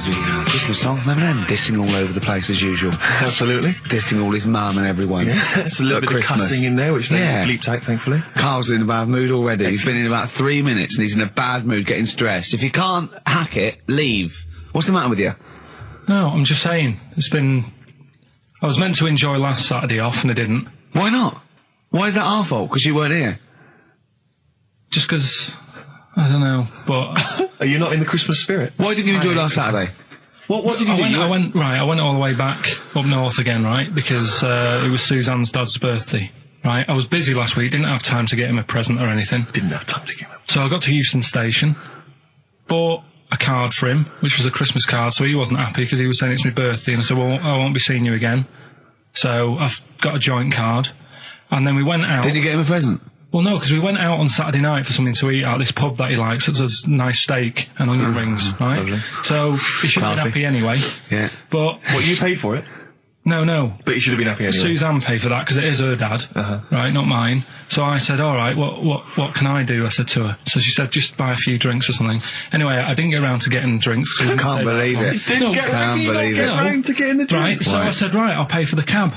songs. The Christmas song. Remember them? Dissing all over the place as usual. Absolutely. Dissing all his mum and everyone. Yeah, it's a little bit Christmas. of cussing in there, which they bleeped out, thankfully. Carl's in a bad mood already. He's been in about 3 minutes and he's in a bad mood, getting stressed. If you can't hack it, leave. What's the matter with you? No, I'm just saying. I was meant to enjoy last Saturday off and I didn't. Why not? Why is that our fault? Because you weren't here? Just because, I don't know, but... Are you not in the Christmas spirit? Why didn't you enjoy last Saturday? What did you do? I went all the way back up north again, right, because it was Suzanne's dad's birthday, right? I was busy last week, didn't have time to get him a present or anything. Didn't have time to get him. So I got to Euston Station, bought a card for him, which was a Christmas card, so he wasn't happy because he was saying it's my birthday, and I said, well, I won't be seeing you again. So I've got a joint card, and then we went out. Did you get him a present? Well, no, because we went out on Saturday night for something to eat at this pub that he likes. It was a nice steak and onion rings, right? Lovely. So he should have been happy anyway. Yeah. But... What, you paid for it? No. But you should have been happy anyway. Suzanne paid for that because it is her dad, right, not mine. So I said, all right, what can I do? I said to her. So she said, just buy a few drinks or something. Anyway, I didn't get around to getting drinks. I can't believe it. Didn't get round to getting the drinks. Right, so I said, right, I'll pay for the cab.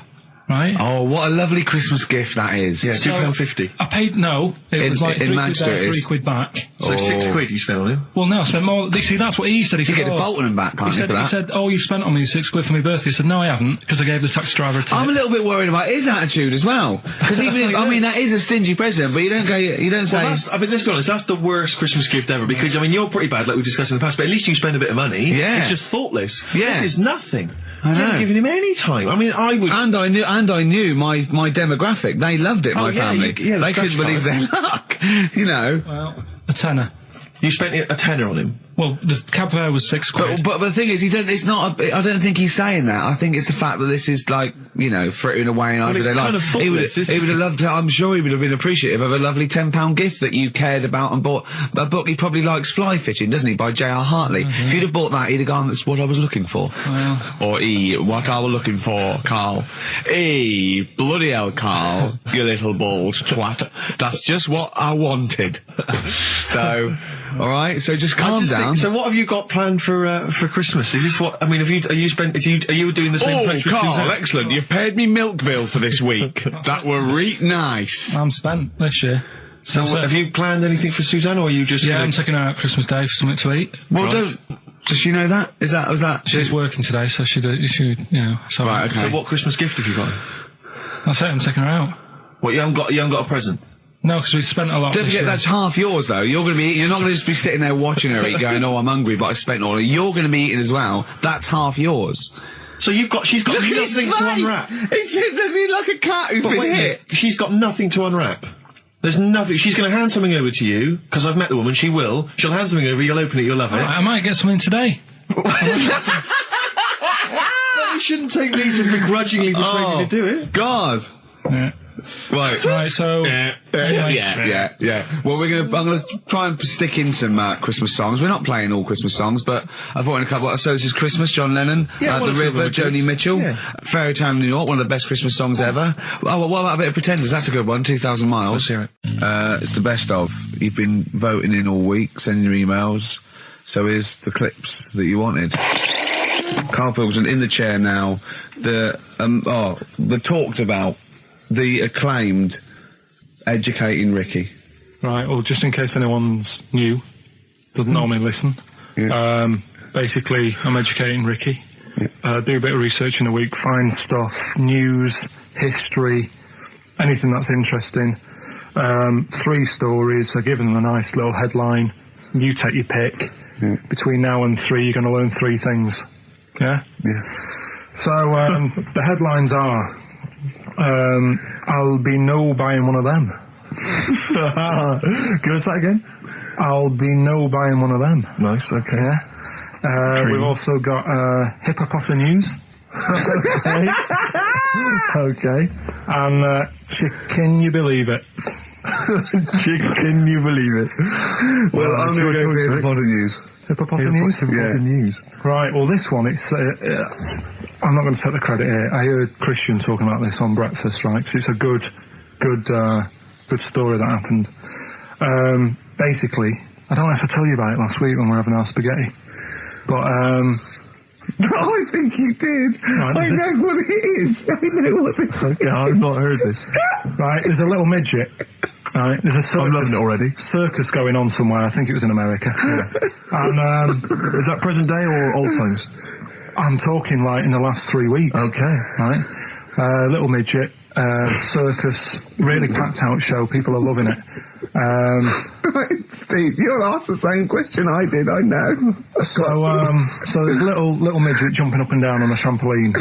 Right. Oh, what a lovely Christmas gift that is. Yeah, £2.50. I paid, no, it was like in £3 there, £3 back. So £6 you spent on him? Well, no, I spent more. See, that's what he said. He Did you said, get the Bolton and back, can't you, for that? He said, oh, you spent on me £6 for my birthday. I said, no, I haven't, because I gave the taxi driver a tip. I'm a little bit worried about his attitude as well. Because even if, I mean, that is a stingy present, but you don't say... Well, I mean, let's be honest, that's the worst Christmas gift ever, because, I mean, you're pretty bad, like we discussed in the past, but at least you spend a bit of money. Yeah. It's just thoughtless. Yeah. This is nothing. I know. You haven't given him any time. I mean, I would... And I knew my demographic. They loved it, my family. They couldn't believe their luck. You know. Well, a tenner. You spent a tenner on him? Well, the cab fare was £6. But the thing is, it's not. I don't think he's saying that. I think it's the fact that this is like, you know, frittering away in everyday life. Kind of he would have loved to. I'm sure he would have been appreciative of a lovely £10 gift that you cared about and bought. A book he probably likes, Fly Fishing, doesn't he, by J.R. Hartley? If you'd have bought that, he'd have gone, that's what I was looking for. Or what I was looking for, Carl. Bloody hell, Carl, you little balls twat. That's just what I wanted. So, all right. So just calm down. So what have you got planned for Christmas? Is this what? I mean, are you doing the same approach with Suzanne? Excellent. You've paid me milk bill for this week. That were nice. I'm spent this year. So have you planned anything for Suzanne, or are you just... Yeah, I'm taking her out Christmas Day for something to eat. Well, does she know that? Was that? She's working today, so she, you know, so... Right, okay. So what Christmas gift have you got? That's it, I'm taking her out. What, you haven't got a present? No, because we spent a lot. Don't forget, that's half yours, though. You're not going to just be sitting there watching her eat, going, "Oh, I'm hungry, but I spent all." You're going to be eating as well. That's half yours. So she's got nothing to unwrap. He's like a cat who's been hit. She's got nothing to unwrap. There's nothing. She's going to hand something over to you, because I've met the woman. She will. She'll hand something over. You'll open it. You'll love it. I might get something today. You shouldn't take me to begrudgingly persuade you to do it. God. Yeah. Right, so... Yeah. Well, I'm gonna try and stick in some Christmas songs. We're not playing all Christmas songs, but I brought in a couple. So this is Christmas, John Lennon, The River, Joni Mitchell, Fairy Tale New York, one of the best Christmas songs ever. Oh, what about a bit of Pretenders? That's a good one, 2,000 Miles. Let's hear it. It's the best of. You've been voting in all week, sending your emails, so here's the clips that you wanted. Karl Pilkington in the chair now, the talked about, the acclaimed Educating Ricky. Right, well, just in case anyone's new, doesn't normally listen, basically, I'm educating Ricky. Do a bit of research in a week, find stuff, news, history, anything that's interesting. 3 stories, I give them a nice little headline. You take your pick. Between now and 3, you're going to learn 3 things. Yeah? Yeah. So, the headlines are... I'll be no buying one of them. Give us that again. I'll be no buying one of them. Nice, okay. Yeah. We've also got hippopotamus. Okay. And can you believe it? Can you believe it? Well, I'm going to go for hippopotamus. Hippopotamus? Yeah. Right, well, this one, it's... I'm not going to take the credit here. I heard Christian talking about this on Breakfast, right? Because it's a good story that happened. Basically, I don't know if I told you about it last week when we were having our spaghetti. But, I think you did. Right, I know what it is. I know what this is. Okay, I've not heard this. right, there's a little midget. Right, there's a circus. I'm loving it already. Circus going on somewhere. I think it was in America. And, Is that present day or old times? I'm talking like in the last 3 weeks. Okay. Right? Little midget, circus, really packed out show. People are loving it. Right, Steve, you'll ask the same question I did, I know. So there's a little midget jumping up and down on a trampoline.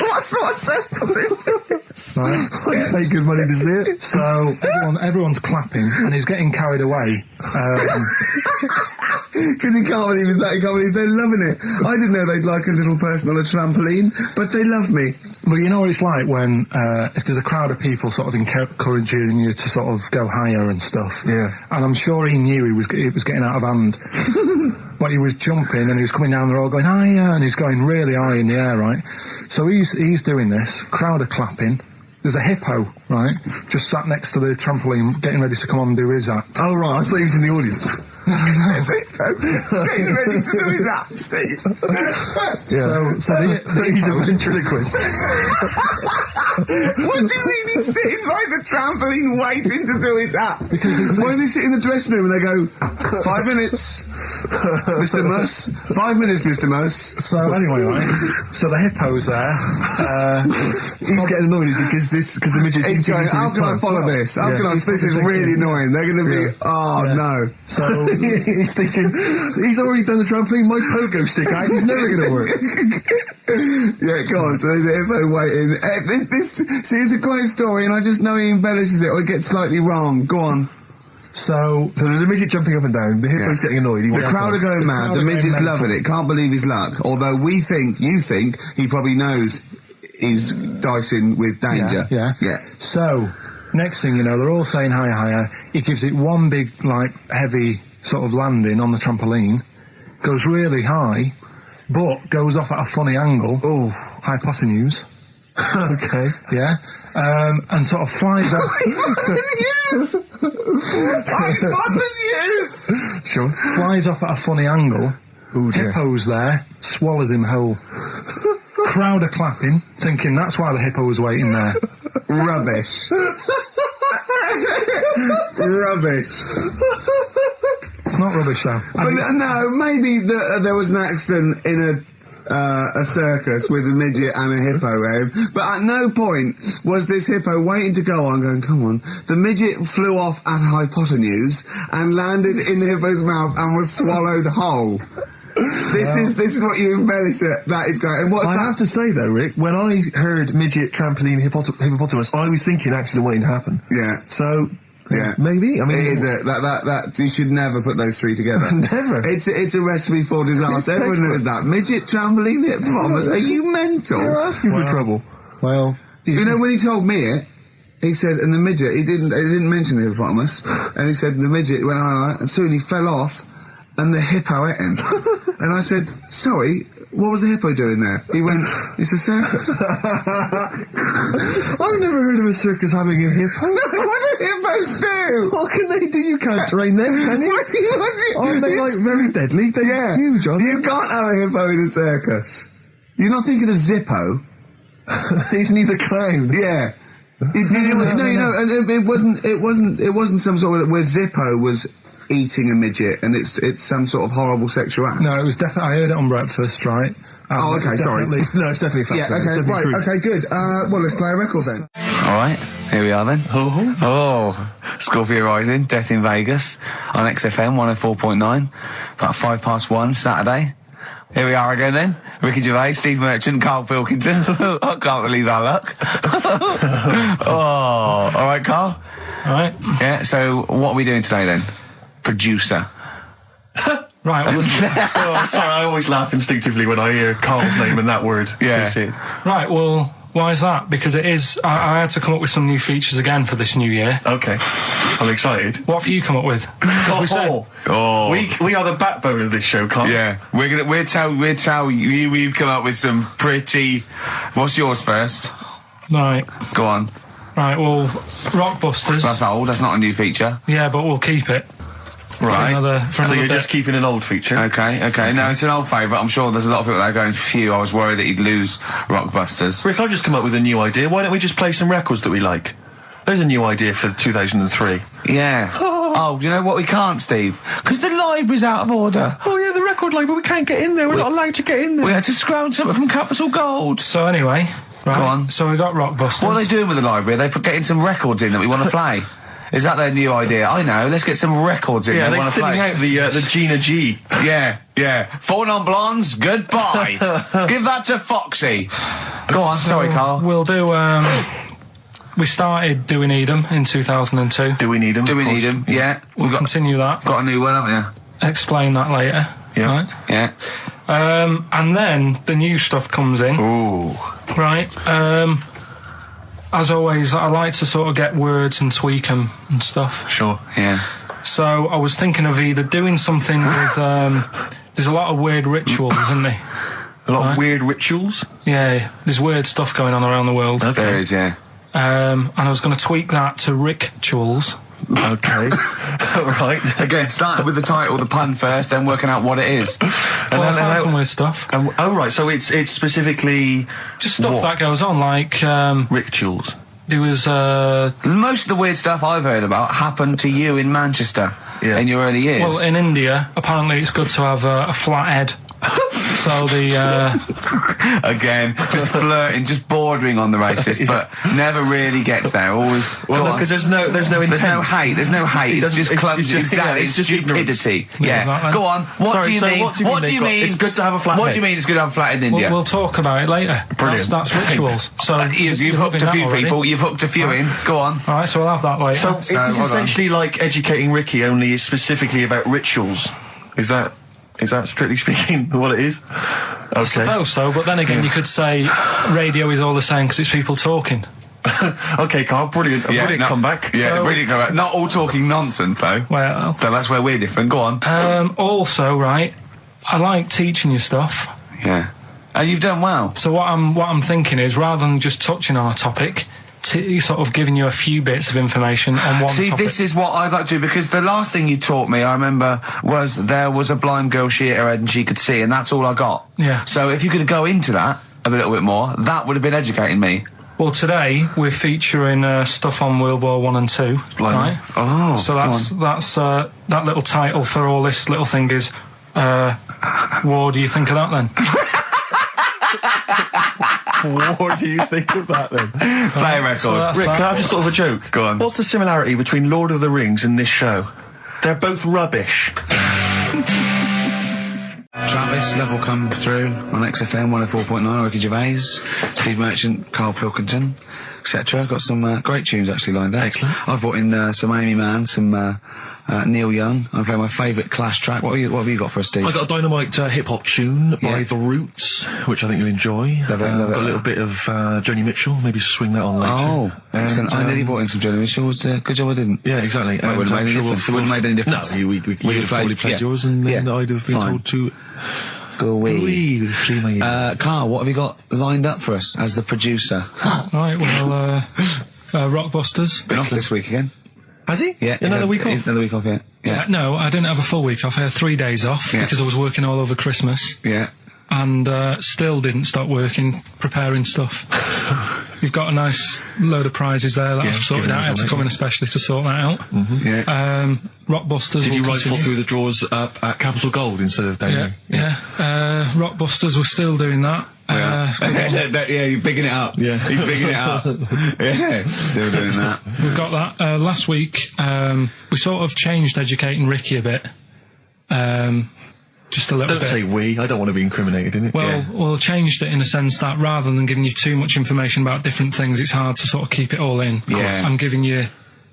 What circus is this? Right? I pay good money to see it. So everyone's clapping and he's getting carried away. Because he can't believe it's that, he can't believe they're loving it. I didn't know they'd like a little person on a trampoline, but they love me. But you know what it's like when, if there's a crowd of people sort of encouraging you to sort of go higher and stuff. Yeah. And I'm sure he knew it was getting out of hand. But he was jumping and he was coming down the road going higher and he's going really high in the air, right? So he's doing this, crowd are clapping. There's a hippo, right, just sat next to the trampoline getting ready to come on and do his act. Oh, right, I thought he was in the audience. Getting ready to do his act, Steve. Yeah. So he's a ventriloquist. What do you mean he's sitting by the trampoline waiting to do his act? Because why does he sit in the dressing room and they go, 5 minutes, Mr. Muss, 5 minutes, Mr. Muss. So anyway, right, so the hippo's there. He's getting annoyed, is he? Because the midget's He's going, how can I follow this? How can I, this is really annoying. They're going to be, no. So he's thinking, he's already done the trampoline, my pogo stick out, he's never going to work. Yeah, go on. So there's a hippo waiting. See, it's a great story, and I just know he embellishes it or it gets slightly wrong. Go on. So there's a midget jumping up and down, the hippo's getting annoyed. The crowd are going mad, the midget's loving it, can't believe his luck. Although you think, he probably knows he's dicing with danger. Yeah. So, next thing you know, they're all saying higher, higher. He gives it one big, heavy sort of landing on the trampoline, goes really high, but goes off at a funny angle. Oh, hypotenuse. Okay. Yeah. And sort of flies off. Hypotenuse! Sure. Flies off at a funny angle. Ooh, dear. Hippo's there, swallows him whole. Crowd are clapping, thinking that's why the hippo was waiting there. Rubbish. Rubbish. It's not rubbish, though. But no, maybe there was an accident in a circus with a midget and a hippo, but at no point was this hippo waiting to go on, going, come on. The midget flew off at hypotenuse and landed in the hippo's mouth and was swallowed whole. This is what you embellish it. That is great. And I have to say though, Rick, when I heard midget, trampoline, hippopotamus, I was thinking accident waiting to happen. Yeah. So. Yeah, maybe. I mean, it is that you should never put those three together. Never. It's a recipe for disaster. Everyone knows that. Midget, trampoline, hippopotamus. Are you mental? You're asking for trouble. Well, you know when he told me it, he said, and the midget, he didn't mention the hippopotamus, and he said the midget went on, and soon he fell off, and the hippo ate him. And I said, sorry. What was the hippo doing there? He went, it's a circus. I've never heard of a circus having a hippo. No, what do hippos do? What can they do? You can't train them, can you? Aren't they, very deadly? They're huge, aren't they? You can't have a hippo in a circus. You're not thinking of Zippo. He's neither clown. Yeah. It wasn't some sort of where Zippo was eating a midget and it's some sort of horrible sexual act. No, it was definitely, I heard it on breakfast, right? Okay, sorry. No, it's definitely fact. Yeah, okay, right, okay, good. Well, let's play a record then. Alright, here we are then. Oh, Scorpio Rising, Death in Vegas, on XFM 104.9, about 1:05 Saturday. Here we are again then. Ricky Gervais, Steve Merchant, Karl Pilkington. I can't believe our luck. Oh, alright, Karl? Alright. Yeah, so what are we doing today then? Producer. Right. Well, sorry, I always laugh instinctively when I hear Carl's name and that word associated. Right, well, why is that? Because it is, I had to come up with some new features again for this new year. Okay, I'm excited. What have you come up with? We are the backbone of this show, Carl. Yeah, we'll tell you we've come up with some pretty. What's yours first? Right. Go on. Right, well, Rockbusters. That's old. That's not a new feature. Yeah, but we'll keep it. Right. So you're bit. just keeping an old feature. Okay. No, it's an old favourite. I'm sure there's a lot of people that are going, phew, I was worried that he'd lose Rockbusters. Rick, I've just come up with a new idea. Why don't we just play some records that we like? There's a new idea for 2003. Yeah. Oh, you know what we can't, Steve? Because the library's out of order. Oh yeah, the record label, we can't get in there. We're not allowed to get in there. We had to scrounge something from Capital Gold. So anyway, right. Go on. So we got Rockbusters. What are they doing with the library? Are they getting some records in that we want to play? Is that their new idea? I know. Let's get some records in. Yeah, they they're want to thinning play. out the Gina G. Yeah. 4 non-blondes. Goodbye. Give that to Foxy. Go on. Sorry, Carl. We'll do. We started Do We Need 'Em in 2002. Do we need them? Do we need them? Yeah. We'll continue that. Got a new one, haven't Explain that later. Yeah. Right? you? Yeah. And then the new stuff comes in. Ooh. Right. As always, I like to sort of get words and tweak them and stuff. Sure. Yeah. So I was thinking of either doing something with. There's a lot of weird rituals, isn't there? A lot of weird rituals. Yeah, there's weird stuff going on around the world. Okay. There is, yeah. And I was going to tweak that to rituals. Okay. Right. Again, starting with the title, the pun first, then working out what it is. Well, I found some weird stuff. Oh right, so it's specifically Just stuff what? that goes on, like Rituals. there was Most of the weird stuff I've heard about happened to you in Manchester in your early years. well, in India, apparently it's good to have a flat head. So the Again, just flirting, just bordering on the racist, but never really gets there. Always. Well, because there's no intent. There's no hate. There's no hate. It's just clumsy. It's just stupidity. Yeah. exactly. Go on. What do you mean? What do you mean? It's good to have a flat What head. do you mean it's good to have a flat head in India? we'll talk about it later. Brilliant. That's rituals. So You've you're hooked loving a that few already. people. You've hooked a few in. Go on. All right, so we'll have that later. So it's hold on. essentially like Educating Ricky, only is specifically about rituals. Is that strictly speaking what it is? Okay. I suppose so, but then again, you could say radio is all the same because it's people talking. Okay, Carl, brilliant. Brilliant comeback. Yeah, So- brilliant comeback. Not all talking nonsense though. Well, So that's where we're different. Go on. also, right, I like teaching you stuff. Yeah. And you've done well. So what I'm thinking is, rather than just touching on a topic, sort of giving you a few bits of information on one See, topic. this is what I'd like to do, because the last thing you taught me, I remember, was there was a blind girl, she hit her head and she could see, and that's all I got. Yeah. So if you could go into that a little bit more, that would have been educating me. Well, today we're featuring stuff on World War One and Two, right? Oh, So that's that little title for all this little thing is, what do you think of that then? What do you think of that then? Play a record. So that's Rick, that. can I have just thought of a joke? Go on. What's the similarity between Lord of the Rings and this show? They're both rubbish. Travis, Level come through on XFM 104.9, Ricky Gervais, Steve Merchant, Karl Pilkington, etc. Got some great tunes actually lined up. Excellent. I've brought in some Amy Mann, some Neil Young. I'm playing my favourite Clash track. What have you got for us, Steve? I got a dynamite hip-hop tune by The Roots, which I think you'll enjoy. Love it, love it. Got a little bit of Joni Mitchell, maybe swing that on later. Oh, excellent. I nearly And, brought in some Joni Mitchell. Good job I didn't. yeah, exactly. Well, it wouldn't I'm make any sure difference. It wouldn't make any difference. No, we We'd would have probably played- played yeah. yours, and then Yeah. I'd have been Fine. told to Go away. wee, flee my ear. Carl, what have you got lined up for us as the producer? Right, well, Rockbusters. Been off this week again? Has he? Yeah. Another week off? Another week off, yeah. Yeah. No, I didn't have a full week off. I had 3 days off Yeah. because I was working all over Christmas. Yeah. And still didn't stop working, preparing stuff. You've got a nice load of prizes there that I've sorted out. I had to come in especially to sort that out. Yeah. Rockbusters. Did you will rifle continue. through the drawers up at Capital Gold instead of down Yeah, here? yeah. Rockbusters, we're still doing that. Yeah, you're bigging it up. Yeah. He's bigging it up. Yeah, still doing that. We've got that. Last week, we sort of changed Educating Ricky a bit. Just a little Don't bit. say we. I don't want to be incriminated in it. Well, changed it in a sense that rather than giving you too much information about different things, it's hard to sort of keep it all in. Yeah. I'm giving you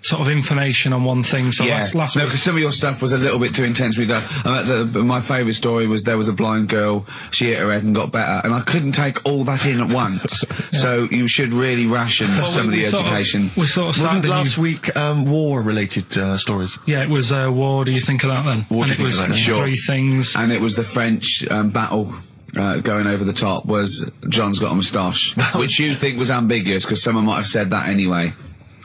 sort of information on one thing. So last no, week. because some of your stuff was a little bit too intense. My favourite story was there was a blind girl, she hit her head and got better, and I couldn't take all that in at once. So you should really ration some of the education. We sort of Wasn't started last week war-related stories? Yeah, it was What do you think of that then? What do and you it think was of that? Sure. 3 things. And it was the French battle. Going over the top was John's got a moustache, which you think was ambiguous because someone might have said that anyway.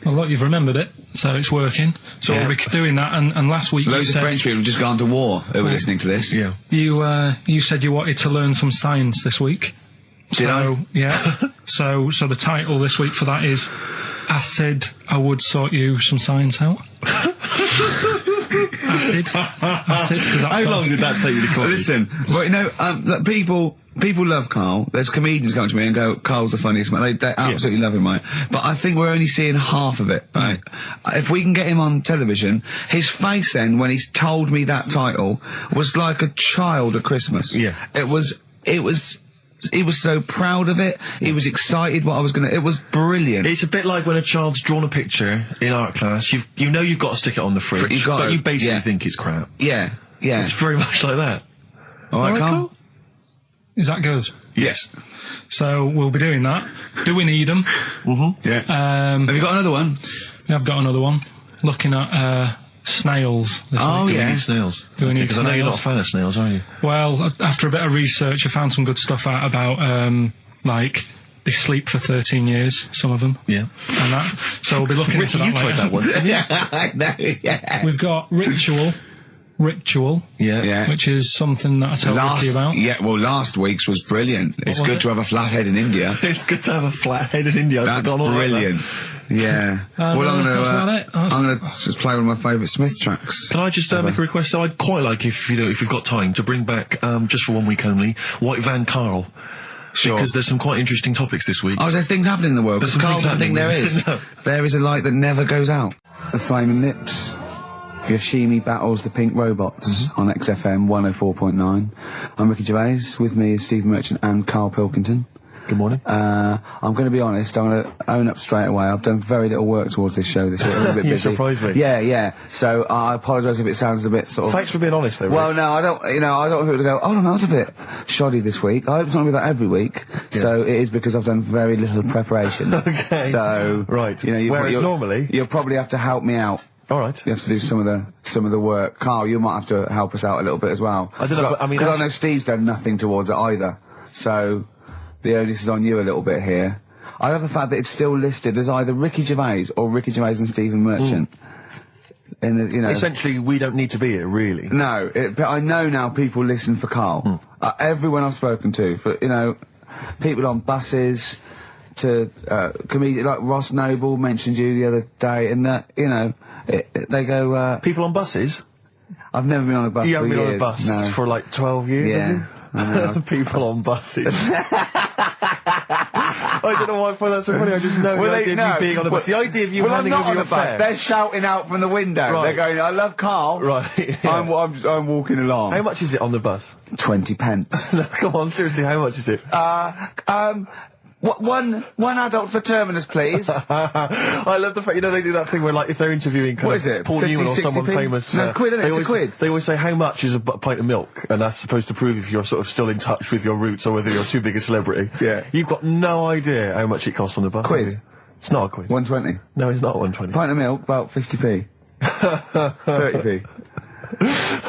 Well, look, you've remembered it, so it's working. So we'll be doing that, and last week Loads of French people have just gone to war who were listening to this. Yeah. you said you wanted to learn some science this week. Did I? Yeah. so the title this week for that is I Said I Would Sort You Some Science Out. Acid, because that's... How long did that take you to come? Listen, well, you know, look, people love Karl. There's comedians come to me and go, Karl's the funniest man. They absolutely love him, right? But I think we're only seeing half of it, right? If we can get him on television, his face then, when he's told me that title, was like a child at Christmas. Yeah. He was so proud of it. He was excited what I was it was brilliant. It's a bit like when a child's drawn a picture in art class. You know you've got to stick it on the fridge, but you basically think it's crap. Yeah. It's very much like that. All right, Karl? Is that good? Yes. So we'll be doing that. Do we need them? Mm-hmm. Yeah. Have you got another one? We have got another one. Looking at snails this week. Do we need snails? Do we need Because I know you're not a snails? fan of snails, are you? Well, after a bit of research, I found some good stuff out about, like, they sleep for 13 years, some of them. Yeah. And that. So we'll be looking into that You later. tried that one, didn't you? I know, yeah. We've got Ritual, Yeah. which is something that I told Ricky about. Yeah, well, last week's was brilliant. It's was good it? to have a flathead in India. It's good to have a flat head in India. That's brilliant. Yeah. Well, I'm that's about gonna it. That's- I'm gonna just play one of my favourite Smith tracks. Can I just make a request? So I'd quite like, if we've got time, to bring back, just for 1 week only, White Van Karl. Sure. Because there's some quite interesting topics this week. Oh, there's things happening in the world. There's some Karl things doesn't think there happening. is. No. There is a light that never goes out. The Flaming Lips. Yoshimi battles the Pink Robots on XFM 104.9. I'm Ricky Gervais. With me is Steve Merchant and Karl Pilkington. Good morning. I'm going to be honest. I'm going to own up straight away. I've done very little work towards this show this week. I'm a little bit You busy. surprised me. Yeah. So I apologise if it sounds a bit sort of... Thanks for being honest, though. Rick. Well, no, I don't want people to go, oh, no, that was a bit shoddy this week. I hope it's not going to be that every week. Yeah. So it is because I've done very little preparation. Okay. So... Right. You know, Whereas normally... You'll probably have to help me out. All right. You have to do some of the work. Karl, you might have to help us out a little bit as well. I don't know, but I mean... Because I know Steve's done nothing towards it either. So... the onus is on you a little bit here. I love the fact that it's still listed as either Ricky Gervais or Ricky Gervais and Stephen Merchant. In the, you know, Essentially, we don't need to be here, really. no, but I know now people listen for Karl. Everyone I've spoken to, for people on buses, to comedians like Ross Noble mentioned you the other day, and that they go. People on buses? I've never been on a bus. You for haven't been on a years. bus No. for like 12 years, Yeah. have you? I know. People on buses. I don't know why I find that so funny. I just know the idea of you being on a bus. The idea of you I'm handing not over on your a bus. fare. They're shouting out from the window. Right. They're going, "I love Karl." Right. Yeah. I'm walking along. How much is it on the bus? 20 pence. No, come on, seriously, how much is it? One adult for Terminus, please. I love the fact, they do that thing where, like, if they're interviewing What is it, Paul 50, Newman or 60 someone p? famous... No, it's quid, isn't it? It's a quid. They always say, how much is a pint of milk? And that's supposed to prove if you're sort of still in touch with your roots or whether you're too big a celebrity. Yeah. You've got no idea how much it costs on the bus. Quid? have you? It's not a quid. 120. No, it's not 120. Pint of milk, about 50p. 30p.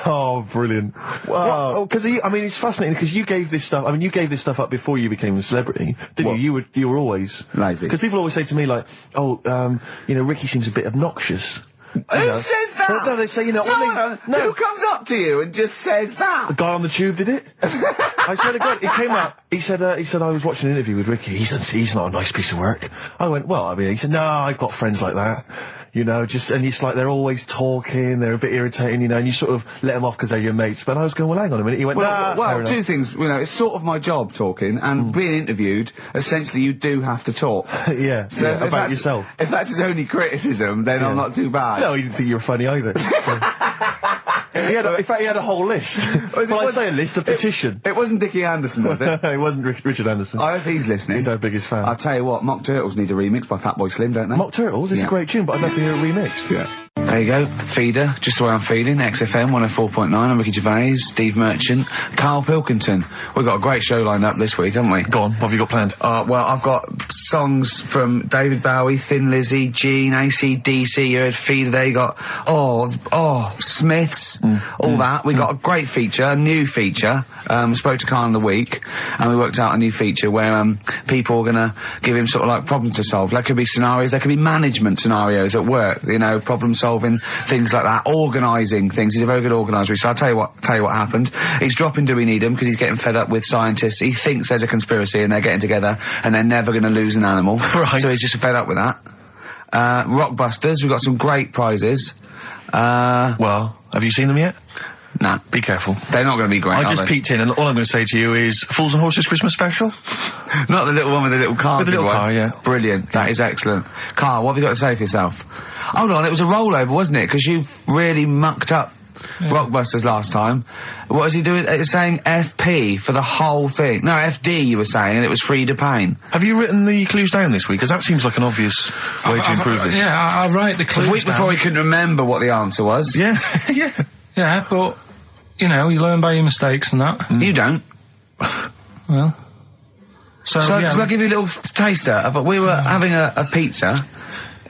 Oh, brilliant. Wow. Well, because it's fascinating because you gave this stuff up before you became a celebrity, didn't you? You were always lazy. Because people always say to me, like, Ricky seems a bit obnoxious. Who says that? Well, no, they say, No. Who comes up to you and just says that? The guy on the tube did it. I swear to God, it came up. He said, I was watching an interview with Ricky. He said, he's not a nice piece of work. I went, well, he said, no, I've got friends like that. And it's like they're always talking, they're a bit irritating, and you sort of let them off because they're your mates. But I was going, well, hang on a minute. He went, Well, fair two enough. things. It's sort of my job talking, and being interviewed, essentially you do have to talk. Yeah, So yeah, if about that's- yourself. If that's his only criticism, then I'm not too bad. No, he didn't think you were funny either. So. In fact, he had a whole list. Well, I say a list, a petition. It wasn't Dickie Anderson, was it? It wasn't Richard Anderson. I hope he's listening. He's our biggest fan. I'll tell you what, Mock Turtles need a remix by Fatboy Slim, don't they? Mock Turtles, it's Yeah. a great tune, but I'd love to hear it remixed. Yeah. There you go. Feeder, just the way I'm feeling. XFM 104.9. I'm Ricky Gervais, Steve Merchant, Karl Pilkington. We've got a great show lined up this week, haven't we? Go on, what have you got planned? Well, I've got songs from David Bowie, Thin Lizzy, Gene, AC/DC. You heard Feeder there. You got, Smiths, all that. We got a great feature, a new feature. We spoke to Karl in the week, and we worked out a new feature where people are gonna give him sort of like problems to solve. There could be scenarios, there could be management scenarios at work, you know, problem solving, things like that, organising things. He's a very good organiser. So I'll tell you what happened. He's dropping Do We Need Him because he's getting fed up with scientists. He thinks there's a conspiracy and they're getting together and they're never going to lose an animal. Right. So he's just fed up with that. Rockbusters, we've got some great prizes. Well, have you seen them yet? Nah. Be careful. They're not going to be great, I just peeked in, and all I'm going to say to you is Fools and Horses Christmas special? Not the little one with the little car. With the little car, yeah. Brilliant. That is excellent. Karl, what have you got to say for yourself? Hold on, it was a rollover, wasn't it? Because you really mucked up Rockbusters last time. What was he doing? It's saying FP for the whole thing. No, FD you were saying, and it was Frida Payne. Have you written the clues down this week? Because that seems like an obvious way to improve this. Yeah, I'll write the clues The week before he couldn't remember what the answer was. Yeah, yeah. Yeah, but, you know, you learn by your mistakes and that. You don't. Well. So Shall yeah. I give you a little taster? We were having a pizza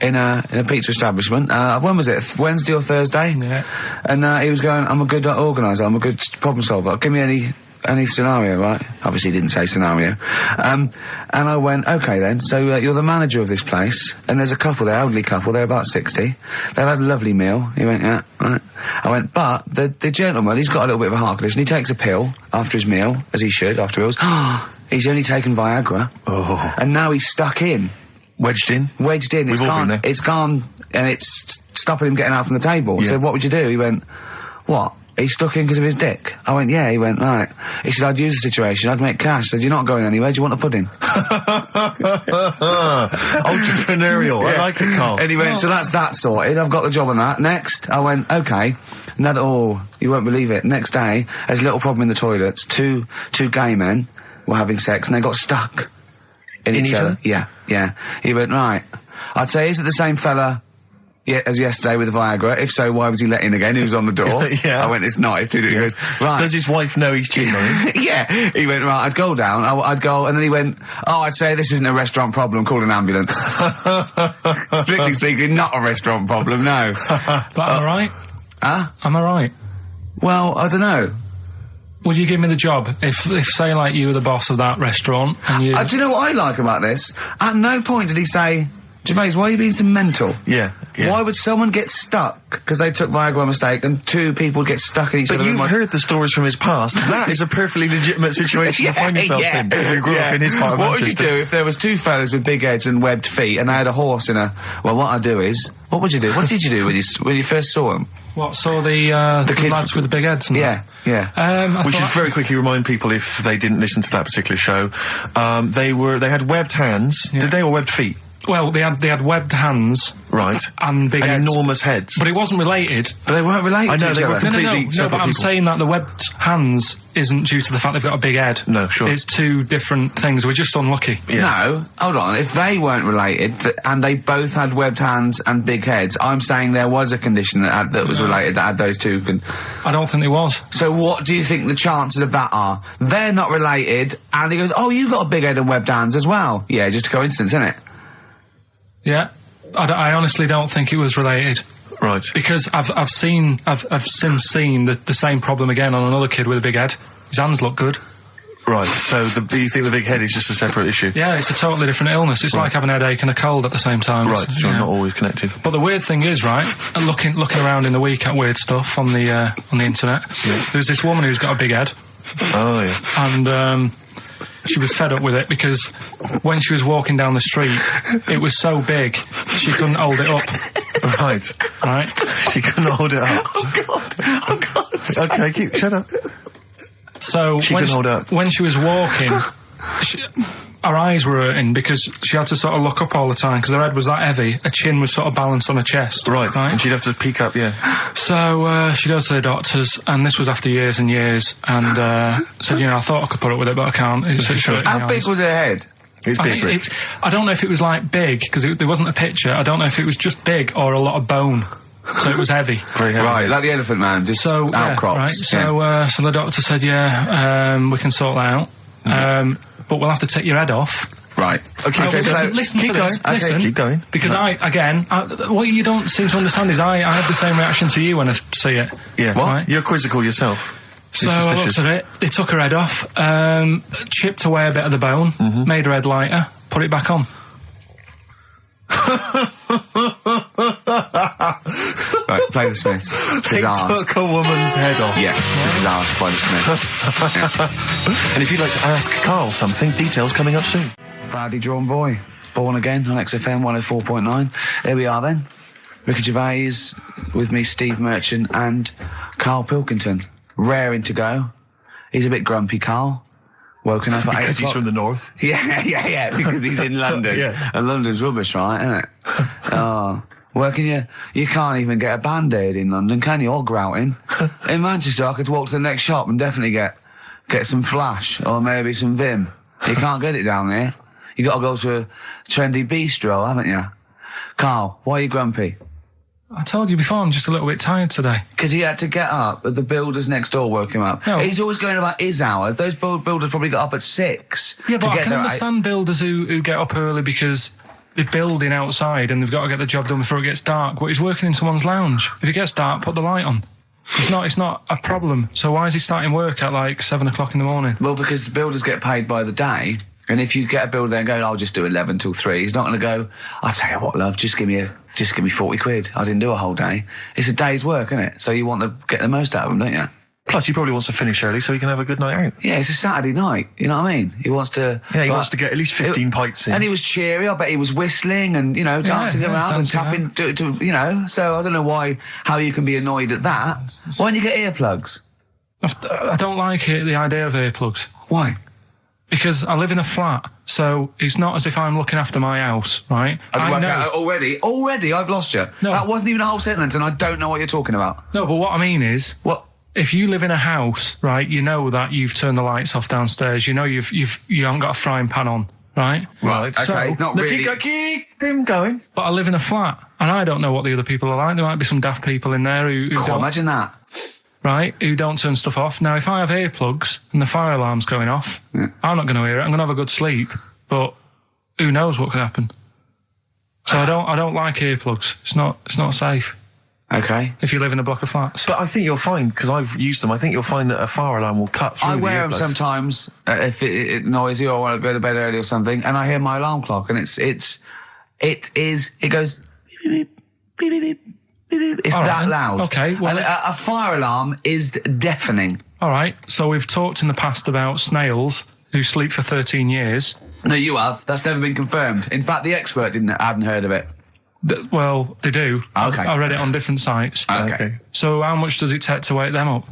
in a pizza establishment. When was it? Wednesday or Thursday? Yeah. And he was going, I'm a good organiser, I'm a good problem solver. Give me any scenario, right? Obviously he didn't say scenario. And I went, okay then, so you're the manager of this place, and there's a couple there, elderly couple, they're about 60. They've had a lovely meal. He went, yeah, right. I went, but the gentleman, he's got a little bit of a heart condition. He takes a pill after his meal, as he should, after meals. He's only taken Viagra. Oh. And now he's stuck in. Wedged in? Wedged in. We've all been there. It's gone, and it's stopping him getting out from the table. Yeah. So what would you do? He went, what? He's stuck in because of his dick. I went, yeah. He went, right. He said, I'd use the situation, I'd make cash. I said, you're not going anywhere, do you want a pudding? Entrepreneurial. I like it, Karl. And he went, so that's that sorted, I've got the job on that. Next, I went, okay. You won't believe it. Next day, there's a little problem in the toilets. Two gay men were having sex and they got stuck in each other. Yeah. He went, right. I'd say, is it the same fella as yesterday with the Viagra? If so, why was he let in again? He was on the door. Yeah. I went, it's not, it's too different. He goes, right. Does his wife know he's cheating on him? Yeah. He went, right, I'd go down, I'd go, and then he went, I'd say this isn't a restaurant problem, call an ambulance. Strictly speaking, not a restaurant problem, no. But am I right? Huh? Am I right? Well, I don't know. Would you give me the job if say, like, you were the boss of that restaurant and you... Do you know what I like about this? At no point did he say, Gervais, why are you being so mental? Yeah. Why would someone get stuck because they took Viagra by mistake and two people get stuck in each other? But you've heard the stories from his past. That is a perfectly legitimate situation to find yourself in. You grew up in his part of What would you Manchester. do if there was two fellas with big heads and webbed feet and they had a horse in a... Well, what I'd do is... What would you do? What did you do when you first saw them? What, saw the kids lads with the big heads and Yeah. We should very quickly remind people, if they didn't listen to that particular show, they had webbed hands. Yeah. Did they, or webbed feet? Well, they had webbed hands. Right. And big and heads. enormous heads. But it wasn't related. But they weren't related I know, to each they were other. completely No, separate but I'm people. saying that the webbed hands isn't due to the fact they've got a big head. No, sure. It's two different things. We're just unlucky. Yeah. No, hold on. If they weren't related and they both had webbed hands and big heads, I'm saying there was a condition that was related that had those two. I don't think there was. So what do you think the chances of that are? They're not related, and he goes, "Oh, you got a big head and webbed hands as well." Yeah, just a coincidence, isn't it? Yeah. I honestly don't think it was related. Right. Because I've since seen the same problem again on another kid with a big head. His hands look good. Right, so do you think the big head is just a separate issue? Yeah, it's a totally different illness. It's like having a headache and a cold at the same time. Right, so yeah. not always connected. But the weird thing is, right, looking around in the week at weird stuff on the internet, there's this woman who's got a big head. Oh, yeah. And, she was fed up with it because when she was walking down the street, it was so big, she couldn't hold it up. Right. She couldn't hold it up. Oh God. Okay, shut up. So when she was walking, her eyes were hurting because she had to sort of look up all the time because her head was that heavy. Her chin was sort of balanced on her chest. Right. And she'd have to peek up, yeah. So she goes to the doctors, and this was after years and years, and said, I thought I could put up with it, but I can't. How big was her head? It's big, Rick. I don't know if it was like big because there wasn't a picture. I don't know if it was just big or a lot of bone. So it was heavy. Very heavy. Right, like the Elephant Man, just So, outcrops. right. So the doctor said, we can sort that out. But we'll have to take your head off. Right. Okay, Listen keep to going. this. Okay, Listen, keep going. Because what you don't seem to understand is I have the same reaction to you when I see it. Yeah. What? Right? You're quizzical yourself. So I looked at it, they took her head off, chipped away a bit of the bone, made her head lighter, put it back on. Right, play the Smiths. They took a woman's head off. Yeah, this is asked by the Smiths. And if you'd like to ask Carl something, details coming up soon. Proudly drawn boy, born again on XFM 104.9. Here we are then. Ricky Gervais with me, Steve Merchant, and Karl Pilkington. Raring to go. He's a bit grumpy, Carl. Woken up at 8 Because he's o'clock. from the north. Yeah, because he's in London. Yeah. And London's rubbish, right, isn't it? Oh. Working you can't even get a Band-Aid in London, can you? Or grouting. In Manchester, I could walk to the next shop and definitely get some Flash, or maybe some Vim. You can't get it down here. You gotta go to a trendy bistro, haven't you? Carl, why are you grumpy? I told you before, I'm just a little bit tired today. Because he had to get up, but the builders next door woke him up. No. He's always going about his hours. Those builders probably got up at 6. Yeah, but to I get can there at understand builders who get up early because they're building outside and they've got to get the job done before it gets dark. But he's working in someone's lounge. If it gets dark, put the light on. It's not a problem. So why is he starting work at like 7 o'clock in the morning? Well, because the builders get paid by the day, and if you get a builder there and go, I'll just do 11 till 3, he's not going to go, I'll tell you what, love, just give me 40 quid. I didn't do a whole day. It's a day's work, isn't it? So you want to get the most out of them, don't you? Plus, he probably wants to finish early so he can have a good night out. Yeah, it's a Saturday night, you know what I mean? He wants to... Yeah, he wants to get at least 15 pints in. And he was cheery, I bet he was whistling and, dancing around and tapping, so I don't know how you can be annoyed at that. Why don't you get earplugs? I don't like the idea of earplugs. Why? Because I live in a flat, so it's not as if I'm looking after my house, right? I know. Already, I've lost you. No. That wasn't even a whole sentence, and I don't know what you're talking about. No, but what I mean is, if you live in a house, right? You know that you've turned the lights off downstairs. You know you haven't got a frying pan on, right? Right. Okay, So, not really. Keep him going. But I live in a flat, and I don't know what the other people are like. There might be some daft people in there who God, don't, imagine that. right? Who don't turn stuff off. Now, if I have earplugs and the fire alarm's going off, I'm not going to hear it. I'm going to have a good sleep, but who knows what could happen? So I don't like earplugs. It's not safe. Okay. If you live in a block of flats. But I think you'll find, because I've used them, I think you'll find that a fire alarm will cut through I the wear them earplugs. sometimes if it's noisy or I want to go to bed early or something, and I hear my alarm clock, and it goes beep, beep, beep, beep, beep, beep, beep. It's All right, that then. loud. Okay, well- and a fire alarm is deafening. All right. So we've talked in the past about snails who sleep for 13 years. No, you have. That's never been confirmed. In fact, the expert hadn't heard of it. Well, they do. Okay. I read it on different sites. Okay. So how much does it take to wake them up?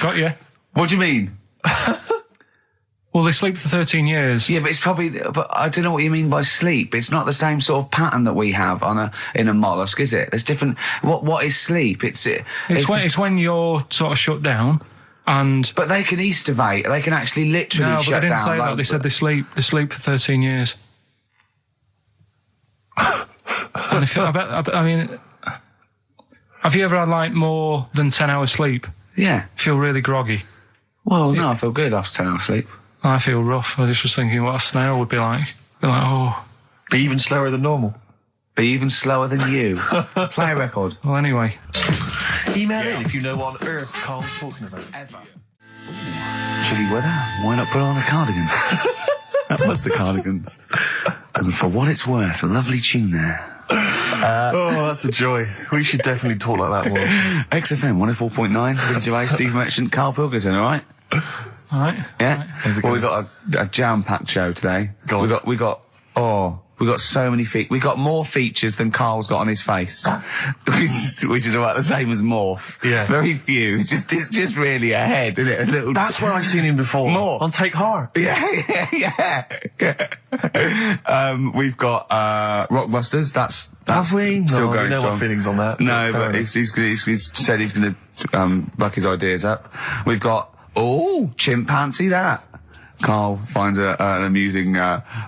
Got you. What do you mean? Well, they sleep for 13 years. Yeah, but it's probably. But I don't know what you mean by sleep. It's not the same sort of pattern that we have in a mollusk, is it? There's different. What is sleep? It's when you're sort of shut down, and But they can estivate. They can actually literally no, but shut they didn't down. say that. They said they sleep for 13 years. And I mean, have you ever had like more than 10 hours sleep? Yeah. Feel really groggy. Well, no, I feel good after 10 hours sleep. I feel rough. I just was thinking what a snail would be like. Be like, oh. Be even slower than normal. Be even slower than you. Play a record. Well, anyway. Email in if you know what on earth Carl's talking about. Ever. Chilly weather. Why not put on a cardigan? That was the Cardigans. And for what it's worth, a lovely tune there. Oh, that's a joy. We should definitely talk like that more. XFM 104.9. Ricky Gervais, Steve Merchant, Karl Pilkington, all right? All right. Yeah. Well, we got a jam-packed show today. We got so many features. We got more features than Carl's got on his face, which is about the same as Morph. Yeah. Very few. It's just really a head, isn't it? A little. That's where I've seen him before. More. On Take Heart. Yeah. We've got Rockbusters. That's Have we? still No, going no strong. more feelings on that. No, Fair but enough. he's said he's going to buck his ideas up. We've got chimpanzee that. Carl finds an amusing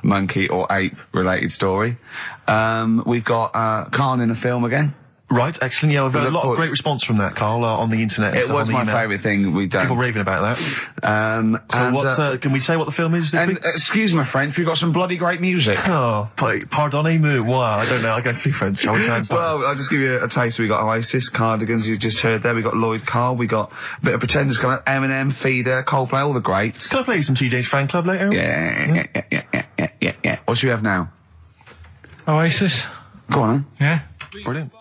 monkey or ape related story. We've got Carl in a film again. Right, excellent. Yeah, we've had a lot of Look, great response from that, Carl, on the internet. It was on the my email. favourite thing we've done. People raving about that. So And, what's, can we say what the film is this and week? excuse my French, we've got some bloody great music. Oh, pardonnez-moi. Wow, I don't know. I don't speak French. I would translate. Well, I'll just give you a taste. We got Oasis, Cardigans, you just heard there. We got Lloyd Carl. We got a bit of Pretenders coming up. Eminem, Feeder, Coldplay, all the greats. Can I play you some TJ's Fan Club later? Yeah. What should we have now? Oasis. Go on, Yeah. Brilliant.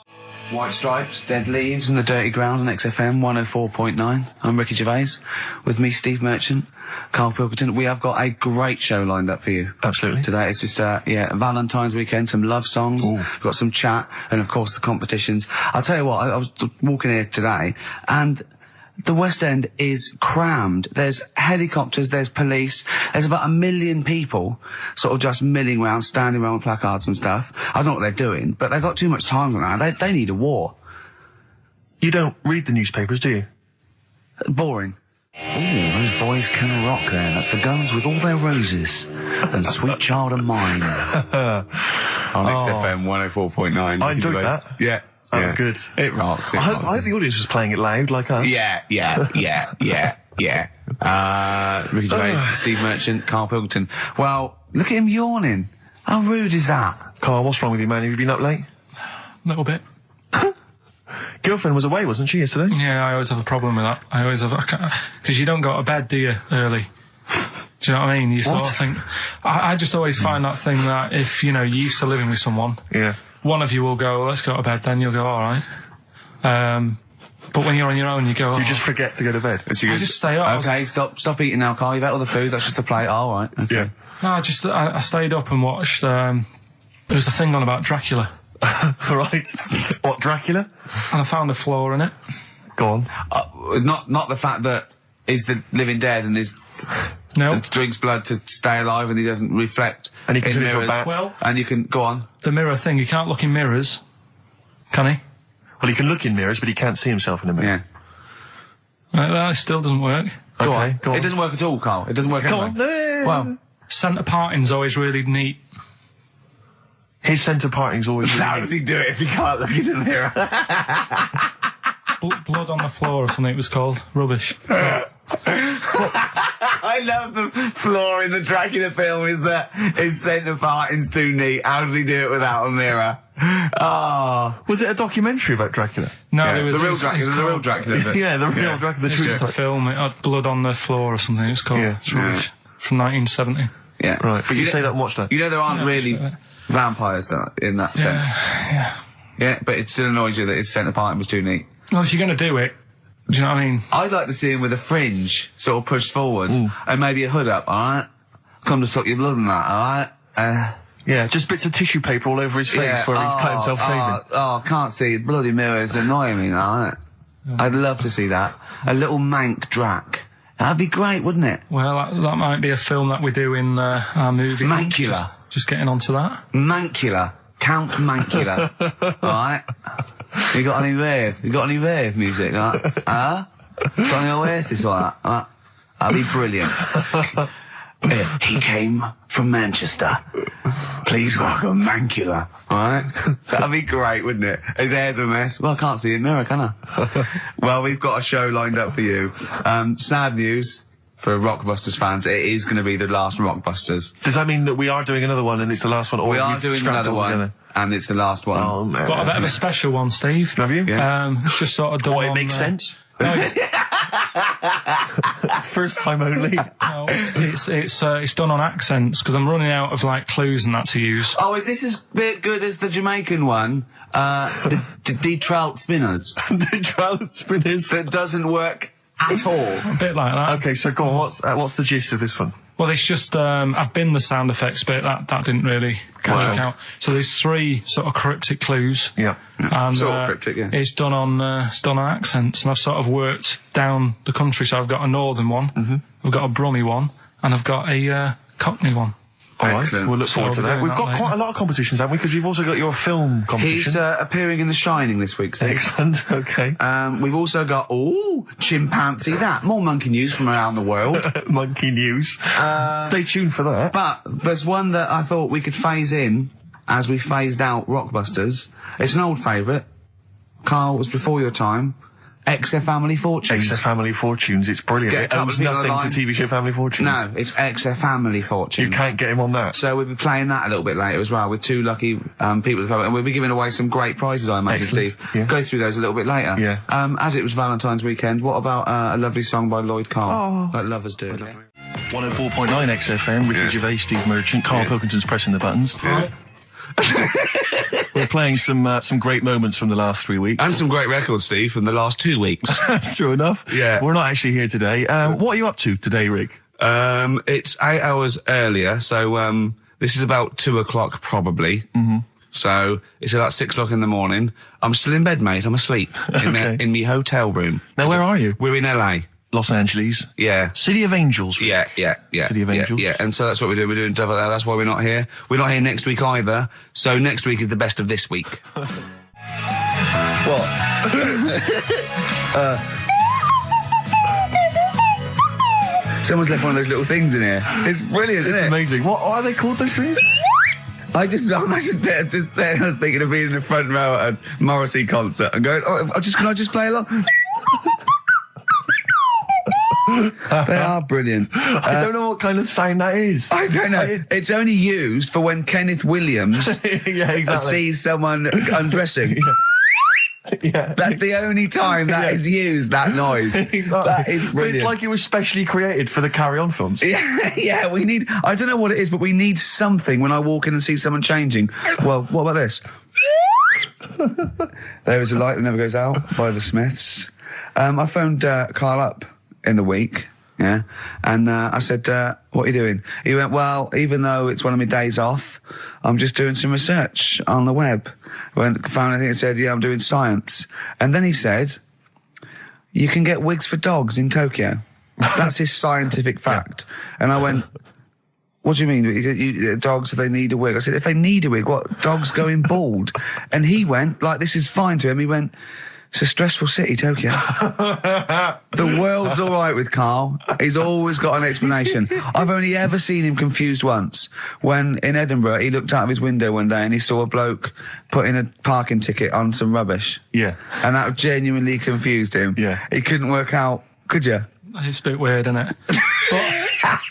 White Stripes, Dead Leaves and the Dirty Ground on XFM 104.9. I'm Ricky Gervais. With me, Steve Merchant, Karl Pilkington. We have got a great show lined up for you. Absolutely. Today it's just, Valentine's weekend, some love songs, Ooh. we've got some chat, and of course the competitions. I'll tell you what, I was walking here today, and the West End is crammed. There's helicopters, there's police, there's about 1 million people sort of just milling around, standing around with placards and stuff. I don't know what they're doing, but they've got too much time around. They need a war. You don't read the newspapers, do you? Boring. Ooh, those boys can rock there. That's the Guns with all their roses. And Sweet Child of Mine. On XFM 104.9. I enjoyed that. Yeah. That was good. It rocks. I hope the audience was playing it loud, like us. Yeah. Ricky Gervais, Steve Merchant, Karl Pilkington. Well, look at him yawning. How rude is that? Carl, what's wrong with you, man? Have you been up late? A little bit. Girlfriend was away, wasn't she, yesterday? Yeah, I always have a problem with that. I always have, because you don't go to bed, do you, early? Do you know what I mean? You sort of think, I just always find that thing that if, you know, you're used to living with someone, Yeah. one of you will go, let's go to bed, then you'll go, alright. But when you're on your own, you go, You just forget to go to bed. I just stay up. Okay, stop eating now, Carl. You've ate all the food. That's just a plate. All right. Okay. Yeah. No, I stayed up and watched, there was a thing on about Dracula, Right. What, Dracula? and I found a flaw in it. Go on. Not the fact that he's the living dead and No. drinks blood to stay alive and he doesn't reflect. And he can in turn into a mirrors. bat. Well, And you can go on. the mirror thing, you can't look in mirrors, can he? Well, he can look in mirrors, but he can't see himself in a mirror. Yeah. That still doesn't work. Go Okay, on. go on. It doesn't work at all, Carl. It doesn't work. Go anyway. on. Well, Centre parting's always really neat. His centre parting's always how really does he do it if he can't look in the mirror? Blood on the floor or something it was called. Rubbish. I love the flaw in the Dracula film is that his centre parting's too neat. How did he do it without a mirror? Oh. Was it a documentary about Dracula? No, Yeah, there was the real it's Dracula. The real called- Dracula. Bit. Yeah, the real Dracula, the It's true just a story. film. It had blood on the floor or something. It's called. Yeah. It's rubbish. From 1970. Yeah. Right, but you know- say that and watch that. You know there aren't Yeah, really sure. vampires in that sense. Yeah. Yeah, but it still annoys you that his centre parting was too neat. Well, if you're going to do it, do you know what I mean? I'd like to see him with a fringe sort of pushed forward and maybe a hood up, alright? Come to stop your blood and that, alright? Yeah, just bits of tissue paper all over his face where he's cut himself shaving. Oh, can't see. Bloody mirrors annoying me now, isn't it? I'd love to see that. A little mank Drac. That'd be great, wouldn't it? Well, that might be a film that we do in our movie. Mancula. Just getting onto that. Mancula. Count Mancula. Alright? You got any rave music? Got any Oasis like that? That'd be brilliant. He came from Manchester. Please welcome Mancula. Alright? That'd be great, wouldn't it? His hair's a mess. Well, I can't see it in the mirror, can I? Well, we've got a show lined up for you. Sad news for Rockbusters fans. It is going to be the last Rockbusters. Does that mean that we are doing another one and it's the last one? Or We are you've doing strapped another it all one, together? and it's the last one. Oh, man. Got a bit of a special one, Steve. Have you? Yeah. It's just sort of done. Boy, it on, makes sense. No, it's, First time only. no, it's done on accents because I'm running out of like clues and that to use. Oh, is this as good as the Jamaican one? The trout spinners. The trout spinners. That doesn't work at all. A bit like that. Okay, so go on, what's the gist of this one? Well, it's just I've been the sound effects bit that didn't really work out. So there's 3 sort of cryptic clues. Yeah. And Sort of cryptic, yeah. it's done on accents, and I've sort of worked down the country. So I've got a northern one, I've got a Brummie one, and I've got a Cockney one. All right, Excellent. we'll look forward to So we're that. doing We've that got quite a lot of competitions, haven't we? Because we've also got your film competition. He's appearing in The Shining this week, Steve. Excellent, okay. We've also got, chimpanzee that. More monkey news from around the world. Monkey news. Stay tuned for that. But there's one that I thought we could phase in as we phased out Rockbusters. It's an old favourite. Carl, it was before your time. XF Family Fortunes. XF Family Fortunes, it's brilliant. Get a It couple owes of people nothing online. to TV show Family Fortunes. No, it's XF Family Fortunes. You can't get him on that. So we'll be playing that a little bit later as well with two lucky people, and we'll be giving away some great prizes, I imagine, Excellent. Steve. Yeah. Go through those a little bit later. Yeah. As it was Valentine's weekend, what about a lovely song by Lloyd Carl, like lovers do? 104.9 XFM, Ricky Gervais, Steve Merchant, Karl Pilkington's pressing the buttons. We're playing some great moments from the last 3 weeks. And some great records, Steve, from the last 2 weeks. That's true enough. Yeah. We're not actually here today. What are you up to today, Rick? It's 8 hours earlier, so this is about 2 o'clock probably. Mm-hmm. So it's about 6 o'clock in the morning. I'm still in bed, mate. I'm asleep in my hotel room. Now, where are you? We're in LA. Los Angeles. Yeah. City of Angels. Rick. Yeah. City of Angels. Yeah, and so that's what we're doing. We're doing stuff like that. That's why we're not here. We're not here next week either. So next week is the best of this week. What? Someone's left one of those little things in here. It's brilliant, isn't It's it? amazing. What are they called, those things? I imagine just there. I was thinking of being in the front row at a Morrissey concert and going, can I just play along? They are brilliant. I don't know what kind of sound that is. I don't know. It's only used for when Kenneth Williams Yeah, exactly. sees someone undressing. Yeah. That's the only time that is used, that noise. Exactly. That is But brilliant. it's like it was specially created for the Carry On films. Yeah, we need, I don't know what it is, but we need something when I walk in and see someone changing. Well, what about this? There is a light that never goes out by the Smiths. I phoned Carl up in the week, yeah, and I said, what are you doing? He went, well, even though it's one of my days off, I'm just doing some research on the web. Found anything that said, yeah, I'm doing science. And then he said, you can get wigs for dogs in Tokyo. That's his scientific fact. And I went, what do you mean? Dogs, if they need a wig? I said, if they need a wig, what? Dogs going bald? And he went, like, this is fine to him. He went, it's a stressful city, Tokyo. The world's all right with Carl. He's always got an explanation. I've only ever seen him confused once. When in Edinburgh, he looked out of his window one day and he saw a bloke putting a parking ticket on some rubbish. Yeah. And that genuinely confused him. Yeah. He couldn't work out, could you? It's a bit weird, isn't it?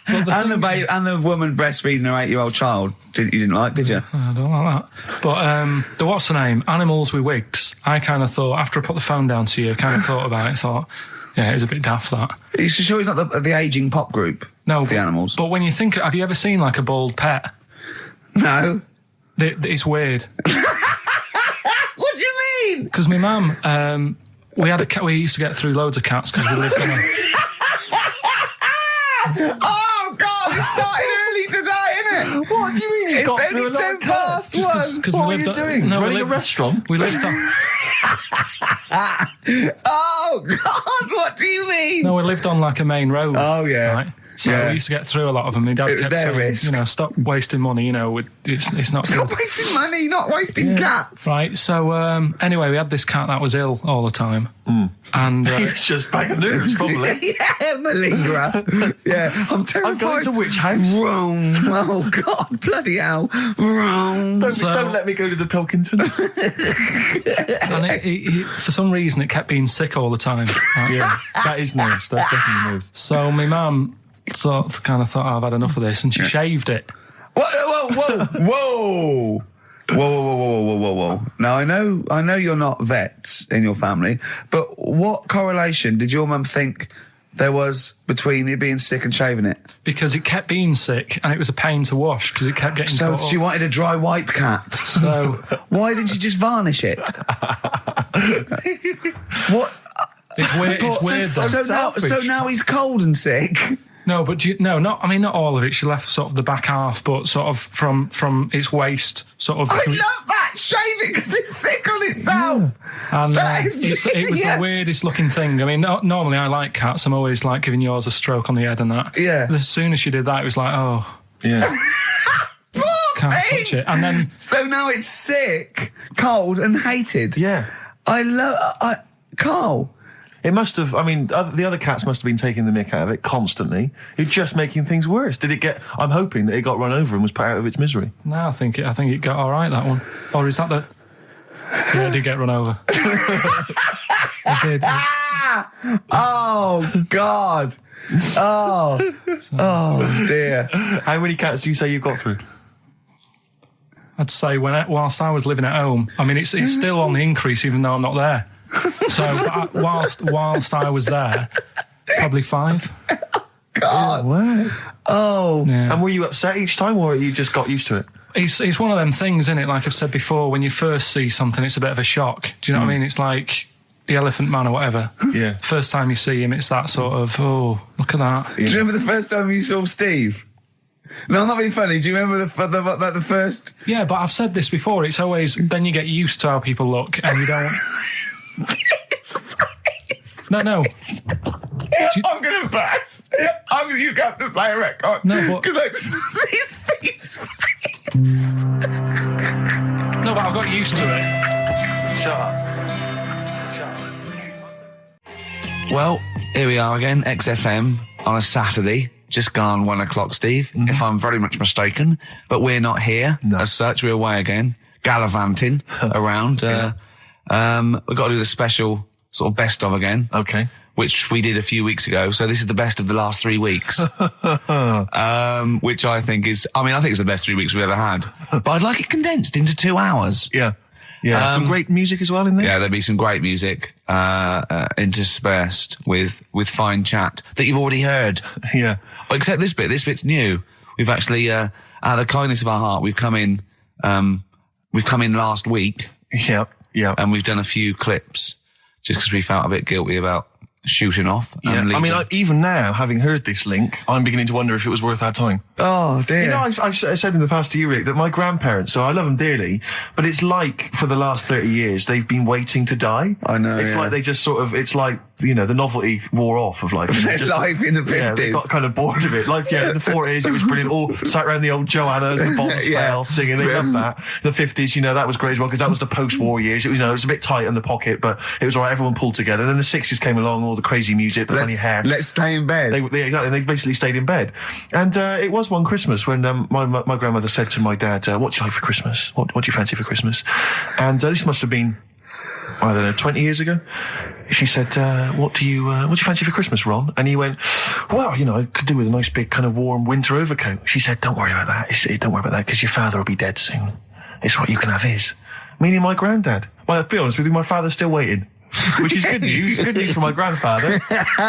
And the woman breastfeeding her 8-year-old child. You didn't like, did you? I don't like that. But the what's the name? Animals with wigs. I kind of thought, after I put the phone down to you, I kind of thought about it, thought, yeah, it's a bit daft, that. Are you sure he's not the ageing pop group? No. The Animals? But when you think, have you ever seen like a bald pet? No. It's weird. What do you mean? Because my mum, we had a cat, we used to get through loads of cats because we lived on a... Oh, God, it started early today, isn't it? What do you mean? It's only 10 past Just one. because What we are lived you doing? No, Running we a lived, restaurant? we lived on... Oh, God, what do you mean? No, we lived on like a main road. Oh, yeah. Right? So Yeah. we used to get through a lot of them. My dad It was kept their saying, risk. stop wasting money, it's not Stop good. wasting money, not wasting cats. Right, so anyway, we had this cat that was ill all the time. And It's just bag of nerves, probably. Yeah, malingerer. Yeah, I'm terrified. I'm going to which house? Rome. Oh, God, bloody hell. Rome. Don't let me go to the Pilkingtons. and it, for some reason, it kept being sick all the time. Right? Yeah, that is nerves. That's definitely nerves. So my mum thought, I've had enough of this, and she shaved it. Whoa. Whoa. Now, I know you're not vets in your family, but what correlation did your mum think there was between you being sick and shaving it? Because it kept being sick, and it was a pain to wash, because it kept getting So caught she up. wanted a dry wipe cat. So Why didn't you just varnish it? What? it's weird. It's weird. so Though. So now he's cold and sick. No, but not all of it. She left sort of the back half, but sort of from its waist, sort of. I love that. Shave it because it's sick on itself. And That is it was the genius. weirdest looking thing. I mean, normally I like cats. I'm always like giving yours a stroke on the head and that. Yeah. But as soon as she did that, it was like, oh. Yeah. Can't touch it. And then... So now it's sick, cold and hated. Yeah. Carl... It must have, I mean, the other cats must have been taking the mick out of it constantly. It's just making things worse. Did it get, I'm hoping that it got run over and was put out of its misery. No, I think it got all right, that one. Or is that the... Yeah, it did get run over. It did. Oh, God. Oh, dear. How many cats do you say you've got through? I'd say whilst I was living at home, I mean, it's still on the increase even though I'm not there. So whilst I was there, probably 5. God. Wow. Oh. Yeah. And were you upset each time, or you just got used to it? It's one of them things, isn't it? Like I've said before, when you first see something, it's a bit of a shock. Do you know what I mean? It's like the Elephant Man or whatever. Yeah. First time you see him, it's that sort of, oh, look at that. Do you remember the first time you saw Steve? No, I'm not being funny. Do you remember the first... Yeah, but I've said this before. It's always, then you get used to how people look and you don't... No. I'm going to burst. You have to play a record. No, but... Because I see Steve's face. No, but I've got used to it. Shut up. Well, here we are again, XFM, on a Saturday. Just gone 1 o'clock, Steve, if I'm very much mistaken. But we're not here as such. We're away again, gallivanting around. We've got to do the special sort of best of again. Okay. Which we did a few weeks ago. So this is the best of the last 3 weeks. Which I think is, I think it's the best 3 weeks we've ever had. But I'd like it condensed into 2 hours. Yeah. Yeah. Some great music as well in there. Yeah, there'll be some great music, interspersed with fine chat that you've already heard. Yeah. Except this bit. This bit's new. We've actually, out of the kindness of our heart, we've come in last week. Yeah. Yeah. And we've done a few clips just because we felt a bit guilty about shooting off. Yeah. I mean, even now, having heard this link, I'm beginning to wonder if it was worth our time. Oh, dear. You know, I've said in the past to you, Rick, that my grandparents, so I love them dearly, but it's like for the last 30 years, they've been waiting to die. I know, It's like they just sort of, it's like, you know, the novelty wore off of life. Life in the 50s. Yeah, they got kind of bored of it. Life, in the 40s, it was brilliant. All sat around the old Joanna's, the bombs fell, singing. They loved that. The 50s, you know, that was great as well, because that was the post-war years. It was, you know, it was a bit tight in the pocket, but it was all right. Everyone pulled together. And then the 60s came along, all the crazy music, the funny hair. Let's stay in bed. Exactly. They basically stayed in bed. And it was one Christmas when my grandmother said to my dad, what do you like for Christmas? What do you fancy for Christmas? And this must have been, I don't know, 20 years ago. She said, what do you fancy for Christmas, Ron? And he went, well, you know, I could do with a nice big kind of warm winter overcoat. She said, don't worry about that. Don't worry about that, because your father will be dead soon. It's what you can have his. Meaning my granddad. Well, I'll be honest with you, my father's still waiting. Which is good news. Good news for my grandfather.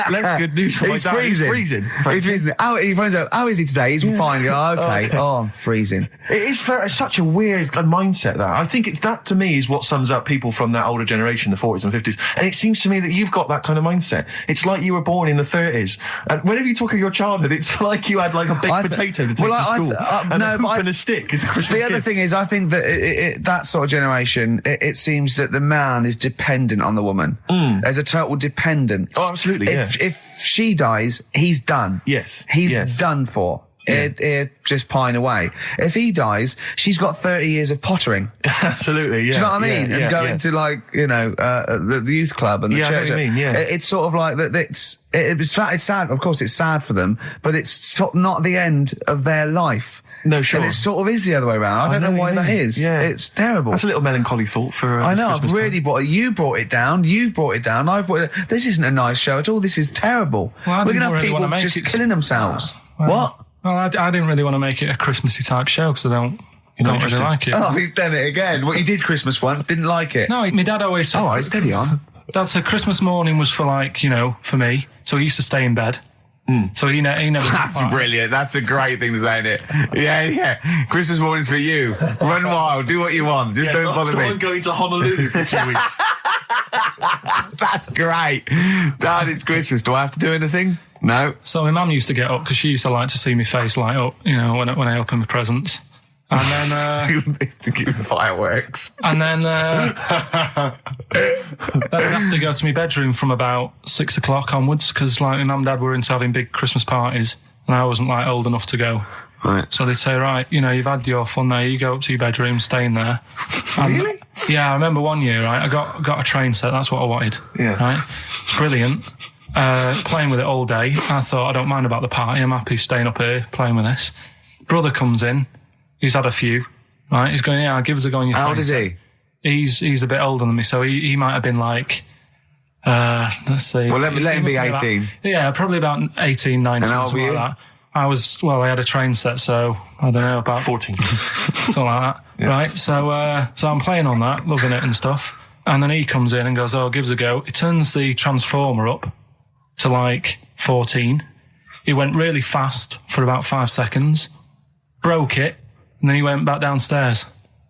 Less good news for my dad. Freezing. He's freezing. He's freezing. He finds out, how is he today? He's fine. Oh, okay. Oh, I'm freezing. It's such a weird mindset, that. I think that, to me, is what sums up people from that older generation, the 40s and 50s. And it seems to me that you've got that kind of mindset. It's like you were born in the 30s. And whenever you talk of your childhood, it's like you had like a baked potato to take to school. And a hoop and a stick is a Christmas gift. The other thing is, I think that that sort of generation, it seems that the man is dependent on the woman. There's a total dependence. Oh, absolutely, If she dies, he's done. Yes. He's done for. Yeah. Just pine away. If he dies, she's got 30 years of pottering. Absolutely, yeah. Do you know what I mean? Yeah, and going to, like, you know, the youth club and the church. I know what you mean, yeah. It's sort of like that. It's sad. Of course, it's sad for them, but it's not the end of their life. No, sure. And it sort of is the other way around. I don't know why that is. Yeah. It's terrible. That's a little melancholy thought for I know, Christmas I've really time. you brought it down, you've brought it down, I've brought it down. This isn't a nice show at all, this is terrible. Well, we're going to have really people just killing themselves. What? Well, I didn't really want to make it a Christmassy type show, because I don't really like it. Oh, he's done it again. What, you did Christmas once, didn't like it? No, my dad always said... All right, steady on. Dad said Christmas morning was for, like, you know, for me, so he used to stay in bed. So he never... That's brilliant. That's a great thing to say, isn't it? Yeah. Christmas morning's for you. Run wild. Do what you want. Just don't bother me. I'm going to Honolulu for 2 weeks. That's great. Dad, it's Christmas. Do I have to do anything? No. So my mum used to get up, because she used to like to see my face light up, you know, when I open my presents. And then... to give fireworks. And then... then I'd have to go to my bedroom from about 6 o'clock onwards, because, like, my mum and dad were into having big Christmas parties, and I wasn't, like, old enough to go. Right. So they'd say, right, you know, you've had your fun there, you go up to your bedroom, stay in there. Really? Yeah, I remember one year, right, I got a train set, that's what I wanted. Yeah. Right? It's brilliant. Playing with it all day. I thought, I don't mind about the party, I'm happy staying up here, playing with this. Brother comes in, he's had a few, right, he's going, yeah, give us a go on your train. How old is set. he? He's a bit older than me, so he might have been like, let's see. Well, let him be must have 18. Yeah, probably about 18, 19, And how old something were like you? that. I had a train set, so I don't know, about 14. something like that. Yeah. Right, so I'm playing on that, loving it and stuff. And then he comes in and goes, oh, give us a go. He turns the transformer up to like 14. He went really fast for about 5 seconds, broke it, and then he went back downstairs.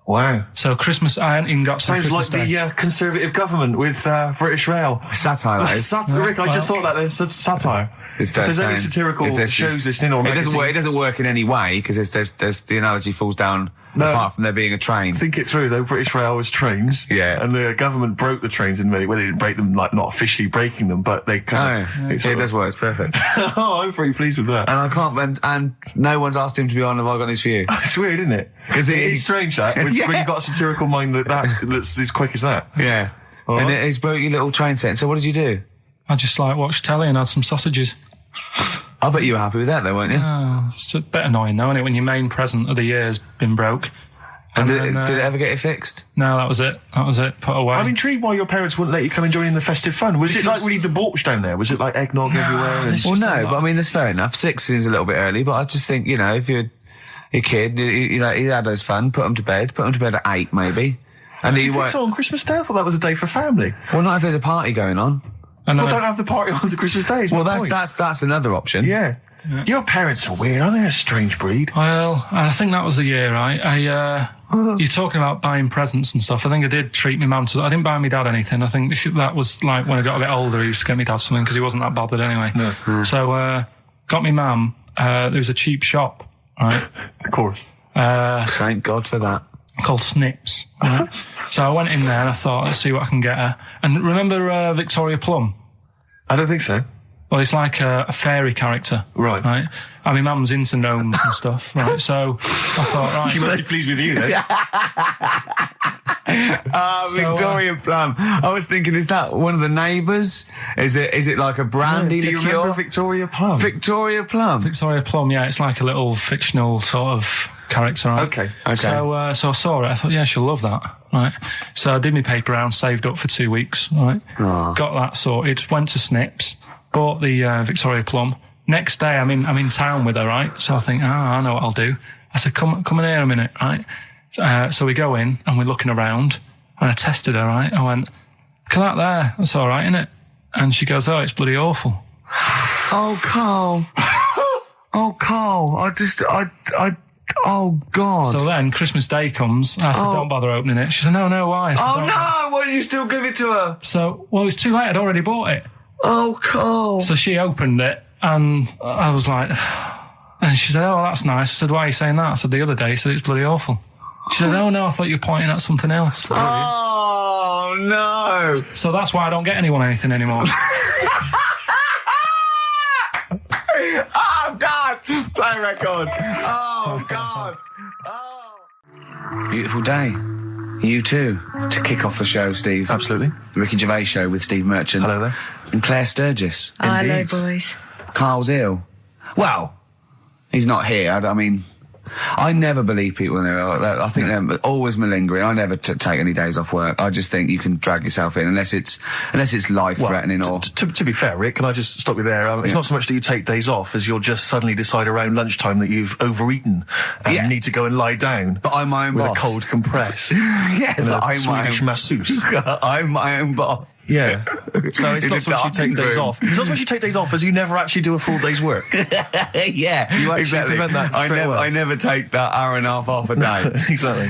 Wow. So Christmas, I hadn't even got to Sounds Christmas like Day. the Conservative government with British Rail. Satire, that is. Satire, Rick, I just thought that there's satire. It's If there's any saying- satirical if there's- shows listening or it doesn't work. It magazines, doesn't work in any way because there's the analogy falls down. No. Apart from there being a train. think it through though. British Rail was trains, Yeah. and the government broke the trains in many. Well, they didn't break them, like not officially breaking them, but they kind No, of. it does work. It's perfect. Oh, I'm pretty pleased with that. And I can't. And no one's asked him to be on. Have I got this for you? It's weird, isn't it? 'Cause it's strange that when Yeah. you've got a satirical mind that's as quick as that. Yeah. All And right. he's broke your little train set. So what did you do? I just like watched telly and had some sausages. I bet you were happy with that, though, weren't you? Oh, it's a bit annoying though, isn't it, when your main present of the year's been broke. And did then, it ever get it fixed? No, that was it. Put away. I'm intrigued why your parents wouldn't let you come and join in the festive fun. Was it like really debauched down there? Was it like eggnog everywhere? And Well, no, but I mean, that's fair enough. 6 is a little bit early, but I just think, you know, if you're a kid, you know, he had his fun, put him to bed at 8, maybe. And do he you think won't. so on Christmas Day? I thought that was a day for family. Well, not if there's a party going on. And Well, then don't have the party on the Christmas Day. is Well, my point. that's another option. Yeah. Your parents are weird, aren't they? A strange breed. Well, I think that was the year, right? You're talking about buying presents and stuff. I think I did treat my mum to. I didn't buy my dad anything. I think that was like when I got a bit older, he used to get me dad something because he wasn't that bothered anyway. No. So got me mum. There was a cheap shop, right? Of course. Thank God for that. Called Snips. Right? So I went in there and I thought, let's see what I can get her. And remember Victoria Plum? I don't think so. Well, it's like a fairy character. Right. Right. I mean, mum's into gnomes and stuff. Right. So I thought, right. She must be pleased with you then. Victoria Plum. I was thinking, is that one of the neighbours? Is it like a brandy Do you liqueur? remember Victoria Plum? Victoria Plum. Victoria Plum, yeah, it's like a little fictional sort of character, right? Okay. So I saw it, I thought, yeah, she'll love that, right? So I did my paper round, saved up for 2 weeks, right? Oh. Got that sorted, went to Snips, bought the Victoria Plum. Next day, I'm in town with her, right? So I think, I know what I'll do. I said, come in here a minute, right? So we go in and we're looking around, and I tested her, right? I went, look at that there, that's all right, innit? And she goes, oh, it's bloody awful. Oh, Carl. Oh, Carl. Oh, God. So then Christmas Day comes. I said, don't bother opening it. She said, no, why? I said, Oh, "Don't." no. Why did you still give it to her? So, well, it was too late. I'd already bought it. Oh, Carl. So she opened it and I was like, and she said, oh, that's nice. I said, why are you saying that? I said, the other day, she said, it's bloody awful. She said, oh, no, I thought you were pointing at something else. Oh, no. So that's why I don't get anyone anything anymore. Oh, God. Play record. Oh, God. Oh. Beautiful day. You too. To kick off the show, Steve. Absolutely. The Ricky Gervais Show with Steve Merchant. Hello there. And Claire Sturgis. Hello, Indeed. boys. Carl's ill. Well, he's not here. I mean, I never believe people when they're ill. I think they're always malingering. I never take any days off work. I just think you can drag yourself in unless it's life-threatening or... To be fair, Rick, can I just stop you there? It's not so much that you take days off as you'll just suddenly decide around lunchtime that you've overeaten and Yeah. you need to go and lie down. But I'm my own with boss. a cold compress. Yeah, and but a I'm my Swedish own... masseuse. I'm my own boss. Yeah. So it's In not a so much you darkened take days room. off. It's not so much you take days off as you never actually do a full day's work. Yeah, You actually exactly. prevent that straight away. I never take that hour and a half off a day. Exactly.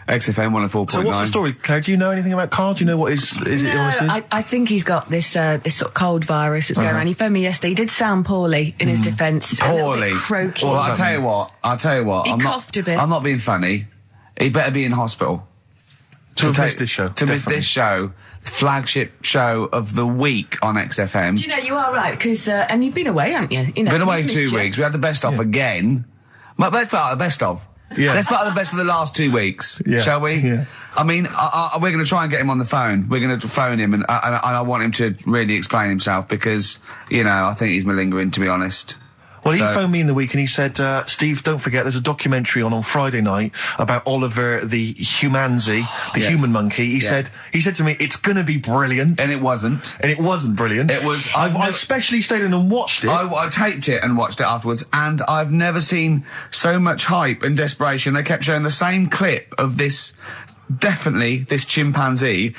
XFM 104.9. So what's the story, Claire? Do you know anything about Carl? Do you know what his illness is? I think he's got this this sort of cold virus that's going around. He phoned me yesterday. He did sound poorly in his defence. A little Poorly. bit croaky. Well, I'll tell you what. He coughed a bit. I'm not being funny. He better be in hospital. To miss this show. To miss Definitely. this show. Flagship show of the week on XFM. Do you know, you are right, because, and you've been away, haven't you? You know, Been away he's 2 missed you. weeks. We had the best off again. But let's put out the best of. Yeah. Let's put out the best of the last 2 weeks, Yeah. shall we? Yeah. I mean, we're going to try and get him on the phone. We're going to phone him, and I want him to really explain himself because, you know, I think he's malingering, to be honest. Well, he So- phoned me in the week and he said, Steve, don't forget, there's a documentary on Friday night about Oliver the humanzi, the human monkey. He said to me, it's gonna be brilliant. And it wasn't. And it wasn't brilliant. It was- I especially stayed in and watched it. I taped it and watched it afterwards, and I've never seen so much hype and desperation. They kept showing the same clip of this chimpanzee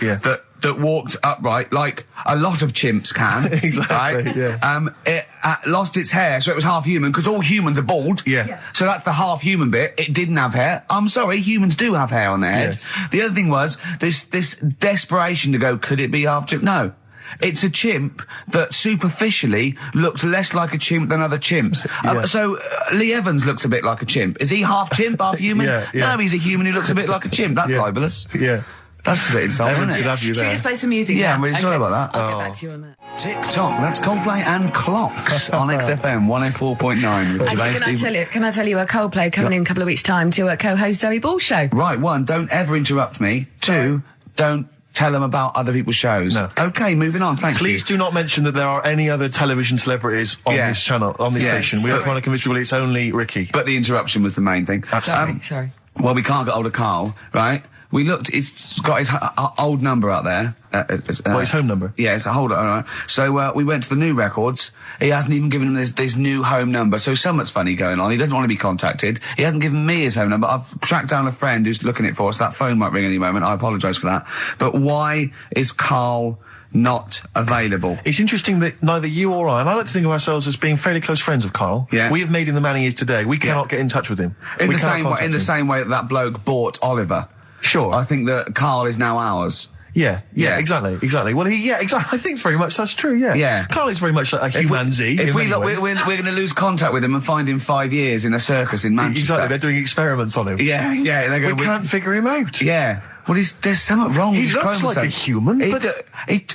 that walked upright like a lot of chimps can. Exactly, right? yeah. It lost its hair, so it was half human, because all humans are bald. Yeah. So that's the half human bit. It didn't have hair. I'm sorry, humans do have hair on their heads. Yes. The other thing was this desperation to go, could it be half chimp? No. It's a chimp that superficially looked less like a chimp than other chimps. So Lee Evans looks a bit like a chimp. Is he half chimp, half human? Yeah. No, he's a human who looks a bit like a chimp. That's libelous. Yeah. That's a bit insulting, Evans isn't could it? have you Should we there. just play some music Yeah, now? I'm really sorry about that. I'll get back to you on that. TikTok, that's Coldplay and Clocks on XFM 104.9. with Actually, Gervais, can I tell you a Coldplay coming in a couple of weeks' time to co-host Zoe Ball's show? Right, 1, don't ever interrupt me. 2, don't tell them about other people's shows. No. Okay, moving on, thank Please you. do not mention that there are any other television celebrities on this channel, on this station. We don't want to convince people it's only Ricky. But the interruption was the main thing. Sorry. Well, we can't get hold of Carl, right? We looked, it's got his old number out there. His home number? Yeah, it's a hold on, all right. So, we went to the new records. He hasn't even given him this new home number. So something's funny going on. He doesn't want to be contacted. He hasn't given me his home number. I've tracked down a friend who's looking at it for us. That phone might ring any moment. I apologise for that. But why is Carl not available? It's interesting that neither you or I, and I like to think of ourselves as being fairly close friends of Carl. Yeah. We have made him the man he is today. We cannot get in touch with him. In We the cannot same way, contact him. same way that bloke bought Oliver. Sure. I think that Carl is now ours. Yeah, Yeah. exactly. Well, exactly. I think very much that's true. Yeah, Yeah. Carl is very much like a humanzi. If in we many look, ways. we're going to lose contact with him and find him 5 years in a circus in Manchester. Exactly. They're doing experiments on him. Yeah. They go, We can't figure him out. Yeah. Well, there's something wrong with He his looks like a chromosomes. human, He, but-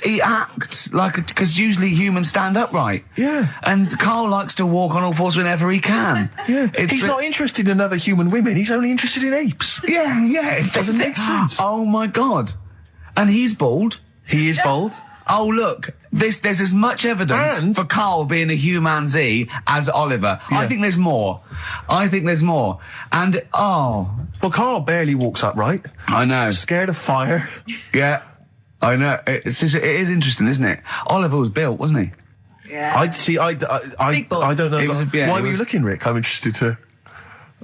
he acts like because usually humans stand upright. Yeah. And Carl likes to walk on all fours whenever he can. Yeah. It's He's not interested in other human women. He's only interested in apes. Yeah. It Doesn't make sense. Oh my God. And he's bald. He is bold. Oh, look, there's as much evidence And- for Carl being a humanzi as Oliver. I Yeah. think there's more. And, Well, Carl barely walks upright. I know. Scared of fire. Yeah, I know. It is interesting, isn't it? Oliver was built, wasn't he? Yeah. I ball. don't know. It was Why were you was- looking, looking, Rick? I'm interested that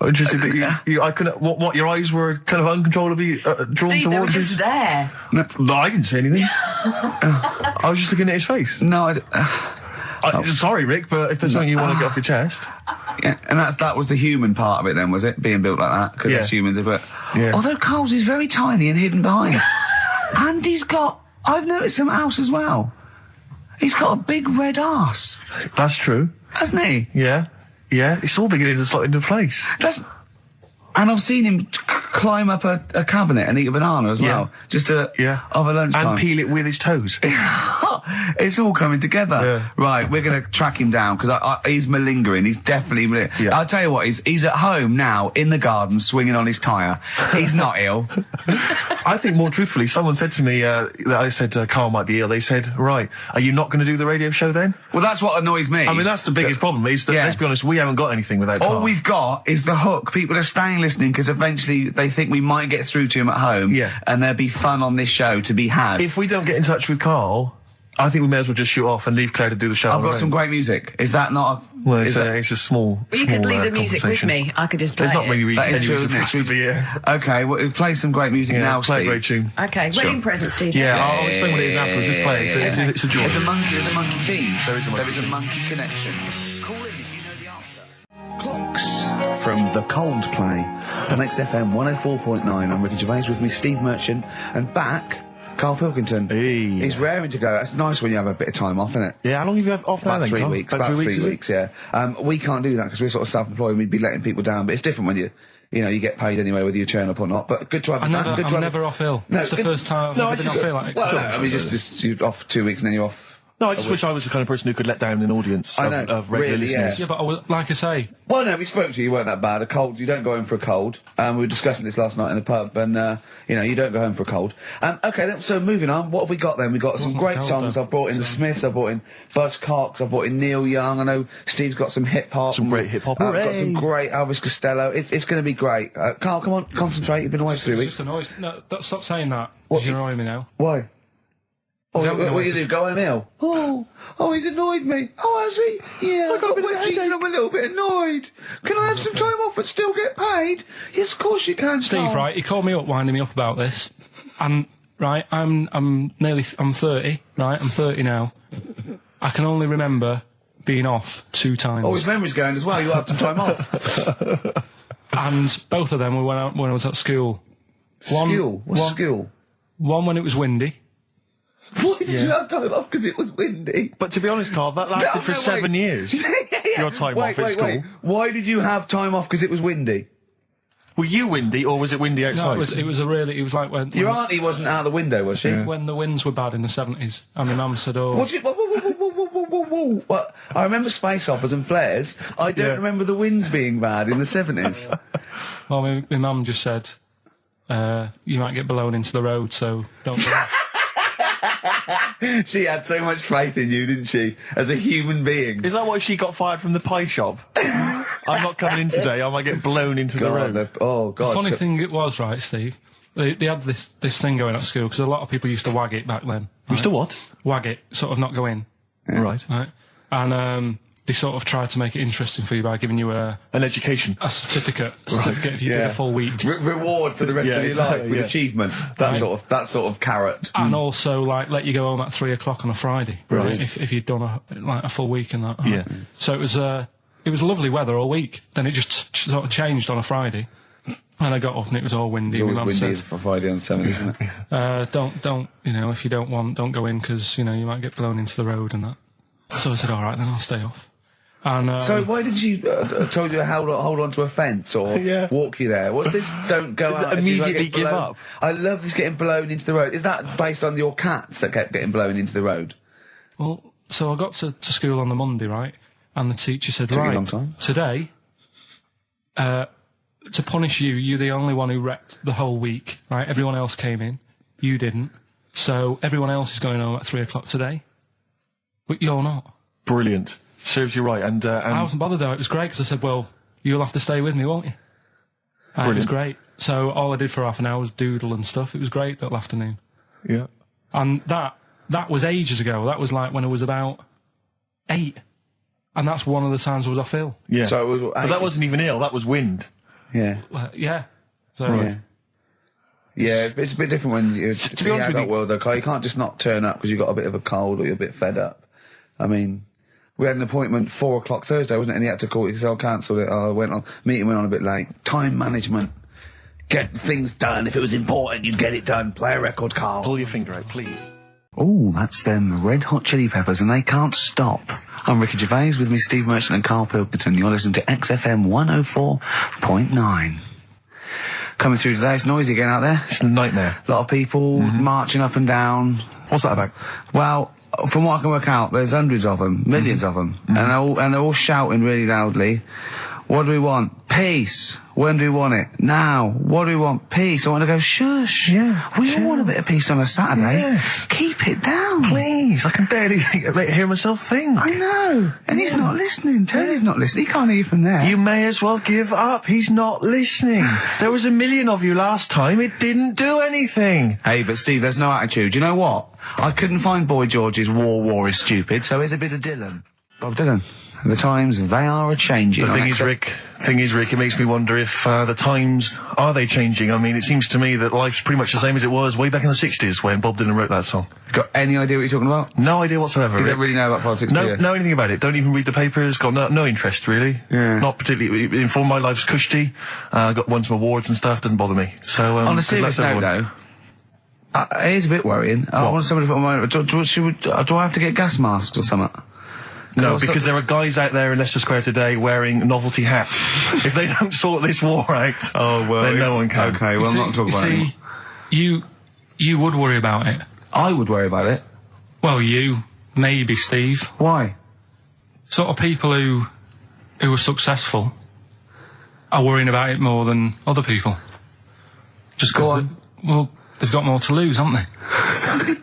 I couldn't, what, your eyes were kind of uncontrollably drawn Steve, they were towards just his... there. No, I didn't say anything. I was just looking at his face. No, Sorry, Rick, but if there's something you want to get off your chest... yeah, and that was the human part of it then, was it? Being built like that? Because Yeah. that's humans, but... Yeah. Although Carl's is very tiny and hidden behind. And I've noticed something else as well. He's got a big red arse, That's true. hasn't he? Yeah. Yeah, it's all beginning to slot into place. And I've seen him climb up a cabinet and eat a banana as well. Just Yeah. over lunchtime. And peel it with his toes. It's all coming together. Yeah. Right, we're going to track him down because he's malingering. He's definitely malingering. Yeah. I'll tell you what, he's at home now in the garden swinging on his tyre. He's not ill. I think more truthfully, someone said to me that I said Carl might be ill. They said, right, are you not going to do the radio show then? Well, that's what annoys me. I mean, that's the biggest problem is that, Yeah. let's be honest, we haven't got anything without All Carl. we've got is the hook. People are staying listening because eventually they think we might get through to him at home. Yeah. And there'll be fun on this show to be had. If we don't get in touch with Carl, I think we may as well just shoot off and leave Claire to do the show. I've on her got some own. great music. Is that not a... Well, is that- it's a small. Well, you could small, leave the music with conversation. me. I could just play There's not it. many That is reasons true, you're isn't it? supposed to be here. Okay, well, play some great music now, play a Steve. great tune. Okay, Sure. wedding present, Steve. Yeah, I'll explain what it is afterwards. Just play it. It's a joy. There's a monkey theme. There is a monkey There is a theme. monkey connection. Call in if you know the answer. Clocks from the Coldplay on XFM 104.9. I'm Ricky Gervais, with me Steve Merchant, and back Karl Pilkington. Hey. He's raring to go. It's nice when you have a bit of time off, isn't it? Yeah, how long have you had off now About then, 3 Carl? weeks. About 3 3 weeks, weeks, yeah. We can't do that because we're sort of self-employed. We'd be letting people down, but it's different when you get paid anyway, whether you turn up or not. But good to have you back. Good to I'm have never off ill. No, That's the good- first time I've ever been off ill. Like, Well, no, I mean, just you're off 2 weeks and then you're off No, I just wish I was the kind of person who could let down an audience I know, of regular really, listeners. Yeah, but like I say, Well, no, we spoke to you. You weren't that bad. A cold, you don't go home for a cold. We were discussing this last night in the pub, and you don't go home for a cold. Okay, then, so moving on. What have we got then? We got some Wasn't great cold, songs. though. I've brought in the Smiths. I've brought in Buzz Cox. I've brought in Neil Young. I know Steve's got some hip hop. Some great hip-hop. I've got Hooray! some great Elvis Costello. It's going to be great. Carl, come on, concentrate. You've been away for 3 it's weeks. just annoying. No, stop saying that. What? Because you're annoying me now. Why? Oh, that what you do? Go home ill? Oh, he's annoyed me. Oh, has he? Yeah, I got a bit of headache. I'm a little bit annoyed. Can I have some time off but still get paid? Yes, of course you can, Steve, Carl. right? He called me up, winding me up about this, and right, I'm 30, right? I'm 30 now. I can only remember being off 2 times. Oh, his memory's going as well. You had some time off. And both of them were when I was at school. School? What's school? One when it was windy. Why did you have time off? Because it was windy. But to be honest, Carl, that lasted for 7 years. Your time off at school. Why did you have time off? Because it was windy. Were you windy, or was it windy outside? No, it was like when Your auntie wasn't out the window, was she? when the winds were bad in the 70s, and my mum said, "Oh, What? Whoa. What? I remember space operas and flares. I don't remember the winds being bad in the 70s. well, my mum just said, you might get blown into the road, so don't do that." She had so much faith in you, didn't she? As a human being. Is that why she got fired from the pie shop? I'm not coming in today, I might get blown into the road. Oh, God. Funny thing it was, right, Steve? They had this thing going at school, because a lot of people used to wag it back then. You still what? Wag it, sort of not go in, Right. right? And they sort of tried to make it interesting for you by giving you a An education. certificate if you did a full week. Reward for the rest of your life with achievement. That sort of carrot. And also, like, let you go home at 3 o'clock on a Friday, Right. If you'd done a full week and that. Yeah. So it was lovely weather all week. Then it just sort of changed on a Friday, and I got up and it was all windy. It's always My mum windy said, for Friday on 7th, isn't it? don't, if you don't go in because you might get blown into the road and that. So I said, all right, then I'll stay off. And So why did she told you to hold on to a fence or walk you there? What's this? Don't go out. Immediately give blown? up. I love this getting blown into the road. Is that based on your cats that kept getting blown into the road? Well, so I got to school on the Monday, right? And the teacher said, Took you a right, long time. today, to punish you, you're the only one who wrecked the whole week, right? Everyone else came in. You didn't. So everyone else is going home at 3 o'clock today. But you're not. Brilliant. Serves you right. And I wasn't bothered though. It was great because I said, well, you'll have to stay with me, won't you? And it was great. So all I did for half an hour was doodle and stuff. It was great that afternoon. yeah. And that was ages ago. That was like when I was about 8. And that's one of the times I was off ill. Yeah. So it was, but that wasn't even ill, that was wind. Yeah. Yeah. So Yeah, it's a bit different when you're to be honest with you, world though, Carl. You can't just not turn up because you've got a bit of a cold or you're a bit fed up. I mean, we had an appointment 4 o'clock Thursday, wasn't it? And he had to call it because I cancelled it. Meeting went on a bit late. Time management. Get things done. If it was important, you'd get it done. Play a record, Carl. Pull your finger out, please. Oh, that's them Red Hot Chili Peppers, and they can't stop. I'm Ricky Gervais, with me Steve Merchant and Karl Pilkington. You're listening to XFM 104.9. Coming through today, it's noisy again out there. It's a nightmare. A lot of people marching up and down. What's that about? Well, from what I can work out, there's hundreds of them, millions of them, and they're all shouting really loudly. What do we want? Peace. When do we want it? Now. What do we want? Peace. I want to go, shush. Yeah, We all want a bit of peace on a Saturday. Yes. Keep it down. Please, I can barely hear myself think. I know. And he's not listening. Tony's not listening. He can't hear you from there. You may as well give up. He's not listening. There was 1 million of you last time. It didn't do anything. Hey, but Steve, there's no attitude. You know what? I couldn't find Boy George's War is Stupid, so here's a bit of Dylan. Bob Dylan. The times, they are a-changing. The thing is, Rick, it makes me wonder if the times, are they changing? I mean, it seems to me that life's pretty much the same as it was way back in the 60s when Bob Dylan wrote that song. Got any idea what you're talking about? No idea whatsoever, You Rick. don't really know about politics, do you? Know anything about it. Don't even read the papers. Got no interest, really. Yeah. Not particularly. Informed my life's cushy. Got won some awards and stuff. Doesn't bother me. So, On a good luck serious to note, everyone. though, it is a bit worrying. I want somebody to put my... Do I have to get gas masks or something? No, because there are guys out there in Leicester Square today wearing novelty hats. If they don't sort this war out, then no one can. Okay, well, I'm not talking about it anymore. you would worry about it. I would worry about it. Well, you, maybe Steve. Why? Sort of people who are successful are worrying about it more than other people. Just because, they've got more to lose, haven't they?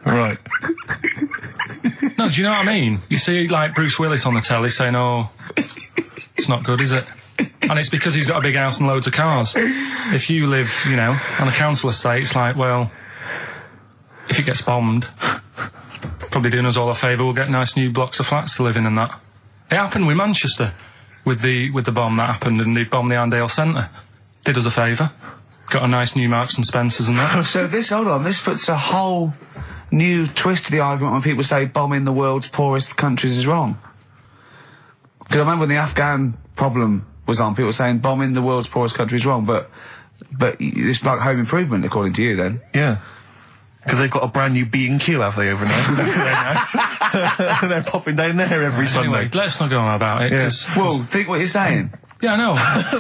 Right. No, do you know what I mean? You see, like, Bruce Willis on the telly saying, oh, it's not good, is it? And it's because he's got a big house and loads of cars. If you live, you know, on a council estate, it's like, well, if it gets bombed, probably doing us all a favour, we'll get nice new blocks of flats to live in and that. It happened with Manchester, with the bomb that happened, and they bombed the Arndale Centre. Did us a favour. Got a nice new Marks and Spencers and that. So this puts a whole new twist to the argument when people say bombing the world's poorest countries is wrong. Because I remember when the Afghan problem was on, people were saying bombing the world's poorest country is wrong, but it's like home improvement, according to you, then. Yeah. Because they've got a brand new B&Q, have they, over there? They're popping down there every Sunday. Anyway, let's not go on about it, because... Yeah. Well, think what you're saying. Yeah, I know.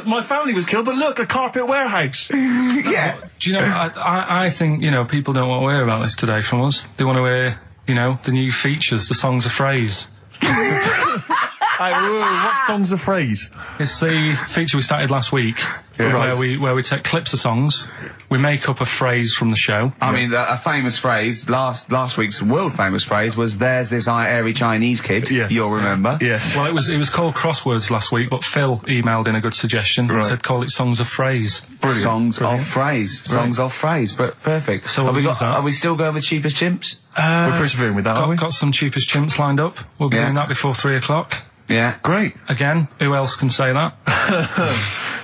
My family was killed, but look, a carpet warehouse. Yeah. Do you know, I think, you know, people don't want to hear about this today from us. They want to hear, you know, the new features, the songs of phrase. What song's a phrase? It's the feature we started last week, where we take clips of songs, we make up a phrase from the show. I mean, a famous phrase, last week's world famous phrase was, there's this airy Chinese kid, you'll remember. Yes. Well, it was called Crosswords last week, but Phil emailed in a good suggestion and said call it Songs of Phrase. Brilliant. Songs of phrase, but perfect. So are we still going with Cheapest Chimps? We're persevering with that, aren't we? Got some Cheapest Chimps lined up. We'll be doing that before 3 o'clock. Yeah. Great. Again, who else can say that?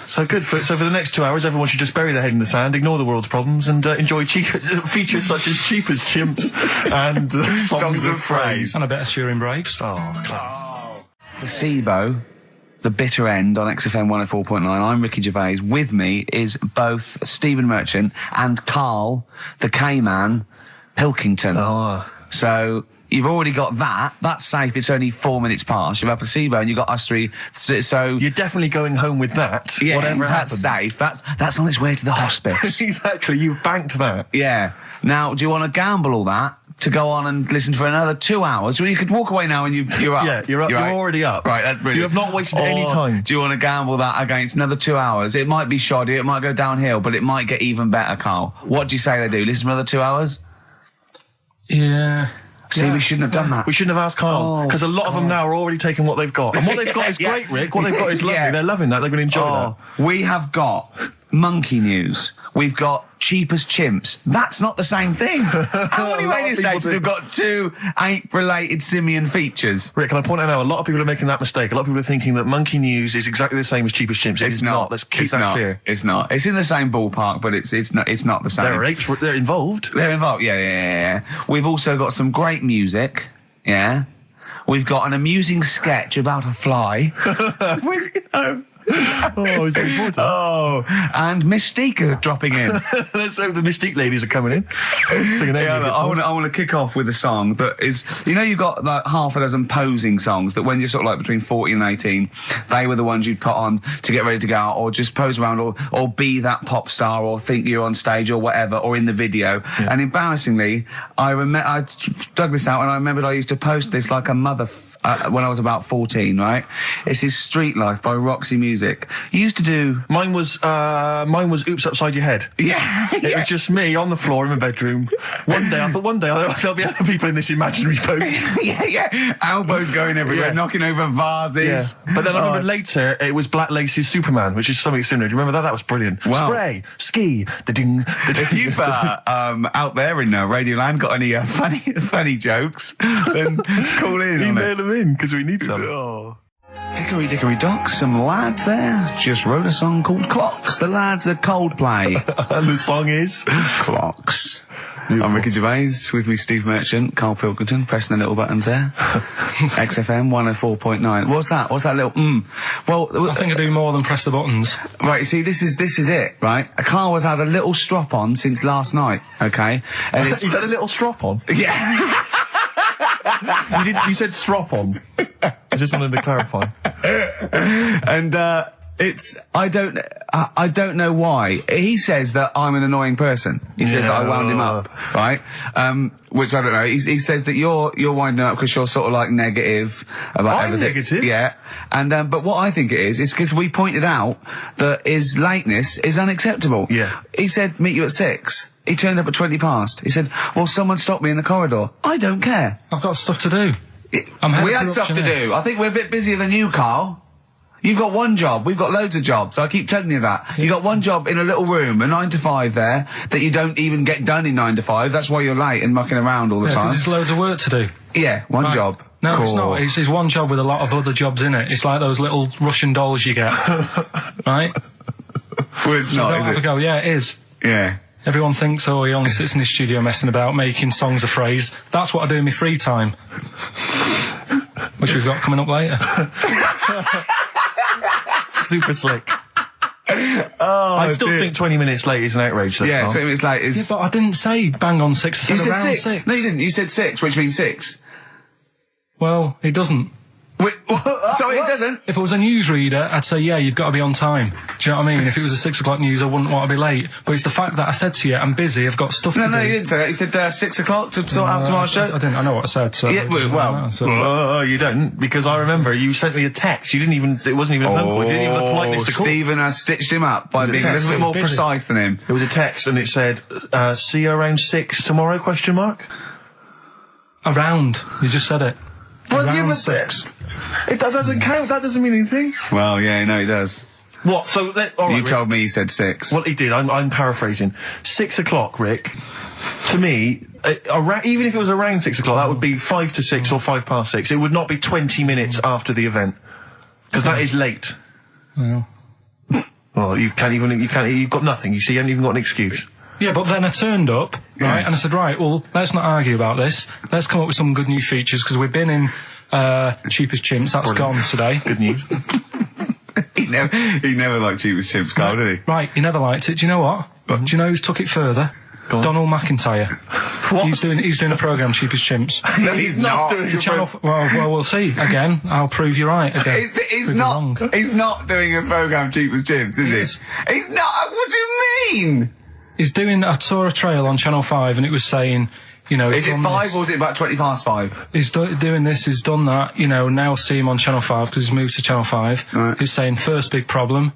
So good. So for the next 2 hours, everyone should just bury their head in the sand, ignore the world's problems, and enjoy features such as Cheapest Chimps and songs of phrase. And a bit of Shearing Braves. Oh, class. The SIBO, the bitter end on XFM 104.9. I'm Ricky Gervais. With me is both Stephen Merchant and Karl, the K-Man, Pilkington. Oh. So... you've already got that. That's safe. It's only 4 minutes past. You've had placebo and you've got us three. So you're definitely going home with that. Yeah, whatever that's happens. safe. That's on its way to the hospice. Exactly. You've banked that. Yeah. Now, do you want to gamble all that to go on and listen for another 2 hours? Well, you could walk away now and you're up. Yeah, you're up. You're already up. Right, that's brilliant. You have not wasted any time. Do you want to gamble that against another 2 hours? It might be shoddy. It might go downhill, but it might get even better, Karl. What do you say they do? Listen for another 2 hours? Yeah. See, we shouldn't have done that. We shouldn't have asked Karl, because a lot of them now are already taking what they've got. And what they've got is great, Rick. What they've got is lovely. They're loving that. They're going to enjoy that. We have got monkey news. We've got Cheapest Chimps. That's not the same thing. How many radio stations have got 2 ape-related simian features? Rick, can I point out now, a lot of people are making that mistake. A lot of people are thinking that monkey news is exactly the same as Cheapest Chimps. It's not. Let's keep that clear. It's not. It's in the same ballpark, but it's not the same. There are apes. They're involved. They're involved. Yeah. We've also got some great music. Yeah. We've got an amusing sketch about a fly. Oh, he's looking forward to that. Oh, and Mystique are dropping in. Let's hope the Mystique ladies are coming in. Singing I want to kick off with a song that is, you know, you've got like half a dozen posing songs that when you're sort of like between 40 and 18, they were the ones you'd put on to get ready to go out, or just pose around, or be that pop star, or think you're on stage, or whatever, or in the video. Yeah. And embarrassingly, I dug this out, and I remembered I used to post this like a mother when I was about 14, right? It's his Street Life by Roxy Music. You used to do... Mine was Oops Upside Your Head. Yeah. It was just me on the floor in my bedroom. One day there'll be other people in this imaginary boat. yeah. Elbows going everywhere, knocking over vases. Yeah. But then I remember later, it was Black Lace's Superman, which is something similar. Do you remember that? That was brilliant. Wow. Spray, ski, da-ding, da-ding. If you've out there in Radioland got any funny jokes, then call in. Email them in, because we need some. Hickory dickory dock, some lads there just wrote a song called Clocks. The lads are Coldplay. And the song is? Clocks. Beautiful. I'm Ricky Gervais, with me Steve Merchant, Karl Pilkington, pressing the little buttons there. XFM 104.9. What's that little Well, I think I do more than press the buttons. Right, see, this is it, right? Karl has had a little strop on since last night, okay? And He's had a little strop on? Yeah. You said strop on. I just wanted to clarify. And I don't know why. He says that I'm an annoying person. He says that I wound him up, right? Which I don't know. He says that you're winding up because you're sort of like negative about everything. Negative? Yeah. And, but what I think it is because we pointed out that his lateness is unacceptable. Yeah. He said, meet you at 6. He turned up at 20 past. He said, well, someone stopped me in the corridor. I don't care. I've got stuff to do. We had stuff to do. I think we're a bit busier than you, Carl. You've got one job. We've got loads of jobs. I keep telling you that. You've got one job in a little room, a 9 to 5 there, that you don't even get done in 9 to 5. That's why you're late and mucking around all the time. There's loads of work to do. Yeah, one job. No, cool. It's not. It's one job with a lot of other jobs in it. It's like those little Russian dolls you get. Right? Well, it's not, is it? Go. Yeah, it is. Yeah. Everyone thinks, oh, he only sits in his studio messing about, making songs a phrase. That's what I do in my free time. Which we've got coming up later. Super slick. I still think 20 minutes late is an outrage, though. Yeah, 20 minutes late is... Yeah, but I didn't say bang on 6. I said around 6. No, you didn't. You said 6, which means 6. Well, it doesn't. Wait, sorry, it doesn't? If it was a newsreader, I'd say, yeah, you've got to be on time. Do you know what I mean? If it was a 6 o'clock news, I wouldn't want to be late. But it's the fact that I said to you, I'm busy, I've got stuff to do. No, you didn't say that. You said 6 o'clock to sort out tomorrow's show. I didn't. I know what I said. So yeah, well, you don't, because I remember you sent me a text. You didn't even, it wasn't even a phone call. You didn't even have the politeness to call. Stephen has stitched him up by being a little bit more precise than him. It was a text and it said, see you around 6 tomorrow, question mark? Around. You just said it. Well, you must that doesn't count. That doesn't mean anything. Well, yeah, no, it does. What? So, all right, you told me you said 6. Well, he did. I'm paraphrasing. 6 o'clock, Rick. To me, even if it was around 6 o'clock, that would be 5 to 6 or 5 past 6. It would not be 20 minutes after the event, because that is late. Well, you've got nothing. You see, you haven't even got an excuse. Yeah, but then I turned up, right, and I said, right, well, let's not argue about this. Let's come up with some good new features, because we've been in Cheap as Chimps. That's gone today. Good news. He never liked Cheap as Chimps, Carl, did he? Right, he never liked it. Do you know what? Do you know who's took it further? Donald McIntyre. What? He's doing a programme, Cheap as Chimps. No, he's not doing a channel. Well, we'll see. Again, I'll prove you right. Again, he's not doing a programme, Cheap as Chimps, is he? He's not. What do you mean? He's doing. I saw a trail on Channel 5, and it was saying, you know, is it 5 or is it about 20 past 5? He's doing this. He's done that. You know, now see him on Channel 5 because he's moved to Channel 5. Right. He's saying first big problem,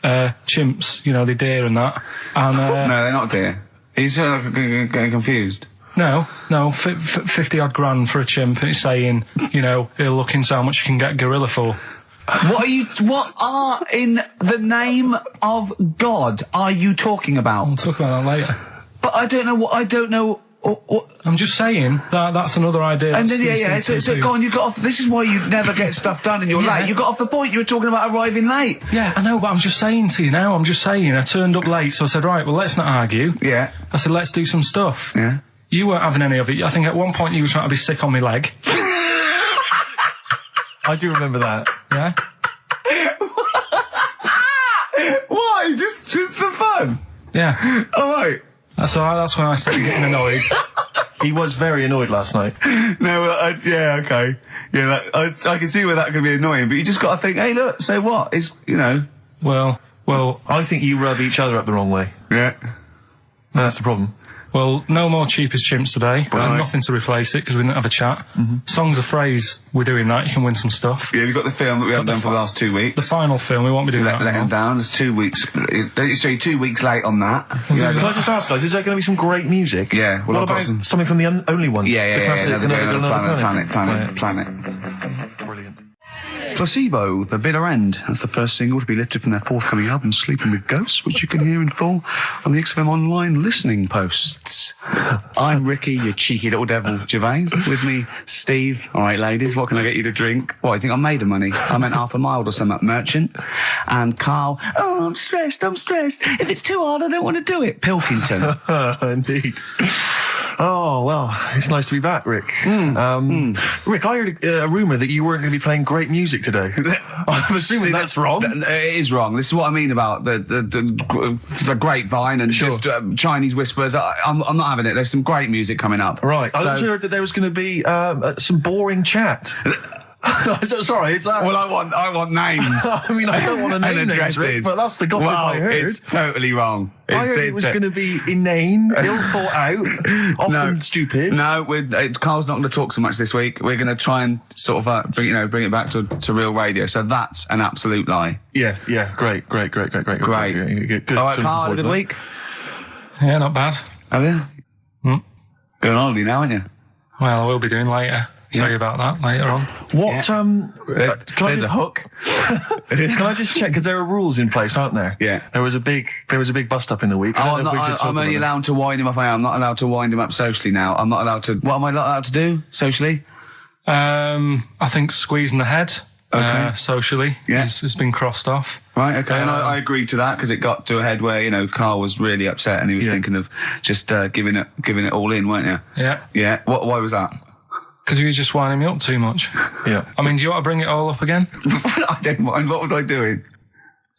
chimps. You know, they're deer and that. And no, they're not deer. He's getting confused. No, 50 odd grand for a chimp, and it's saying, you know, he'll look into how much you can get gorilla for. What are in the name of God are you talking about? We'll talk about that later. But I don't know. I'm just saying that's another idea. And then so go on. You got off. This is why you never get stuff done, and you're late. You got off the point. You were talking about arriving late. Yeah, I know, but I'm just saying to you now. I turned up late, so I said, right, well, let's not argue. Yeah. I said, let's do some stuff. Yeah. You weren't having any of it. I think at one point you were trying to be sick on my leg. I do remember that. Yeah. Why? Just for fun? Yeah. All right. That's when I started getting annoyed. He was very annoyed last night. No, yeah, okay. Yeah, I can see where that could be annoying, but you just got to think, hey, look, so what? It's, you know. Well. I think you rub each other up the wrong way. Yeah. That's the problem. Well, no more Cheap as Chimps today. Right. Nothing to replace it because we didn't have a chat. Songs of phrase, we're doing that. You can win some stuff. Yeah, we've got the film that we haven't done for the last 2 weeks. The final film, we won't be doing that. Let him down. There's 2 weeks. So you're 2 weeks late on that. Can I just ask, guys, is there going to be some great music? Yeah. Well, what about something from the Only Ones? Yeah. Planet. Brilliant. Placebo, The Bitter End. That's the first single to be lifted from their forthcoming album, Sleeping with Ghosts, which you can hear in full on the XFM online listening posts. I'm Ricky, you cheeky little devil, Gervais. With me, Steve. All right, ladies, what can I get you to drink? What, you think I'm made of money? I meant half a mile or something, merchant. And Carl, oh, I'm stressed. If it's too hard, I don't want to do it. Pilkington. Indeed. Oh, well, it's nice to be back, Rick. Rick, I heard a rumour that you weren't going to be playing great music today. I'm assuming that's wrong. It is wrong. This is what I mean about the grapevine and just Chinese whispers. I'm not having it. There's some great music coming up. Right. I also heard that there was going to be some boring chat. Sorry, it's that. Well, I want names. I mean, I don't want to name and names, addresses. Rick, but that's the gossip I heard. It's totally wrong. I heard it was going to be inane, ill thought out, often stupid. No, Carl's not going to talk so much this week. We're going to try and sort of bring it back to real radio. So that's an absolute lie. Yeah, great. Good. All right, Carl, had a good week. Yeah, not bad. Have you? Going on holiday now, aren't you? Well, I will be doing later. Tell you about that later on. What? There's a hook. Can I just check? Because there are rules in place, aren't there? Yeah. There was a big bust up in the week. I'm only allowed to wind him up. I'm not allowed to wind him up socially now. I'm not allowed to. What am I not allowed to do socially? I think squeezing the head. Socially, has been crossed off. Right, okay, and I agreed to that because it got to a head where Carl was really upset and he was thinking of just giving it all in, weren't you? Yeah. Why was that? Because you were just winding me up too much. Yeah. I mean, do you want to bring it all up again? I don't mind. What was I doing?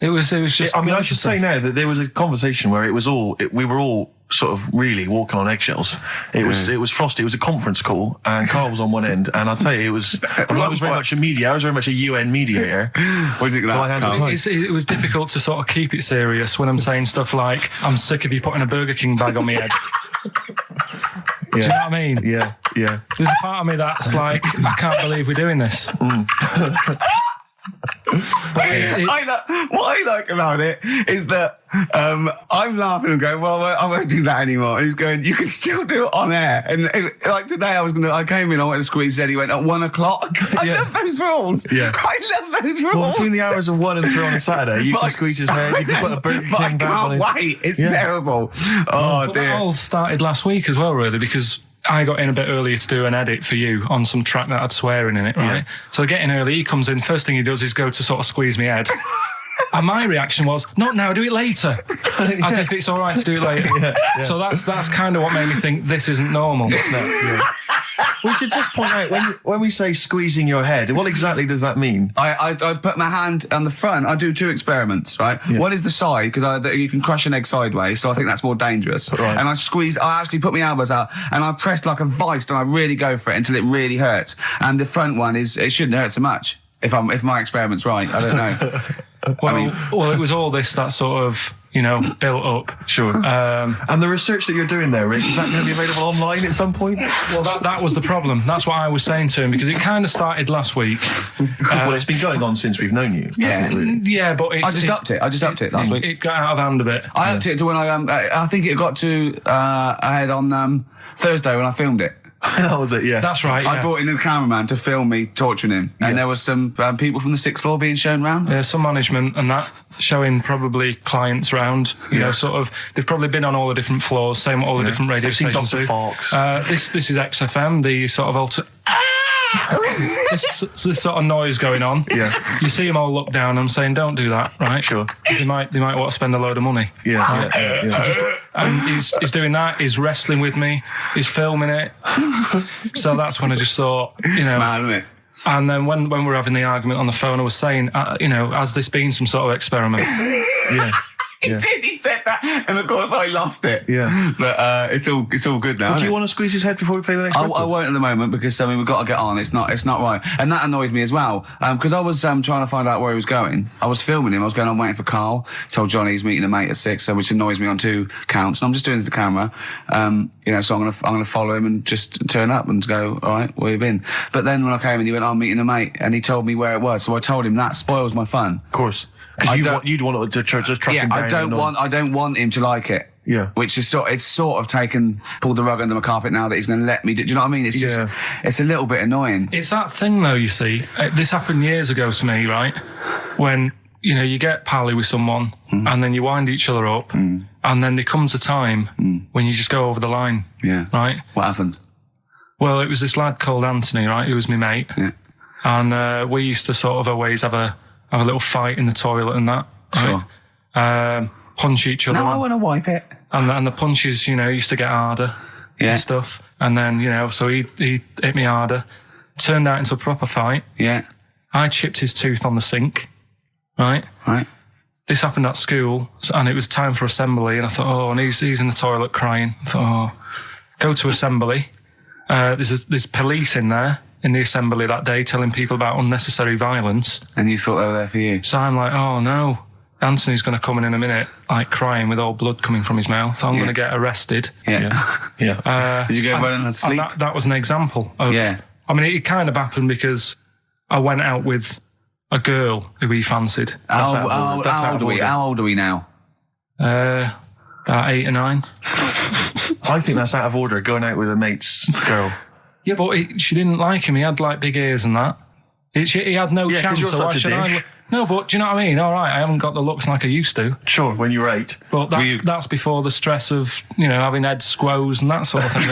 It was just. I should say now that there was a conversation where we were all sort of really walking on eggshells. It was frosty. It was a conference call, and Carl was on one end. And I'll tell you, I was very much a mediator. I was very much a UN mediator. What is it that? It was difficult to sort of keep it serious when I'm saying stuff like, "I'm sick of you putting a Burger King bag on my head." Do you know what I mean? Yeah. There's a part of me that's like, I can't believe we're doing this. What I like about it is that I'm laughing and going, well, I won't do that anymore. And he's going, you can still do it on air. And like today, I came in, I went to squeeze Zed, he went at 1 o'clock. I love those rules. Yeah. I love those rules. Well, between the hours of 1 and 3 on a Saturday, you can squeeze his head, you can put a Burger King bag on his... I can't wait. It's terrible. Oh, dear. That all started last week as well, really, because I got in a bit earlier to do an edit for you on some track that had swearing in it, right? Yeah. So I get in early, he comes in, first thing he does is go to sort of squeeze me head. And my reaction was, not now, do it later. As if it's all right to do it later. Yeah. So that's kind of what made me think this isn't normal. We should just point out, when we say squeezing your head, what exactly does that mean? I put my hand on the front. I do 2 experiments, right? Yeah. One is the side, because you can crush an egg sideways, so I think that's more dangerous. Right. And I actually put my elbows out, and I press like a vice, and I really go for it until it really hurts. And the front one it shouldn't hurt so much, if my experiment's right. I don't know. Well, it was all this that sort of, built up. Sure. And the research that you're doing there, Rick, is that going to be available online at some point? Well, that was the problem. That's what I was saying to him, because it kind of started last week. Well, it's been going on since we've known you. Yeah. Yeah, but I just upped it last week. It got out of hand a bit. I upped it to when I think it got to ahead on Thursday when I filmed it. That was it, yeah. That's right, yeah. I brought in a cameraman to film me torturing him. And there was some people from the 6th floor being shown round. Yeah, some management and that, showing probably clients round. Sort of, they've probably been on all the different floors, same what all the different radio stations do. Fox. This is XFM, the sort of this sort of noise going on. Yeah. You see them all look down and saying, don't do that, right? Sure. They might want to spend a load of money. Yeah. Right? Yeah. And he's doing that, he's wrestling with me, he's filming it. So that's when I just thought, It's mad, isn't it? And then when we were having the argument on the phone, I was saying, has this been some sort of experiment? Yeah. He did. He said that, and of course I lost it. Yeah, but it's all good now. Do you want to squeeze his head before we play the next record? I won't at the moment because we've got to get on. It's not right, and that annoyed me as well because I was trying to find out where he was going. I was filming him. I was going on waiting for Carl. Told Johnny he's meeting a mate at 6, which annoys me on 2 counts. And I'm just doing it to the camera, So I'm gonna follow him and just turn up and go. All right, where you been? But then when I came in, he went, "I'm meeting a mate," and he told me where it was. So I told him that spoils my fun. Of course. Because you'd want to just track him down. I don't want him to like it. Yeah. Which is pulled the rug under my carpet now that he's going to let me do. Do you know what I mean? It's just, it's a little bit annoying. It's that thing though, you see. This happened years ago to me, right? When, you get pally with someone and then you wind each other up and then there comes a time when you just go over the line. Yeah. Right? What happened? Well, it was this lad called Anthony, right? Who was my mate. Yeah. And we used to sort of always have a little fight in the toilet and that. Sure. Right? Punch each other. No, I want to wipe it. And the punches, used to get harder and stuff. And then, so he hit me harder. Turned out into a proper fight. Yeah. I chipped his tooth on the sink. Right? Right. This happened at school, and it was time for assembly, and I thought, and he's in the toilet crying. I thought, go to assembly. There's police in there. in the assembly that day telling people about unnecessary violence. And you thought they were there for you? So I'm like, oh no, Anthony's going to come in a minute, like crying with all blood coming from his mouth. I'm going to get arrested. Yeah. Did you go running and sleep? And that was an example of... Yeah. I mean, it kind of happened because I went out with a girl who he fancied. How old are we now? About 8 or 9. I think that's out of order, going out with a mate's girl. Yeah, but she didn't like him. He had like big ears and that. He had no chance. You're So why such a should I? dick. No, but do you know what I mean? All right, I haven't got the looks like I used to. Sure, when you were 8. But that's before the stress of, having head squoes and that sort of thing.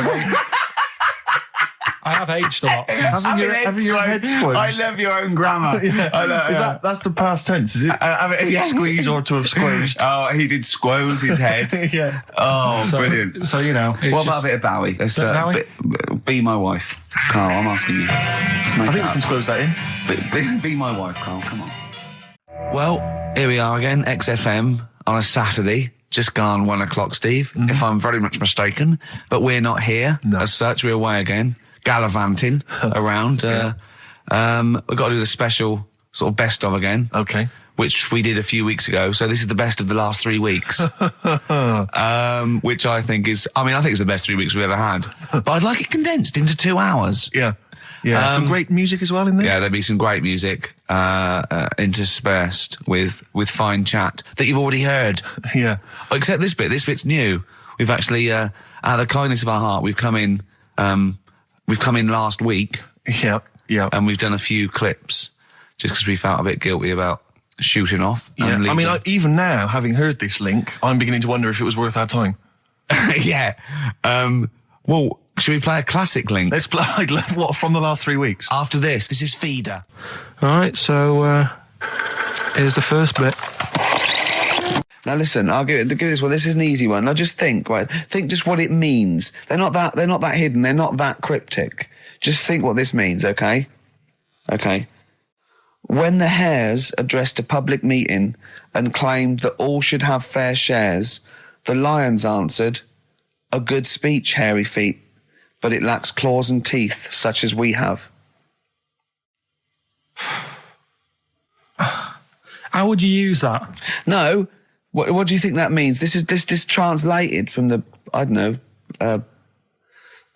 I have aged a lot. Having your head squeezed. I love your own grammar. I know, That's the past tense, is it? Squeeze or to have squeezed. Oh, he did squoze his head. Yeah. Oh, brilliant. So, What about a bit of Bowie? Bowie? Be my wife. Carl, I'm asking you. Let's make I think it we can squeeze that in. Be my wife, Carl. Come on. Well, here we are again, XFM on a Saturday. Just gone 1 o'clock, Steve, if I'm very much mistaken. But we're not here as such. We're away again, gallivanting around. We've got to do the special sort of best of again. Okay. Which we did a few weeks ago. So this is the best of the last 3 weeks. Which I think is the best 3 weeks we've ever had. But I'd like it condensed into 2 hours. Yeah. Yeah. Some great music as well in there. Yeah, there'll be some great music interspersed with fine chat that you've already heard. Yeah. Except this bit. This bit's new. We've actually, out of the kindness of our heart, we've come in last week. Yeah. Yeah. And we've done a few clips just because we felt a bit guilty about shooting off. Yeah. I mean, even now, having heard this link, I'm beginning to wonder if it was worth our time. Yeah. Well, should we play a classic link? Let's play, what, from the last 3 weeks? After this is Feeder. All right, so here's the first bit. Now listen, I'll give this one. This is an easy one. Now just think, right? Think just what it means. They're not that hidden. They're not that cryptic. Just think what this means, okay? Okay. When the Hares addressed a public meeting and claimed that all should have fair shares, the Lions answered, "A good speech, hairy feet, but it lacks claws and teeth such as we have." How would you use that? No. What do you think that means? This is translated from the, I don't know,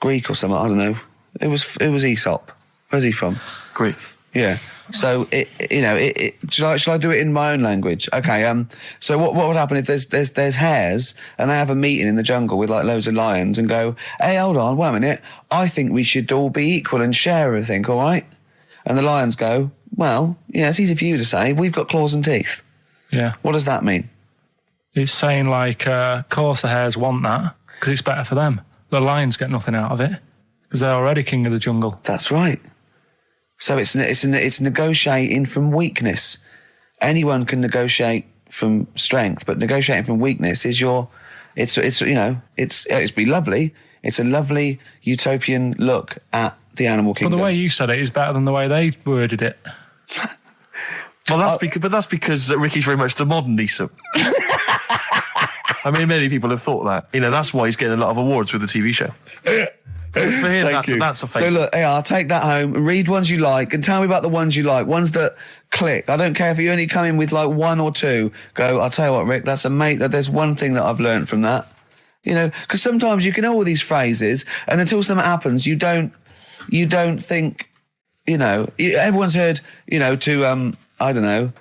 Greek or something. I don't know. It was Aesop. Where's he from? Greek. Yeah. So shall I do it in my own language? Okay. So what would happen if there's hares and they have a meeting in the jungle with like loads of lions and go, "Hey, hold on, wait a minute. I think we should all be equal and share everything, all right?" And the lions go, "Well, yeah, it's easy for you to say. We've got claws and teeth." Yeah. What does that mean? It's saying like, of course the hares want that because it's better for them. The lions get nothing out of it because they're already king of the jungle. That's right. So it's negotiating from weakness. Anyone can negotiate from strength, but negotiating from weakness is it's be lovely. It's a lovely utopian look at the animal kingdom. But the way you said it is better than the way they worded it. Well, that's because Ricky's very much the modern Aesop. I mean, many people have thought that. That's why he's getting a lot of awards with the TV show. For him, that's a fake. So look, I'll take that home and read ones you like and tell me about the ones you like, ones that click. I don't care if you only come in with like 1 or 2. Go, I'll tell you what, Rick, that's there's one thing that I've learned from that. Because sometimes you can know all these phrases and until something happens, you don't think, everyone's heard, to, I don't know,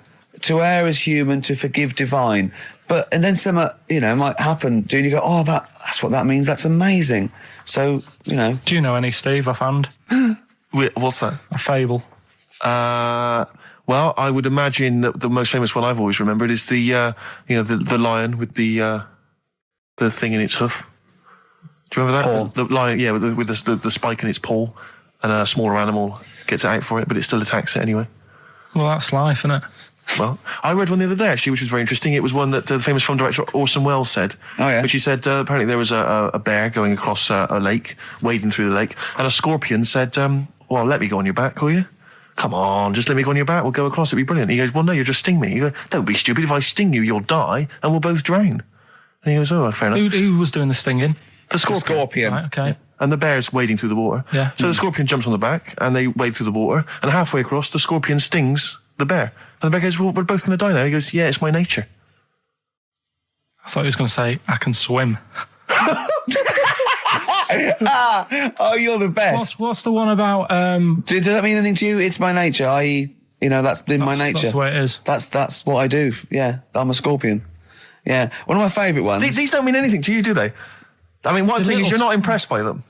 to err is human, to forgive divine. And then something, might happen, and you go, oh, that's what that means. That's amazing. So, Do you know any, Steve, offhand? What's that? A fable. Well, I would imagine that the most famous one I've always remembered is the lion with the thing in its hoof. Do you remember that? Paw. The lion, yeah, with the spike in its paw, and a smaller animal gets out for it, but it still attacks it anyway. Well, that's life, isn't it? Well, I read one the other day, actually, which was very interesting. It was one that the famous film director Orson Welles said. Oh, yeah. Which he said, apparently there was a bear going across a lake, wading through the lake, and a scorpion said, well, let me go on your back, will you? Come on, just let me go on your back, we'll go across, it'd be brilliant. He goes, well, no, you'll just sting me. You go, don't be stupid, if I sting you, you'll die, and we'll both drown. And he goes, oh, fair enough. Who was doing the stinging? The scorpion. Right, okay. and the bear's wading through the water. Yeah. So the scorpion jumps on the back, and they wade through the water, and halfway across, the scorpion stings the bear. And the bear goes, well, we're both going to die now. He goes, yeah, it's my nature. I thought he was going to say, I can swim. Oh, you're the best. What's the one about... Does that mean anything to you? It's my nature, i.e., that's in my nature. That's the way it is. That's what I do. Yeah, I'm a scorpion. Yeah, one of my favourite ones. These don't mean anything to you, do they? I mean, one thing is you're not impressed by them.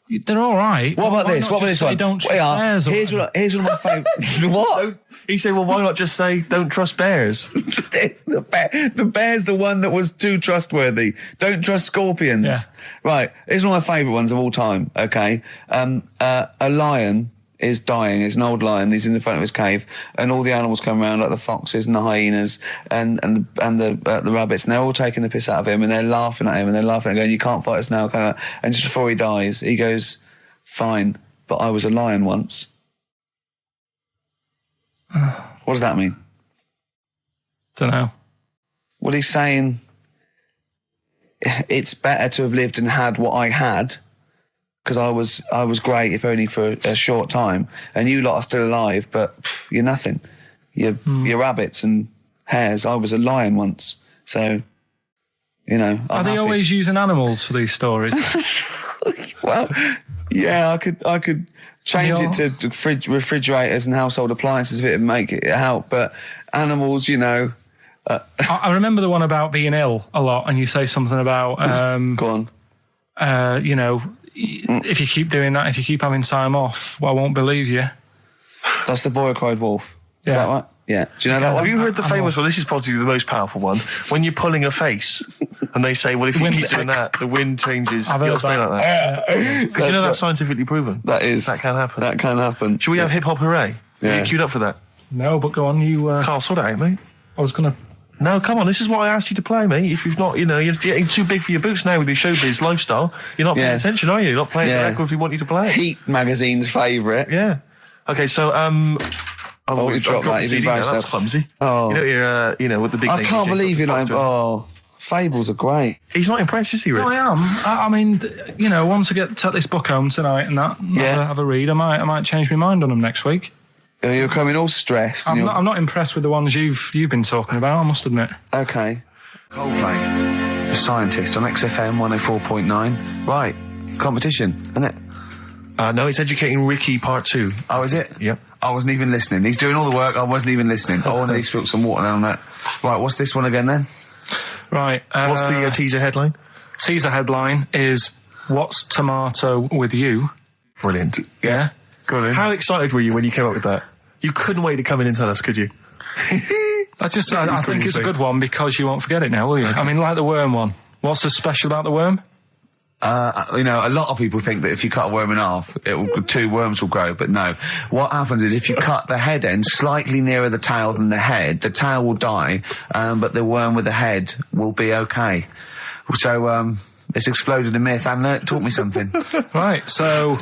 They're all right. What about this? What about this one? Don't trust bears. Here's one of my favourites. What? He said, well, why not just say, don't trust bears? The bear's the one that was too trustworthy. Don't trust scorpions. Yeah. Right. Here's one of my favourite ones of all time, okay? A lion is dying. It's an old lion. He's in the front of his cave, and all the animals come around, like the foxes and the hyenas and the rabbits, and they're all taking the piss out of him, and they're laughing at him, and they're laughing and going, you can't fight us now, kind of. And just before he dies, he goes, fine, but I was a lion once. What does that mean? Don't know. Well, he's saying it's better to have lived and had what I had, because I was great, if only for a short time, and you lot are still alive, but you're nothing. You're rabbits and hares. I was a lion once, so I'm Are they happy. always using animals for these stories? Well, yeah, I could change it to refrigerators and household appliances if it would make it help, but animals, I remember the one about being ill a lot, and you say something about go on. if you keep doing that, if you keep having time off, well, I won't believe you. That's the boy who cried wolf. Is Yeah. that right? Yeah. Do you know that one? Have you heard the famous one? This is probably the most powerful one. When you're pulling a face, and they say, well, if you Wind keep doing that, the wind changes. I've You'll heard stay that. like that. Because that's scientifically proven. That is. That can happen. That can happen. Should we have hip hop hooray? Yeah. Are you queued up for that? No, but go on, you... Carl, sort it out, mate. I was going to... No, come on, this is what I asked you to play, mate. If you've not, you're getting too big for your boots now with your showbiz lifestyle. You're not paying attention, are you? You're not playing the record if we want you to play it. Heat magazine's favourite. Yeah. Okay, so, you dropped that. You've CD now. embarrassed That's yourself. clumsy. Oh. You're, with the big I name can't DJs, believe you're not... to him. Oh, fables are great. He's not impressed, is he, Rick? Oh, I am. I mean, once I take this book home tonight and that, have a read, I might change my mind on them next week. You're coming all stressed. I'm not impressed with the ones you've been talking about, I must admit. Okay. Coldplay, The Scientist on XFM 104.9. Right, competition, isn't it? No, it's Educating Ricky Part 2. Oh, is it? Yep. I wasn't even listening. He's doing all the work, I wasn't even listening. Oh, and he spilled some water down that. Right, what's this one again then? Right. What's the teaser headline? Teaser headline is, What's Tomato with You? Brilliant. Yeah? Go on. How excited were you when you came up with that? You couldn't wait to come in and tell us, could you? I think it's a good one because you won't forget it now, will you? I mean, like the worm one. What's so special about the worm? A lot of people think that if you cut a worm in half, 2 worms will grow, but no. What happens is if you cut the head end slightly nearer the tail than the tail will die, but the worm with the head will be okay. So, it's exploded a myth. And taught me something. Right, so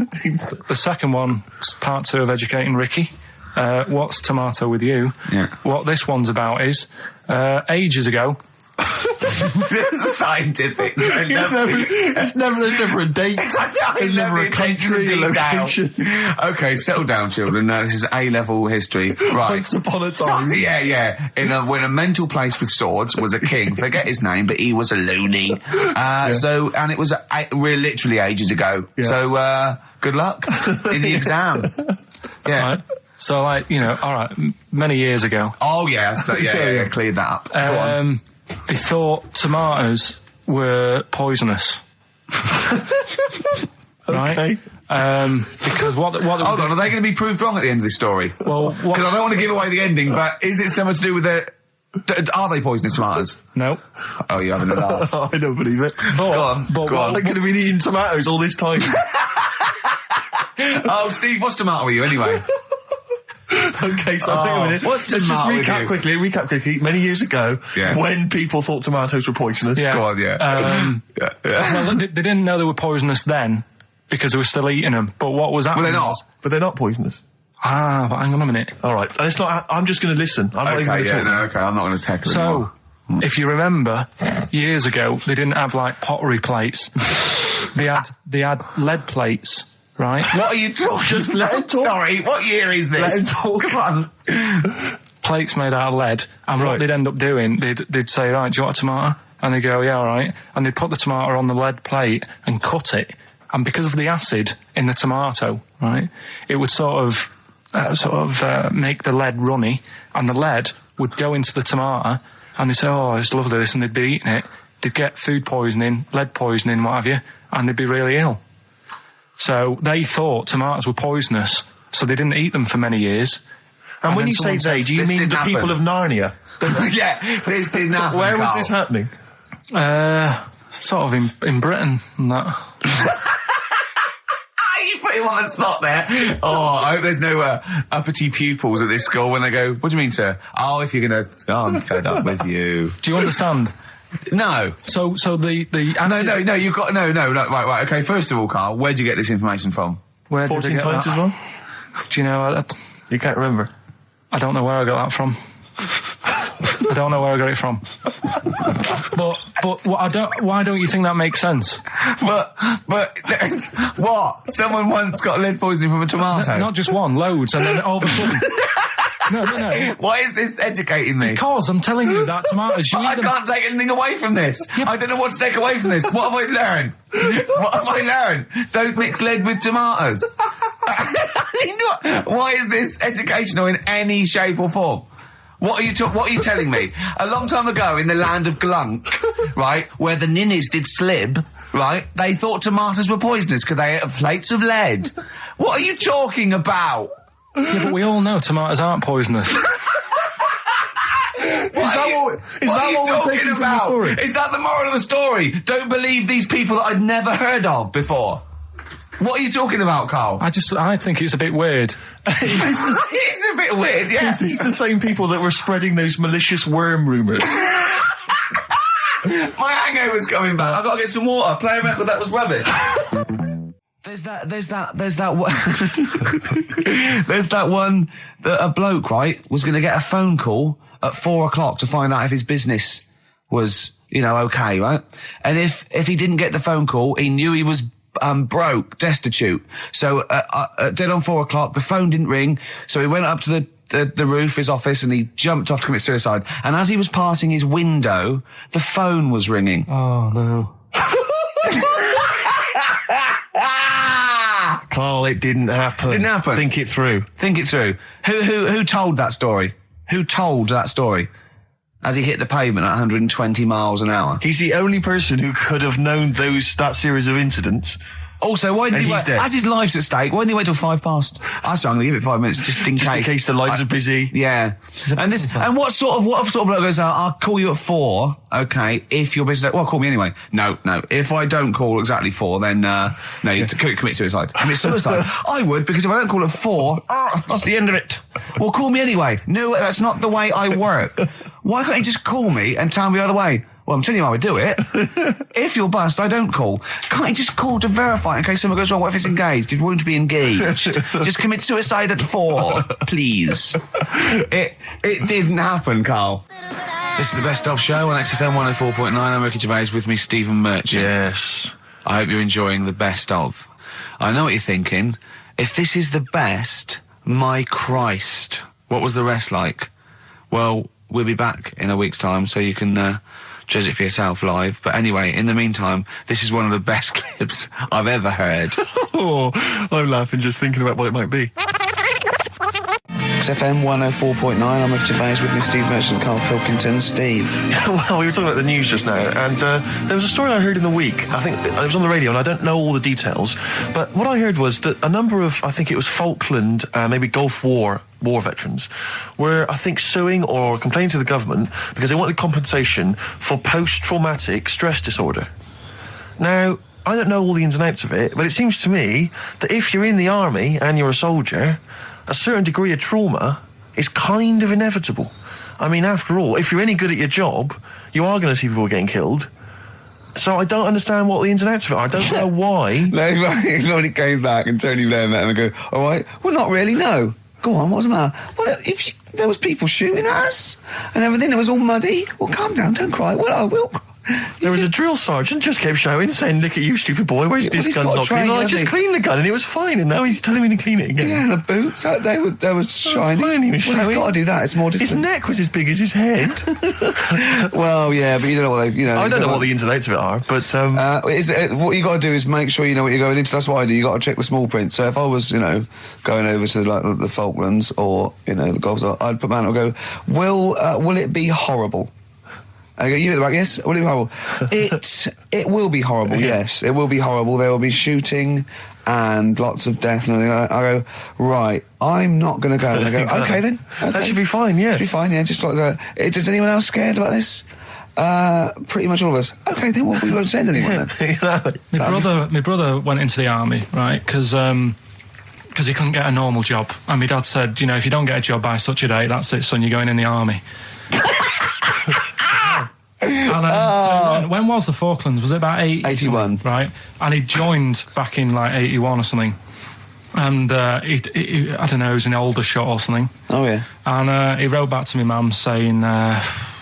the second one, part 2 of Educating Ricky. What's Tomato with You? Yeah. What this one's about is, ages ago... It's scientific. There's never a date. There's never a country, a location. Okay, settle down, children. This is A-level history. Right. Once upon a time. Yeah. When a mental place with swords was a king. Forget his name, but he was a loony. And it was literally ages ago. Yeah. So, good luck in the exam. Yeah. Right. So, all right, many years ago. Oh, yeah. Cleared that up. Go on. They thought tomatoes were poisonous. Right? Okay. Because what hold on, are they going to be proved wrong at the end of this story? Well, because I don't want to give away the ending, but is it something to do with the... Are they poisonous tomatoes? No. Oh, you're having a laugh. I don't believe it. Go on. They could have been eating tomatoes all this time. Oh, Steve, what's tomato with you anyway? Okay, so hang on a minute. Let's just recap quickly. Many years ago, when people thought tomatoes were poisonous. Yeah. Go on, Well, they didn't know they were poisonous then because they were still eating them. But what was happening? Well, they're not. But they're not poisonous. But hang on a minute. All right, and it's not. I'm just going to listen. I'm not even going to talk. Okay, I'm not going to tackle it. So, if you remember, years ago, they didn't have, like, pottery plates. They had lead plates, right? What are you talking? Just let him talk. Sorry, what year is this? Let him talk. Come on. Plates made out of lead, and what they'd end up doing, they'd say, right, do you want a tomato? And they'd go, yeah, all right. And they'd put the tomato on the lead plate and cut it. And because of the acid in the tomato, right, it would sort of make the lead runny, and the lead would go into the tomato, and they'd say, oh, it's lovely this, and they'd be eating it. They'd get food poisoning, lead poisoning, what have you, and they'd be really ill. So they thought tomatoes were poisonous, so they didn't eat them for many years. And when you say they, do you mean the people of Narnia? Yeah, this didn't happen. Where was this happening? Sort of in Britain and that. You put him on the spot there. Oh, I hope there's no uppity pupils at this school when they go, what do you mean, sir? Oh, if you're gonna... Oh, I'm fed up with you. Do you understand? No. So the... No, you've got... No, right, okay, first of all, Carl, where'd you get this information from? Where 14 did I get times that? as well? Do you know... You can't remember. I don't know where I got that from. I don't know where I got it from. But why don't you think that makes sense? But what? Someone once got lead poisoning from a tomato? Not just one, loads, and then all of a sudden... No. Why is this educating me? Because I'm telling you that tomatoes... I can't take anything away from this. Yeah. I don't know what to take away from this. What have I learned? What have I learned? Don't mix lead with tomatoes. Why is this educational in any shape or form? What are you telling me? A long time ago in the land of Glunk, right, where the ninnies did slib, right, they thought tomatoes were poisonous because they ate plates of lead. What are you talking about? Yeah, but we all know tomatoes aren't poisonous. Is that what we're taking from the story? Is that the moral of the story? Don't believe these people that I'd never heard of before. What are you talking about, Carl? I think it's a bit weird. It's a bit weird, yeah. It's the same people that were spreading those malicious worm rumours. My hangover's coming back. I've got to get some water. Play a record that was rubbish. There's that one that a bloke, right, was going to get a phone call at 4:00 to find out if his business was, okay, right? And if he didn't get the phone call, he knew he was broke, destitute. So dead on 4:00, the phone didn't ring, so he went up to the roof, his office, and he jumped off to commit suicide. And as he was passing his window, the phone was ringing. Oh, no. Carl, it didn't happen. Didn't happen. Think it through. Who told that story? Who told that story? As he hit the pavement at 120 miles an hour. He's the only person who could have known that series of incidents. Also, why didn't he wait? As his life's at stake, why didn't he wait till 5:00? I said I'm going to give it 5 minutes just in case. In case the lines are busy. Yeah. And what sort of bloke goes, I'll call you at 4, okay, if your business... Well, call me anyway. No. If I don't call exactly 4, then, you commit suicide. Commit suicide. I would, because if I don't call at 4, that's the end of it. Well, call me anyway. No, that's not the way I work. Why can't you just call me and tell me the other way? Well, I'm telling you how I do it. If you're bust, I don't call. Can't you just call to verify in case something goes wrong? What if it's engaged? It won't be engaged. Just commit suicide at 4, please. It didn't happen, Carl. This is the Best Of Show on XFM 104.9. I'm Ricky Gervais, with me, Stephen Merchant. Yes. I hope you're enjoying the Best Of. I know what you're thinking. If this is the best, my Christ, what was the rest like? Well, we'll be back in a week's time, so you can... judge it for yourself live. But anyway, in the meantime, this is one of the best clips I've ever heard. Oh, I'm laughing just thinking about what it might be. XFM 104.9, I'm Ricky Gervais, with me, Steve Merchant, Karl Pilkington. Steve. Well, we were talking about the news just now, and there was a story I heard in the week. I think it was on the radio, and I don't know all the details, but what I heard was that a number of, I think it was Falkland, maybe Gulf War veterans were, I think, suing or complaining to the government because they wanted compensation for post-traumatic stress disorder. Now, I don't know all the ins and outs of it, but it seems to me that if you're in the army and you're a soldier, a certain degree of trauma is kind of inevitable. I mean, after all, if you're any good at your job, you are going to see people getting killed. So I don't understand what the ins and outs of it are. I don't know why. No, he came back and Tony Blair met him and go, all right, well, not really, no. Go on, what's the matter? Well, there was people shooting at us and everything. It was all muddy. Well, calm down, don't cry. Well, I will cry. There was a drill sergeant just kept shouting, saying, "Look at you, stupid boy! Where's this gun's not clean?" I just cleaned the gun and it was fine, and now he's telling me to clean it again. Yeah, and the boots, they were shiny. Fine, he was he's got to do that. It's more His distant. neck was as big as his head. Well, yeah, but you don't know what they. I don't know what the ins and outs of it are, but what you got to do is make sure you know what you're going into. That's what I do. You got to check the small print. So if I was, going over to the Falklands or the Gulf, I'd put man and go, will it be horrible? I go, you at the back, yes? Will it be horrible? It will be horrible, yes. It will be horrible. There will be shooting and lots of death and everything. I go, right, I'm not going to go. And I go, Exactly. okay then. Okay. That should be fine, yeah. Should be fine, yeah. Just like that. Is anyone else scared about this? Pretty much all of us. Okay, then we won't send anyone then. Exactly. My brother went into the army, right? Because he couldn't get a normal job. And my dad said, if you don't get a job by such a date, that's it, son, you're going in the army. And so when was the Falklands? Was it about 81? Right. And he joined back in like 81 or something. And he I don't know, he was an older shot or something. Oh yeah. And he wrote back to my mum saying, a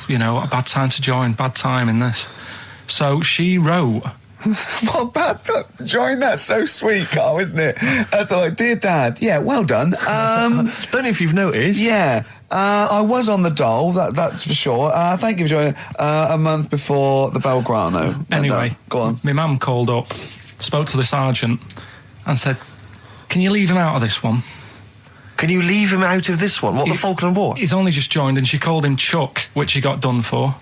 bad time to join, bad time in this. So she wrote. What bad time? Join, that's so sweet, Carl, isn't it? That's like, dear Dad, yeah, well done. Don't know if you've noticed. Yeah. I was on the dole, that's for sure. Thank you for joining a month before the Belgrano. Anyway, go on. My mum called up, spoke to the sergeant, and said, "Can you leave him out of this one?" Can you leave him out of this one? What, the Falkland War? He's only just joined, and she called him Chuck, which he got done for.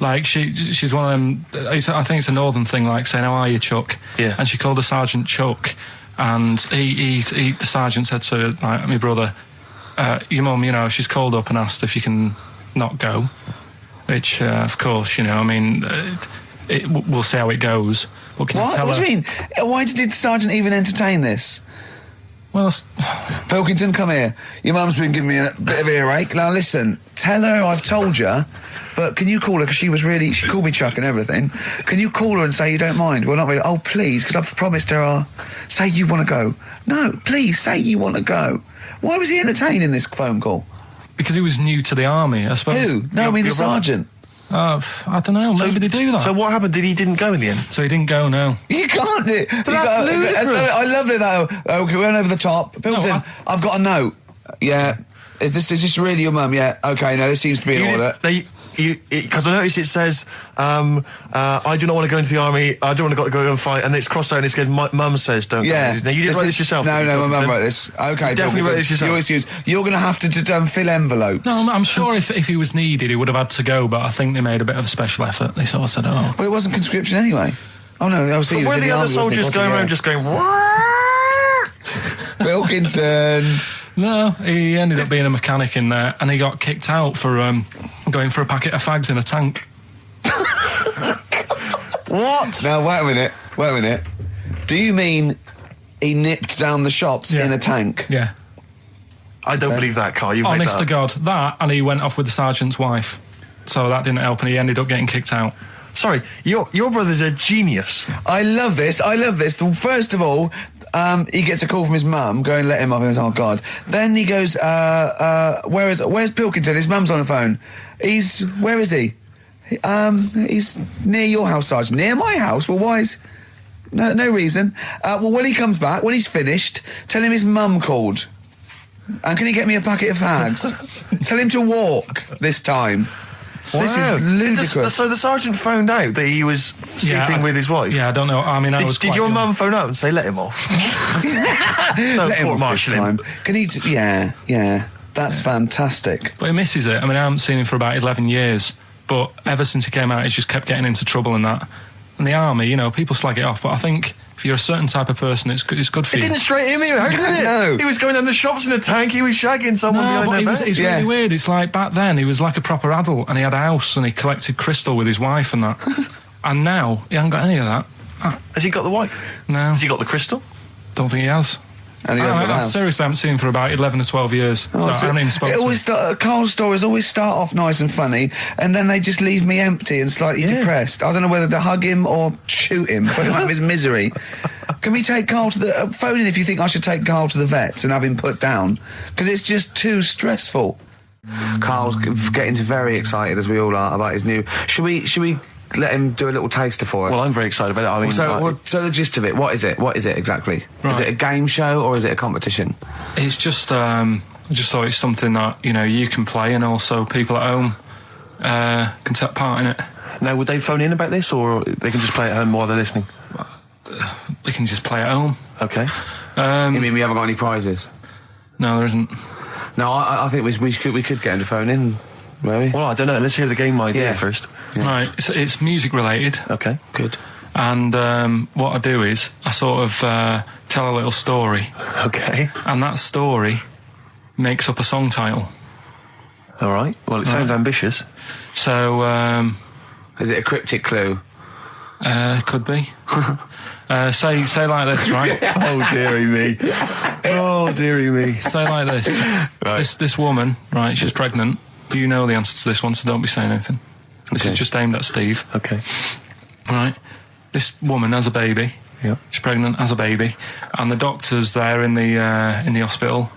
Like, she's one of them, I think it's a northern thing, like saying, "How are you, Chuck?" Yeah. And she called the sergeant Chuck, and the sergeant said to my brother, "Your mum, she's called up and asked if you can not go," which, of course, we'll see how it goes. But can you tell What her? do you mean? Why did the sergeant even entertain this? Well, Pilkington, come here. Your mum's been giving me a bit of earache. Now listen, tell her I've told you, but can you call her, because she called me Chuck and everything. Can you call her and say you don't mind? Well, not really. Oh, please, because I've promised her say you want to go. No, please, say you want to go. Why was he entertaining this phone call? because he was new to the army, I suppose. Who? No, I mean the your brother. sergeant. I don't know. Maybe they do that. So what happened? He didn't go in the end? So he didn't go, no. You can't do it. that's ludicrous. I love it though. Okay, we went over the top. Pilkington, I've got a note. Yeah. Is this really your mum? Yeah. Okay, no, this seems to be in order. Because I noticed it says, I do not want to go into the army, I don't want to go and fight, and it's crossed out and it's good, mum says don't go. Now, you didn't write this yourself? No, my mum wrote this. Okay, you definitely wrote this yourself. Your excuse. You're going to have to fill envelopes. No, I'm sure if he was needed, he would have had to go, but I think they made a bit of a special effort. They sort of said, oh. Well, it wasn't conscription anyway. Oh, no, I was But were the other soldiers going around just going, Pilkington. No, he ended up being a mechanic in there, and he got kicked out for going for a packet of fags in a tank. what? Now, wait a minute. Do you mean he nipped down the shops in a tank? Yeah. I don't believe that, Carl. You've Honest made to that up. God. That, and he went off with the sergeant's wife. So that didn't help, and he ended up getting kicked out. Sorry, your brother's a genius. I love this. First of all, he gets a call from his mum, going, let him off. He goes, oh, God. Then he goes, where's Pilkington? His mum's on the phone. Where is he? He's near your house, Sergeant. Near my house? Well, why is... No reason. Well, when he comes back, when he's finished, tell him his mum called. And can he get me a packet of fags? Tell him to walk this time. This is ludicrous. So the sergeant found out that he was sleeping with his wife? Yeah, I don't know. I mean, Did your mum phone up and say, let him off? Let him off this time. Can he... Yeah. That's fantastic. But he misses it. I mean, I haven't seen him for about 11 years. But ever since he came out, he's just kept getting into trouble and that. And the army, people slag it off. But I think if you're a certain type of person, it's good for you. It didn't straight him out, did it? No. He was going down the shops in a tank, he was shagging someone behind their back. It's really weird. It's like back then, he was like a proper adult and he had a house and he collected crystal with his wife and that. And now, he hasn't got any of that. Has he got the wife? No. Has he got the crystal? Don't think he has. And he hasn't got a house. Seriously, I haven't seen him for about 11 or 12 years. I haven't even spoken to him. Carl's stories always start off nice and funny, and then they just leave me empty and slightly depressed. I don't know whether to hug him or shoot him, put him out of his misery. Can we take Carl to the... phone in if you think I should take Carl to the vets and have him put down, because it's just too stressful. Carl's getting very excited, as we all are, about his new... Should we let him do a little taster for us? Well, I'm very excited about it. I mean, So the gist of it, what is it? What is it exactly? Right. Is it a game show or is it a competition? It's just, I just thought it's something that, you know, you can play and also people at home can take part in it. now, would they phone in about this, or they can just play at home while they're listening? They can just play at home. Okay. You mean we haven't got any prizes? No, there isn't. No, I think we could get him to phone in, maybe. Well, I don't know. Let's hear the game idea Yeah. first. Yeah. Right, it's music related. Okay. Good. And what I do is I sort of tell a little story, Okay. and that story makes up a song title. All right. Well, it sounds ambitious. So, Is it a cryptic clue? could be. Say like this, right? Oh, dearie me. Oh, dearie me. Say like this. Right. This woman, right, she's pregnant. You know the answer to this one, so don't be saying anything. This Okay. is just aimed at Steve. Okay. Right. This woman has a baby. Yeah. She's pregnant, has a baby, and the doctor's there in the hospital,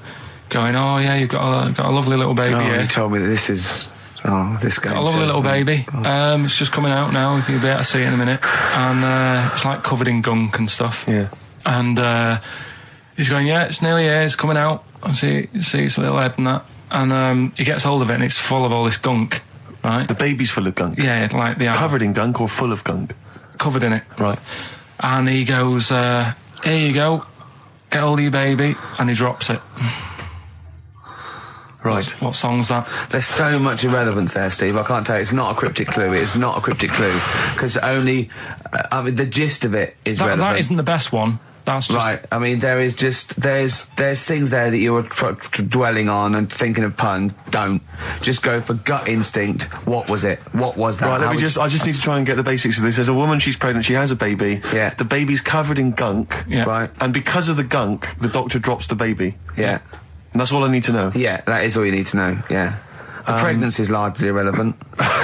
going, "Oh yeah, you've got a lovely little baby Oh, here. you told me that this is... Oh, this game. Got a lovely little baby. It's just coming out now. You'll be able to see it in a minute, and it's like covered in gunk and stuff. Yeah. And he's going, yeah, it's nearly here. It's coming out. I see its little head and that, and he gets hold of it, and it's full of all this gunk, right? The baby's full of gunk. Yeah, like the Covered in gunk or full of gunk? covered in it. Right. And he goes, here you go, get hold of your baby, and he drops it. Right. What song's that? There's so much irrelevance there, Steve. I can't tell you. It's not a cryptic clue. It's not a cryptic clue. Because only... I mean, the gist of it is relevant. That isn't the best one. That's just... Right. I mean, there is just... There's things there that you were dwelling on and thinking of pun. Don't. Just go for gut instinct. What was it? What was that? Right, I just need to try and get the basics of this. There's a woman, she's pregnant, she has a baby. Yeah. The baby's covered in gunk. Yeah. Right. And because of the gunk, the doctor drops the baby. Yeah. And that's all I need to know. Yeah, that is all you need to know. Yeah. The pregnancy is largely irrelevant.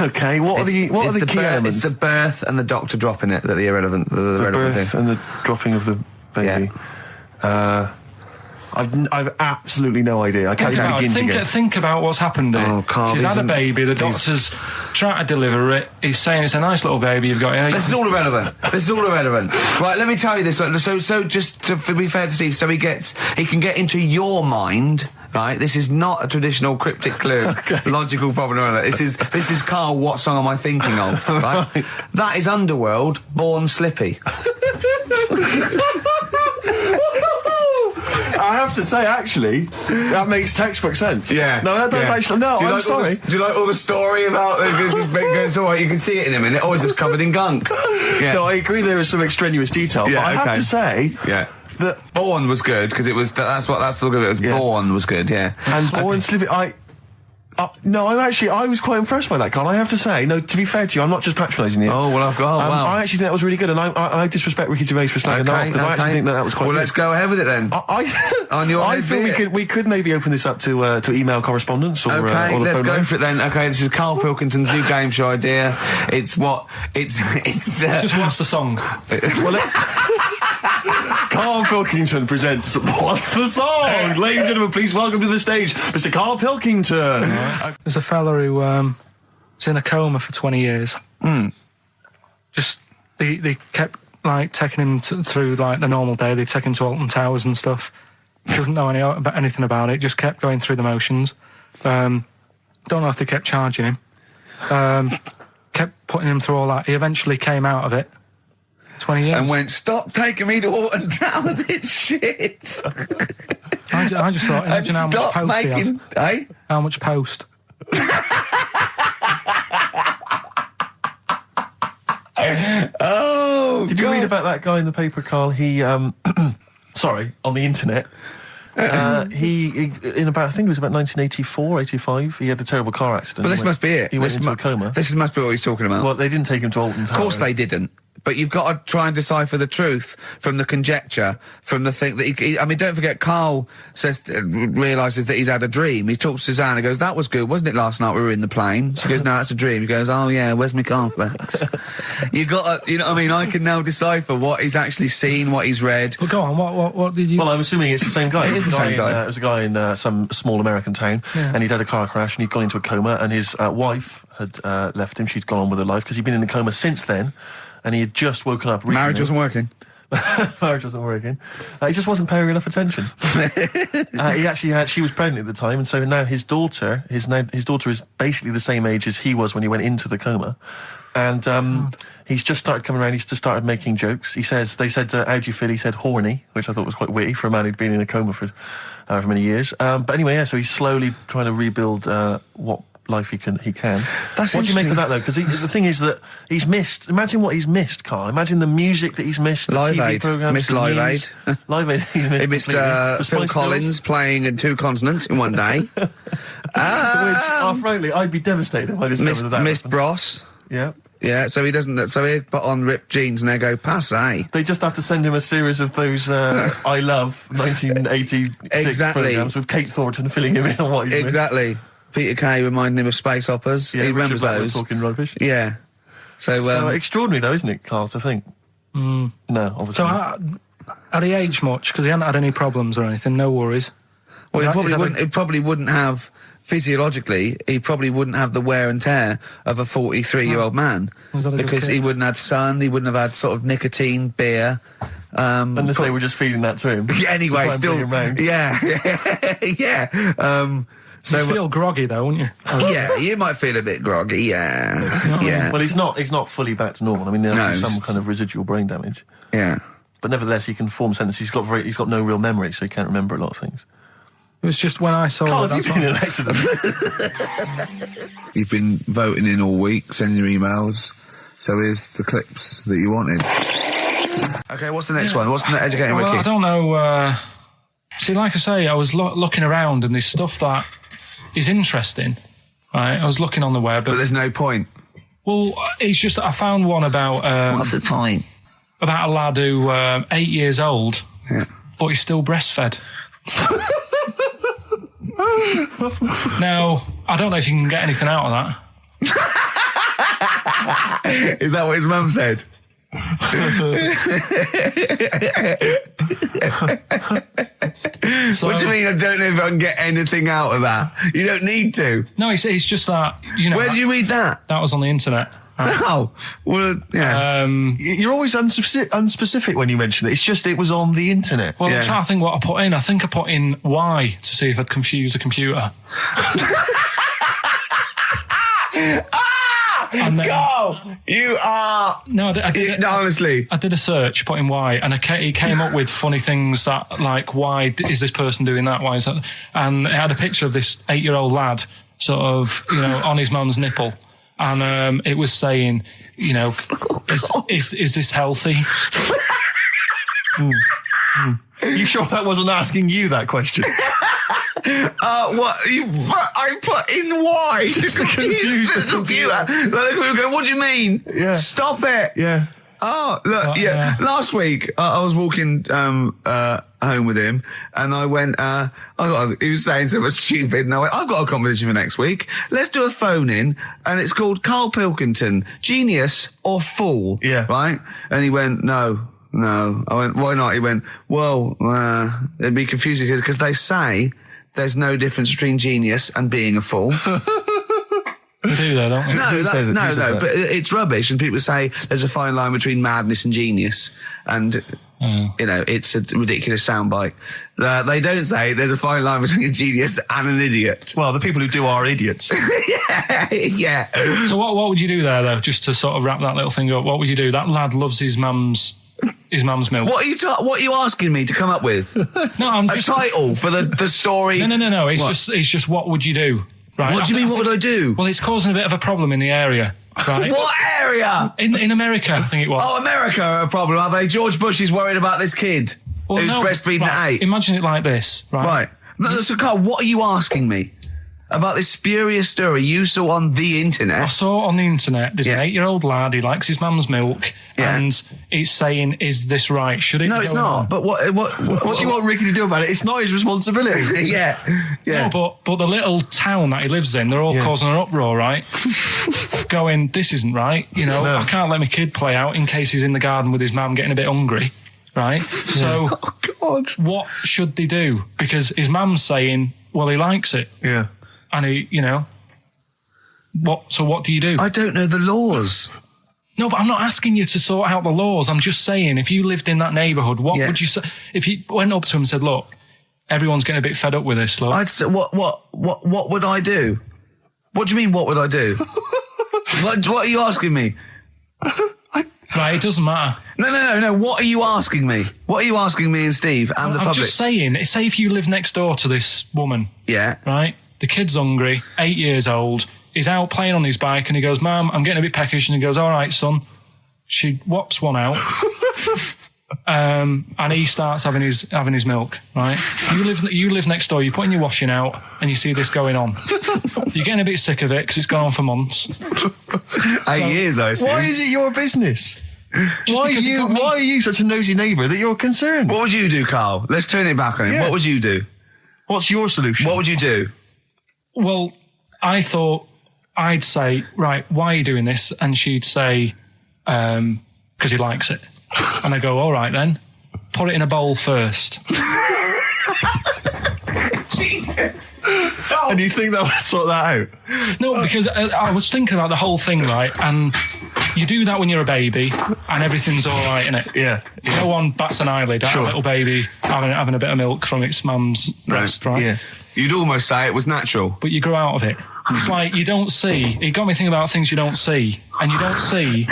Okay, what are the key elements? It's the birth and the doctor dropping it that are irrelevant. The The relevant birth thing. and the dropping of the baby. I've absolutely no idea. I can't even begin to guess. Think about what's happened here. Oh, Carl, She's had a isn't- baby, the please. doctor's trying to deliver it, he's saying it's a nice little baby you've got here. This is all irrelevant. This is all irrelevant. Right, let me tell you this. So just to be fair to Steve, so he can get into your mind. Right, this is not a traditional cryptic clue, logical problem or other. This is Carl. What song am I thinking of? Right, that is Underworld, Born Slippy. I have to say, actually, that makes textbook sense. Yeah. No, that does actually. No, Do you I'm like all sorry. do you like all the story about it's all right, you can see it in a minute. Oh, it's just covered in gunk. Yeah. No, I agree there is some extraneous detail, but I have to say Yeah. that Born was good because it was. That's the look of it. Was Yeah. Born was good. Yeah. and Born Slippy, no, I was quite impressed by that, Carl. I have to say, no, to be fair to you, I'm not just patronising you. Oh well, I've got. Wow. I actually think that was really good, and I disrespect Ricky Gervais for slagging that off because I actually think that was quite Well, good. let's go ahead with it then. On your I head, think be it. we could maybe open this up to email correspondence or Okay, or the let's phone go lines. for it then. Okay, this is Karl Pilkington's new game show idea. It's Just what's the song? Karl Pilkington presents What's the Song? Ladies and gentlemen, please welcome to the stage Mr. Karl Pilkington. There's a fella who was in a coma for 20 years. Just they kept like taking him through like the normal day. They take him to Alton Towers and stuff. He doesn't know anything about it. Just kept going through the motions. Don't know if they kept charging him. Kept putting him through all that. He eventually came out of it. 20 years. And went, stop taking me to Alton Towers, it's shit. I just thought, And imagine how much stop post he making, had. eh? How much post? Oh, Did you read about that guy in the paper, Carl? He, sorry, on the internet. He in about, I think it was about 1984, 85, he had a terrible car accident. But this must be it. He went This into a coma. This must be what he's talking about. Well, they didn't take him to Alton Towers. Of course they didn't. but you've got to try and decipher the truth from the conjecture, from the thing that I mean, don't forget, Karl realises that he's had a dream. He talks to Suzanne and goes, "That was good, wasn't it, last night we were in the plane?" She goes, "No, that's a dream." He goes, "Oh yeah, where's my cornflakes?" You got to, you know what I mean? I can now decipher what he's actually seen, what he's read. Well, go on, what did you... Well, I'm assuming it's the same guy. It is the same guy. It was a guy in some small American town, and he'd had a car crash, and he'd gone into a coma, and his wife had left him. She'd gone on with her life, because he'd been in a coma since then, and he had just woken up recently. Marriage wasn't working. Marriage wasn't working. He just wasn't paying enough attention. She was pregnant at the time, and so now his daughter is basically the same age as he was when he went into the coma. And he's just started coming around. He's just started making jokes. They said, "How do you feel?" He said, "Horny," which I thought was quite witty for a man who'd been in a coma for however many years. But anyway, yeah. So he's slowly trying to rebuild what life he can. That's what do you make of that, though? Because the thing is that he's missed. Imagine what he's missed, Karl. Imagine the music that he's missed. The Live TV Aid. programs, Missed the Live news. Aid. Live Aid. He missed Phil Collins playing in 2 continents in one day. Frankly, I'd be devastated if I discovered that. Missed Bros. Yeah. Yeah, so he doesn't. So he put on ripped jeans and they go passe. They just have to send him a series of those I Love 1986 programs with Kate Thornton filling him in on what he's missed. Exactly. Peter Kay reminding him of space operas. Yeah, he remembers Richard Blackman those. talking rubbish. Yeah. So extraordinary, though, isn't it, Karl, to think? No, obviously. So, had he aged much? Because he hadn't had any problems or anything, no worries. Well, he probably wouldn't have, physiologically, he probably wouldn't have the wear and tear of a 43-year-old man. Because he wouldn't have had sun, he wouldn't have had sort of nicotine, beer. Unless they were just feeding that to him. Anyway, still. Yeah. Yeah. So you'd feel groggy, though, wouldn't you? Yeah, you might feel a bit groggy, yeah. Well, he's not fully back to normal. I mean, there's some kind of residual brain damage. Yeah. But nevertheless, he can form sentences. He's got no real memory, so he can't remember a lot of things. It was just when I saw... Karl, have you been in an accident? You've been voting in all week, sending your emails. So here's the clips that you wanted. Okay, what's the next one? What's the Educating Ricky? I don't know. See, like I say, I was looking around and there's stuff that is interesting. Right, I was looking on the web. But there's no point. Well, it's just that I found one about... what's the point? About a lad who 8 years old, but he's still breastfed. Now, I don't know if you can get anything out of that. Is that what his mum said? So, what do you mean? I don't know if I can get anything out of that. You don't need to. No, it's just that, you know. Where did you read that? That was on the internet. Oh, well, yeah. You're always unspecific when you mention it. It's just it was on the internet. Well, I'm trying to think what I put in. I think I put in Y to see if I'd confuse a computer. And then, Go! You are... No, honestly. I did a search, put in Y, and it came up with funny things that, like, why is this person doing that? Why is that? And it had a picture of this 8-year-old lad, sort of, you know, on his mum's nipple. And it was saying, you know, is this healthy? You sure that wasn't asking you that question? What? I put in Y just to confuse the computer. Like, we go, what do you mean? Yeah. Stop it. Yeah. Oh, look, last week, I was walking home with him, and I went, he was saying something stupid, and I went, I've got a competition for next week. Let's do a phone-in, and it's called Karl Pilkington, Genius or Fool. Yeah. Right? And he went, No. I went, why not? He went, well, it'd be confusing, because they say there's no difference between genius and being a fool. They do that, don't they? No, but it's rubbish, and people say there's a fine line between madness and genius, and you know, it's a ridiculous soundbite. They don't say there's a fine line between a genius and an idiot. Well, the people who do are idiots. Yeah. So what would you do there, though, just to sort of wrap that little thing up? What would you do? That lad loves his mum's milk. What are you asking me to come up with? No, I'm just a title for the story. No. It's just what would you do? Right. What do you mean? What would I do? Well, it's causing a bit of a problem in the area. Right. What area? In America, I think it was. Oh, America are a problem, are they? George Bush is worried about this kid who's breastfeeding at 8. Imagine it like this, right? Right. No, so, Karl, what are you asking me? about this spurious story you saw on the internet. I saw it on the internet. There's Yeah. an 8-year-old lad. He likes his mum's milk, Yeah. and it's saying, "Is this right? Should it?" No, be it's going not. on?" But what What do you want Ricky to do about it? It's not his responsibility. yeah. No, but the little town that he lives in, they're all causing an uproar, right? Going, this isn't right. You know, I can't let my kid play out in case he's in the garden with his mum getting a bit hungry, right? So, Oh God. what should they do? Because his mum's saying, well, he likes it, Yeah. and he, you know, what do you do? I don't know the laws. No, but I'm not asking you to sort out the laws. I'm just saying, if you lived in that neighbourhood, what Yeah. would you say? If you went up to him and said, look, everyone's getting a bit fed up with this, look. I'd say, what would I do? What do you mean, what would I do? what are you asking me? Right, it doesn't matter. No. What are you asking me? What are you asking me and Steve and the I'm public? just saying, say if you live next door to this woman, Yeah. right? The kid's hungry, 8 years old, he's out playing on his bike and he goes, Mum, I'm getting a bit peckish. And he goes, all right, son. She whops one out. And he starts having his milk, right? You live next door, you're putting your washing out and you see this going on. You're getting a bit sick of it because it's gone on for months. 8 years, I assume. Why is it your business? Why because it got me- are you such a nosy neighbour that you're concerned? What would you do, Carl? Let's turn it back on him. Yeah. What would you do? What's your solution? What would you do? Well, I thought I'd say, right, why are you doing this? And she'd say, because he likes it. And I go, all right then, put it in a bowl first. And you think that would sort that out? No, because I was thinking about the whole thing, right? And you do that when you're a baby and everything's all right, innit? Yeah. No one bats an eyelid at a little baby having a bit of milk from its mum's breast, right? Yeah. You'd almost say it was natural. But you grow out of it. It's like you don't see. It got me thinking about things you don't see. And you don't see.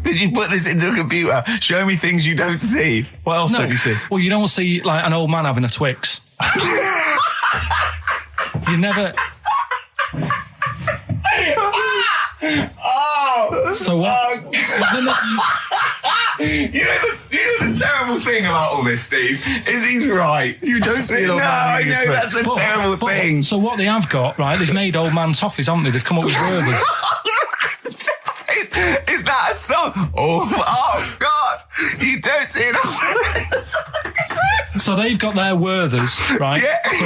Did you put this into a computer? Show me things you don't see. What else don't you see? Well, you don't see like an old man having a Twix. You never. So what? You know the terrible thing about all this, Steve, is he's right. You don't see an old man I eating a know, Twix. that's a terrible thing. So what they have got, right? They've made old man toffees, haven't they? They've come up with Gervais. Is that a song? Oh God! You don't see it. So they've got their Werthers, right? Yeah. So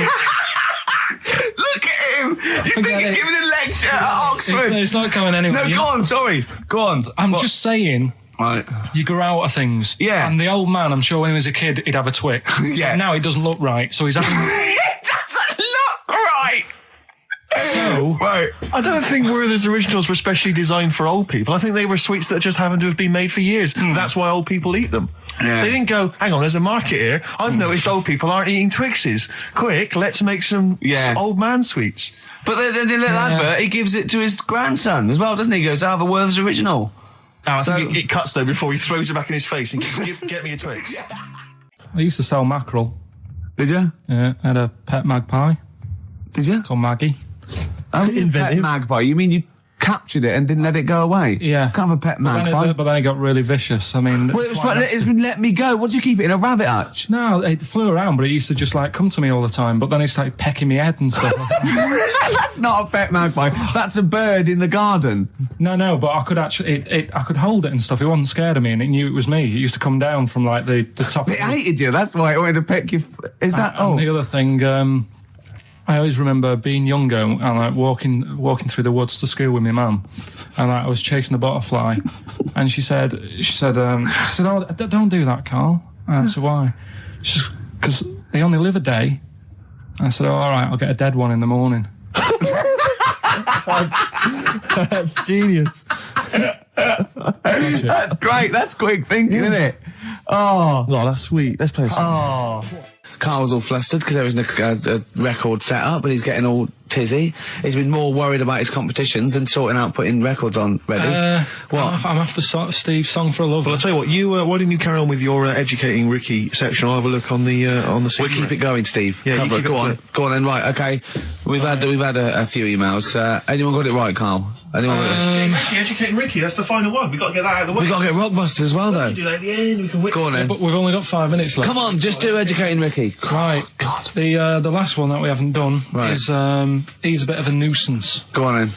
Look at him. You Forget think he's it. giving a lecture at Oxford? it's not going anywhere. No, You go know- on. Sorry. Go on. I'm just saying. Right. You grow out of things. Yeah. And the old man, I'm sure when he was a kid, he'd have a Twix. Yeah. Now it doesn't look right, so he's having. It doesn't look right. So. Right. I don't think Werther's originals were specially designed for old people. I think they were sweets that just happened to have been made for years. That's why old people eat them. Yeah. They didn't go, hang on, there's a market here. I've noticed old people aren't eating Twixes. Quick, let's make some old man sweets. But the little advert, he gives it to his grandson as well, doesn't he? He goes, I have a Werther's original. I think it cuts though before he throws it back in his face and goes, get me a Twix. I used to sell mackerel. Did you? Yeah, I had a pet magpie Did you? called Maggie. Oh, pet Inventive. magpie. You mean you captured it and didn't let it go away? Yeah. Can't have a pet But magpie. then it got really vicious. I mean, Well, it was quite like, nasty. let me go. What do you keep it in a rabbit hutch? No, it flew around, but it used to just like come to me all the time. But then it started pecking my head and stuff. That's not a pet magpie. That's a bird in the garden. No, but I could actually, I could hold it and stuff. It wasn't scared of me, and it knew it was me. It used to come down from like the top. It hated you. That's why it wanted to peck you. Is that? And the other thing, I always remember being younger and like walking through the woods to school with my mum, and like, I was chasing a butterfly, and she said, "Oh, don't do that, Carl." And I said, "Why?" She said, "Because they only live a day." I said, "Oh, all right, I'll get a dead one in the morning." That's genius. That's great. That's quick thinking, isn't it? Oh. No, that's sweet. Let's play a song. Carl's all flustered because there isn't a record set up, and he's getting all tizzy. He's been more worried about his competitions than sorting out putting records on ready. What? I'm after Steve's Song for a Lover. Well, I'll tell you what, why didn't you carry on with your educating Ricky section? I'll have a look on the We'll keep it going, Steve. Yeah, you Cover it. keep Go it on. going. Go on then. Right. Okay. We've had a few emails. Anyone got it right, Carl? Anyone? Educating Ricky, that's the final one. We've got to get that out of the way. We've got to get Rockbusters as well, though. do that at the end, we can whip. Go on then. But we've only got 5 minutes left. Come on, just do educating Ricky. Right. God. The last one that we haven't done Right. is he's a bit of a nuisance. Go on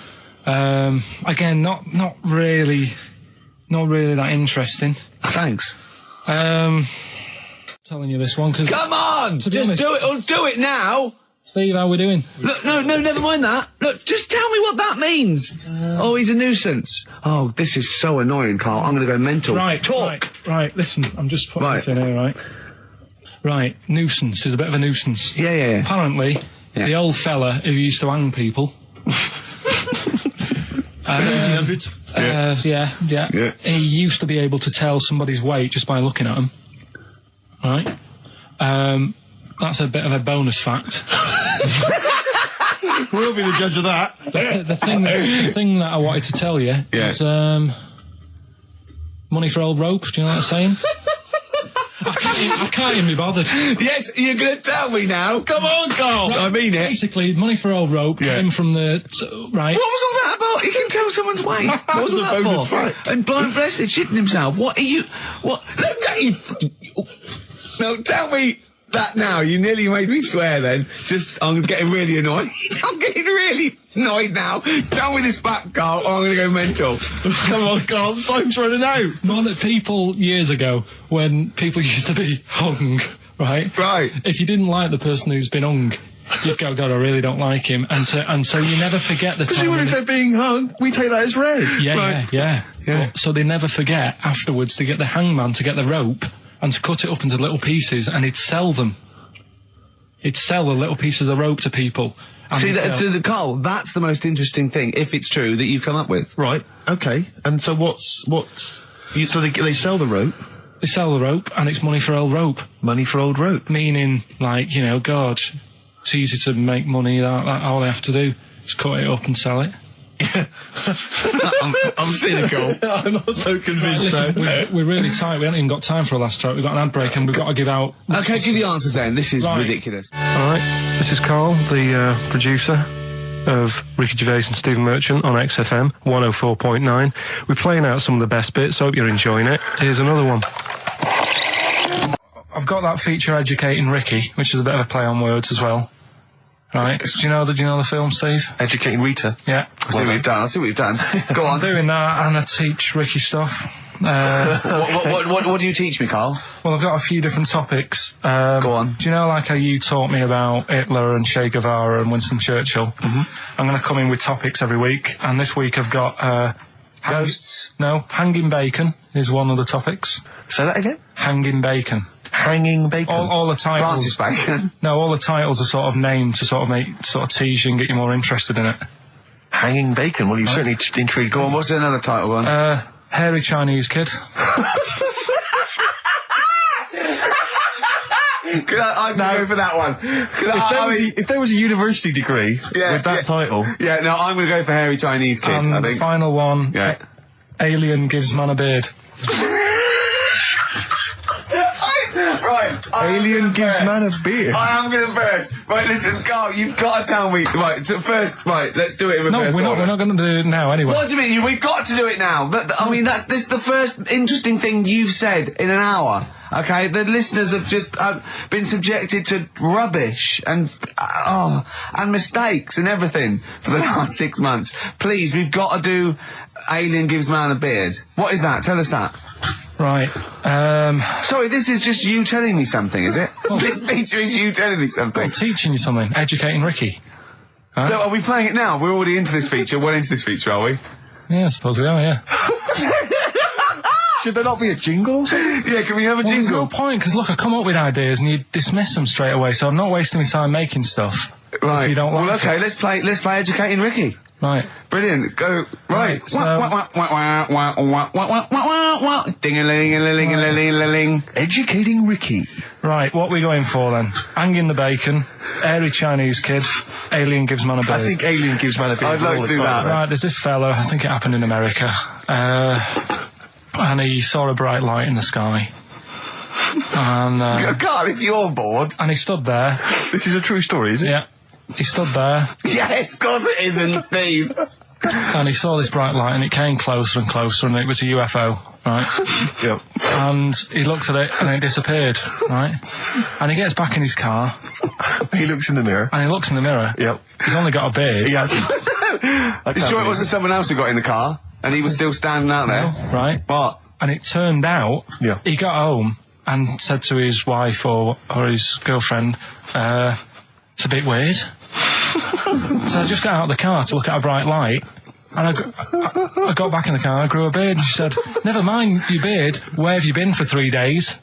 then. Again, not really that interesting. Thanks. Telling you this one because Come on! Just do it, or do it now! Steve, how we doing? Look, no, never mind that. Look, just tell me what that means. Oh, he's a nuisance. Oh, this is so annoying, Carl. I'm going to go mental. Right, talk. Right, listen, I'm just putting this in here, right? Right, nuisance is a bit of a nuisance. Yeah. Apparently, the old fella who used to hang people. 1800s? Yeah. He used to be able to tell somebody's weight just by looking at them. Right? That's a bit of a bonus fact. We'll be the judge of that. The thing that I wanted to tell you is money for old rope. Do you know what I'm saying? I can't even be bothered. Yes, you're going to tell me now. Come on, Carl. Right, I mean it. Basically, money for old rope came from the... right. What was all that about? He can tell someone's weight. What was that bonus for? fact. And blind blessed shitting himself. What are you... What? Look at you... No, tell me that now. You nearly made me swear then. I'm getting really annoyed. I'm getting really annoyed now. Tell me this back, Carl, or I'm going to go mental. Come on, Carl, time's running out. More that people years ago, when people used to be hung, right? Right. If you didn't like the person who's been hung, you'd go, God, I really don't like him. And so you never forget the time. Because if they're being hung, we take that as read. Yeah. Yeah. So they never forget afterwards to get the hangman to get the rope and to cut it up into little pieces, and he'd sell them. He'd sell the little pieces of rope to people. See, Carl, that's the most interesting thing, if it's true, that you've come up with. Right, okay. And so so they sell the rope? They sell the rope, and it's money for old rope. Money for old rope? Meaning, like, God, it's easy to make money, that all they have to do is cut it up and sell it. I'm cynical. I'm not so convinced. Listen, we're really tight. We haven't even got time for a last track. We've got an ad break and we've got to give out... Okay, give the answers then. This is Right. ridiculous. Alright, This is Carl, the producer of Ricky Gervais and Stephen Merchant on XFM 104.9. We're playing out some of the best bits. Hope you're enjoying it. Here's another one. I've got that feature Educating Ricky, which is a bit of a play on words as well. Right. Do you know the film, Steve? Educating Rita? Yeah. I see what you've done. Go on. I'm doing that, and I teach Ricky stuff. What do you teach me, Carl? Well, I've got a few different topics. Go on. Do you know, like how you taught me about Hitler and Che Guevara and Winston Churchill? Mm-hmm. I'm going to come in with topics every week, and this week I've got... Ghosts? No, hanging bacon is one of the topics. Say that again? Hanging bacon. Hanging bacon? All the titles... Francis Bacon? No, all the titles are sort of named to sort of tease you and get you more interested in it. Hanging bacon? Well, you've certainly intrigued. Go on, what's another title one? Hairy Chinese kid. I'm going for that one. If there was a university degree with that title... Yeah, no, I'm going to go for Hairy Chinese Kid, I think. The final one, Yeah. Alien gives man a beard. Right. Alien gives man a beard. I am going to burst. Right, listen, Carl, you've got to tell me. Right, first, let's do it in reverse No, we're not going to do it now anyway. What do you mean? We've got to do it now. This is the first interesting thing you've said in an hour. Okay, the listeners have just been subjected to rubbish and mistakes and everything for the last 6 months. Please, we've got to do Alien Gives Man a Beard. What is that? Tell us that. Right. Sorry, this is just you telling me something, is it? This feature is you telling me something. I'm teaching you something. Educating Ricky. Huh? So are we playing it now? We're already into this feature. Well into this feature, are we? Yeah, I suppose we are, yeah. Should there not be a jingle or something? Yeah, can we have a There's jingle? no point, because look, I come up with ideas and you dismiss them straight away, so I'm not wasting my time making stuff. Right. If you don't like well, okay, it. let's play Educating Ricky. Right. Brilliant. Go. Right. So- Ding-a-ling-a-ling-a-ling-a-ling. Educating Ricky. Right, what are we going for then? Hanging the bacon, hairy Chinese kid, Alien gives man a beard. I think Alien gives man a beard. I'd like all to the do time. that. Right, there's this fellow, I think it happened in America, and he saw a bright light in the sky. And God, if you're bored. he stood there. This is a true story, is it? Yeah. He stood there, Yes, of course it isn't, Steve. and he saw this bright light, and it came closer and closer, and it was a UFO, right? Yep. And he looked at it, and it disappeared, right? And he gets back in his car, He looks in the mirror. And he looks in the mirror. Yep. He's only got a beard. He has. You sure it wasn't someone else who got in the car and he was still standing out there? No, right. What? And it turned out, Yeah. he got home and said to his wife or his girlfriend, it's a bit weird. So I just got out of the car to look at a bright light, and I got back in the car and I grew a beard, and she said, never mind your beard, where have you been for 3 days?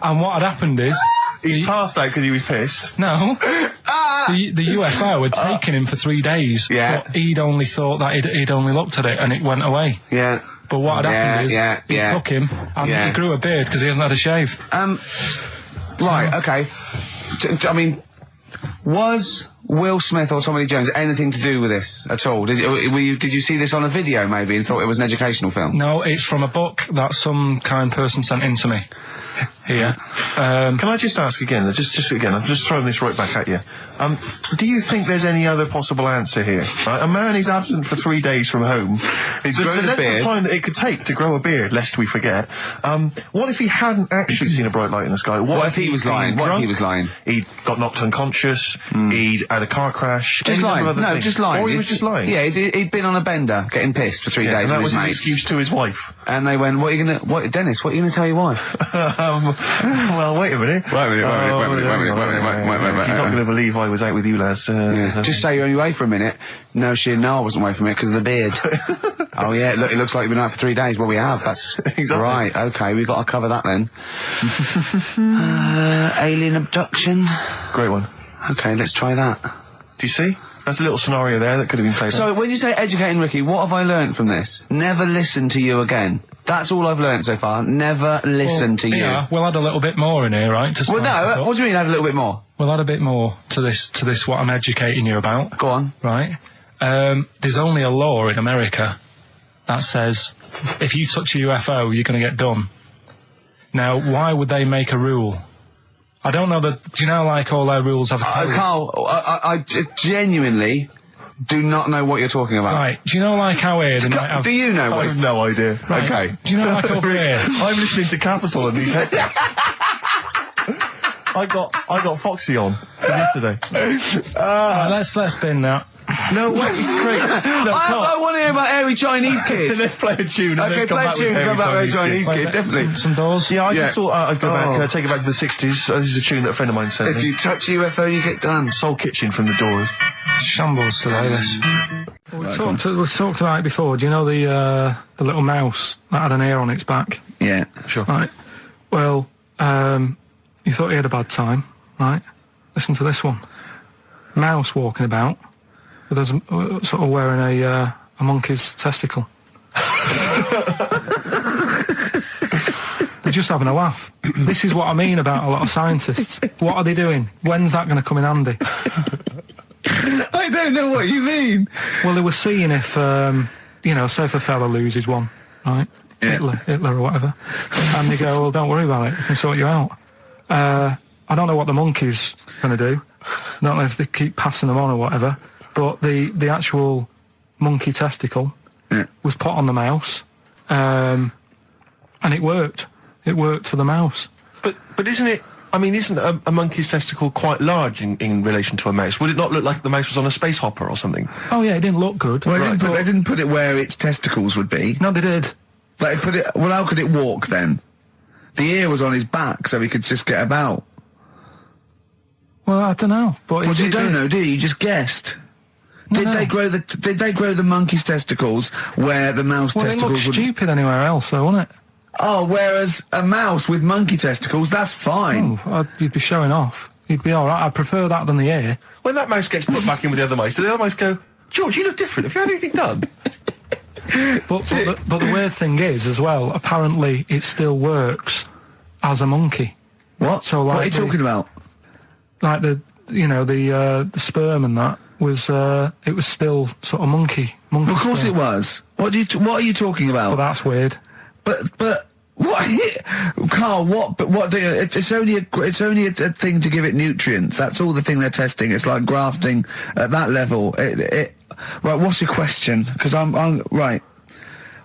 And what had happened is... He passed out because he was pissed. No. The UFO had taken him for 3 days. Yeah. But he'd only thought that he'd only looked at it and it went away. Yeah. But what had happened is he took him and Yeah. he grew a beard because he hasn't had a shave. Right, okay. I mean, was Will Smith or Tommy Lee Jones anything to do with this at all? Did you see this on a video maybe and thought it was an educational film? No, it's from a book that some kind person sent in to me. Here. Can I just ask again, just again, I'm just throwing this right back at you. Do you think there's any other possible answer here? Right? A man is absent for 3 days from home. He's grown a length beard. of time that it could take to grow a beard, lest we forget. What if he hadn't actually seen a bright light in the sky? What if he was lying? What if he was lying? He'd got knocked unconscious, he'd had a car crash. Just any lying. number of other No, things. just lying. Or he was just lying. Yeah, he'd been on a bender, getting pissed for 3 days and that with was his his mates. excuse to his wife. And they went, Dennis, what are you going to tell your wife? Well, wait a minute. Wait a minute. You're not going to believe I was out with you, lads. Just say you're only away for a minute. No, I wasn't away from it because of the beard. Oh yeah, look, it looks like you've been out for 3 days. Well, we have. That's Exactly. right. Okay, we've got to cover that then. Alien abduction. Great one. Okay, let's try that. Do you see? That's a little scenario there that could have been played out. So, when you say educating Ricky, what have I learnt from this? Never listen to you again. That's all I've learnt so far. Never listen to you. Yeah, we'll add a little bit more in here, right? To Well, spice this no, up. what do you mean add a little bit more? We'll add a bit more to this what I'm educating you about. Go on. Right? There's only a law in America that says if you touch a UFO, you're going to get done. Now, why would they make a rule? I don't know that... Do you know, like, all their rules have a code? Carl, I genuinely do not know what you're talking about. Right. Do you know, like, how here they might have... Do you know I what... have no idea. Right. Okay. Do you know, like, over here... I'm listening to Capital and these headphones. I got Foxy on from yesterday. Right, let's bin that. No way, it's great. No, I want to hear about Airy Chinese Kid. let's play a tune. And Okay, then come play a back tune, with come back with Harry a Chinese Kid, definitely. Some doors. Yeah, I Yeah. just thought I'd go back, Oh. take it back to the 60s. This is a tune that a friend of mine sent If me. you touch a UFO, you get done. Soul Kitchen from the Doors. Shambles today, this. We talked about it before. Do you know the little mouse that had an ear on its back? Yeah. Sure. Right. Well, you thought he had a bad time, right? Listen to this one. Mouse walking about with us sort of wearing a monkey's testicle. They're just having a laugh. This is what I mean about a lot of scientists. What are they doing? When's that going to come in handy? I don't know what you mean. Well, they were seeing if, say if a fella loses one, right? Yeah. Hitler or whatever. And they go, well, don't worry about it, we can sort you out. I don't know what the monkey's going to do. I don't know if they keep passing them on or whatever. But the actual monkey testicle was put on the mouse, and it worked. It worked for the mouse. But isn't it... I mean, isn't a monkey's testicle quite large in relation to a mouse? Would it not look like the mouse was on a space hopper or something? Oh, yeah, it didn't look good. Well, Right, they didn't put it where its testicles would be. No, they did. Like, well, how could it walk then? The ear was on his back, so he could just get about. Well, I don't know. But Well, you don't did. know, do you? You just guessed. Did No. they grow the monkey's testicles where the mouse Well, it testicles looked would... stupid anywhere else, though, wouldn't it? Oh, whereas a mouse with monkey testicles, that's fine. You'd be showing off. You'd be all right. I'd prefer that than the ear. When that mouse gets put back in with the other mice, do the other mice go, George, you look different. Have you had anything done? But the weird thing is, as well, apparently it still works as a monkey. What? So, what like are you talking about? Like the sperm and that was it was still sort of monkey. Of course sperm. it was. What are you talking But about? that's weird. But what, Carl? It's only a thing to give it nutrients. That's all the thing they're testing. It's like grafting at that level. Right. What's your question? Because I'm right.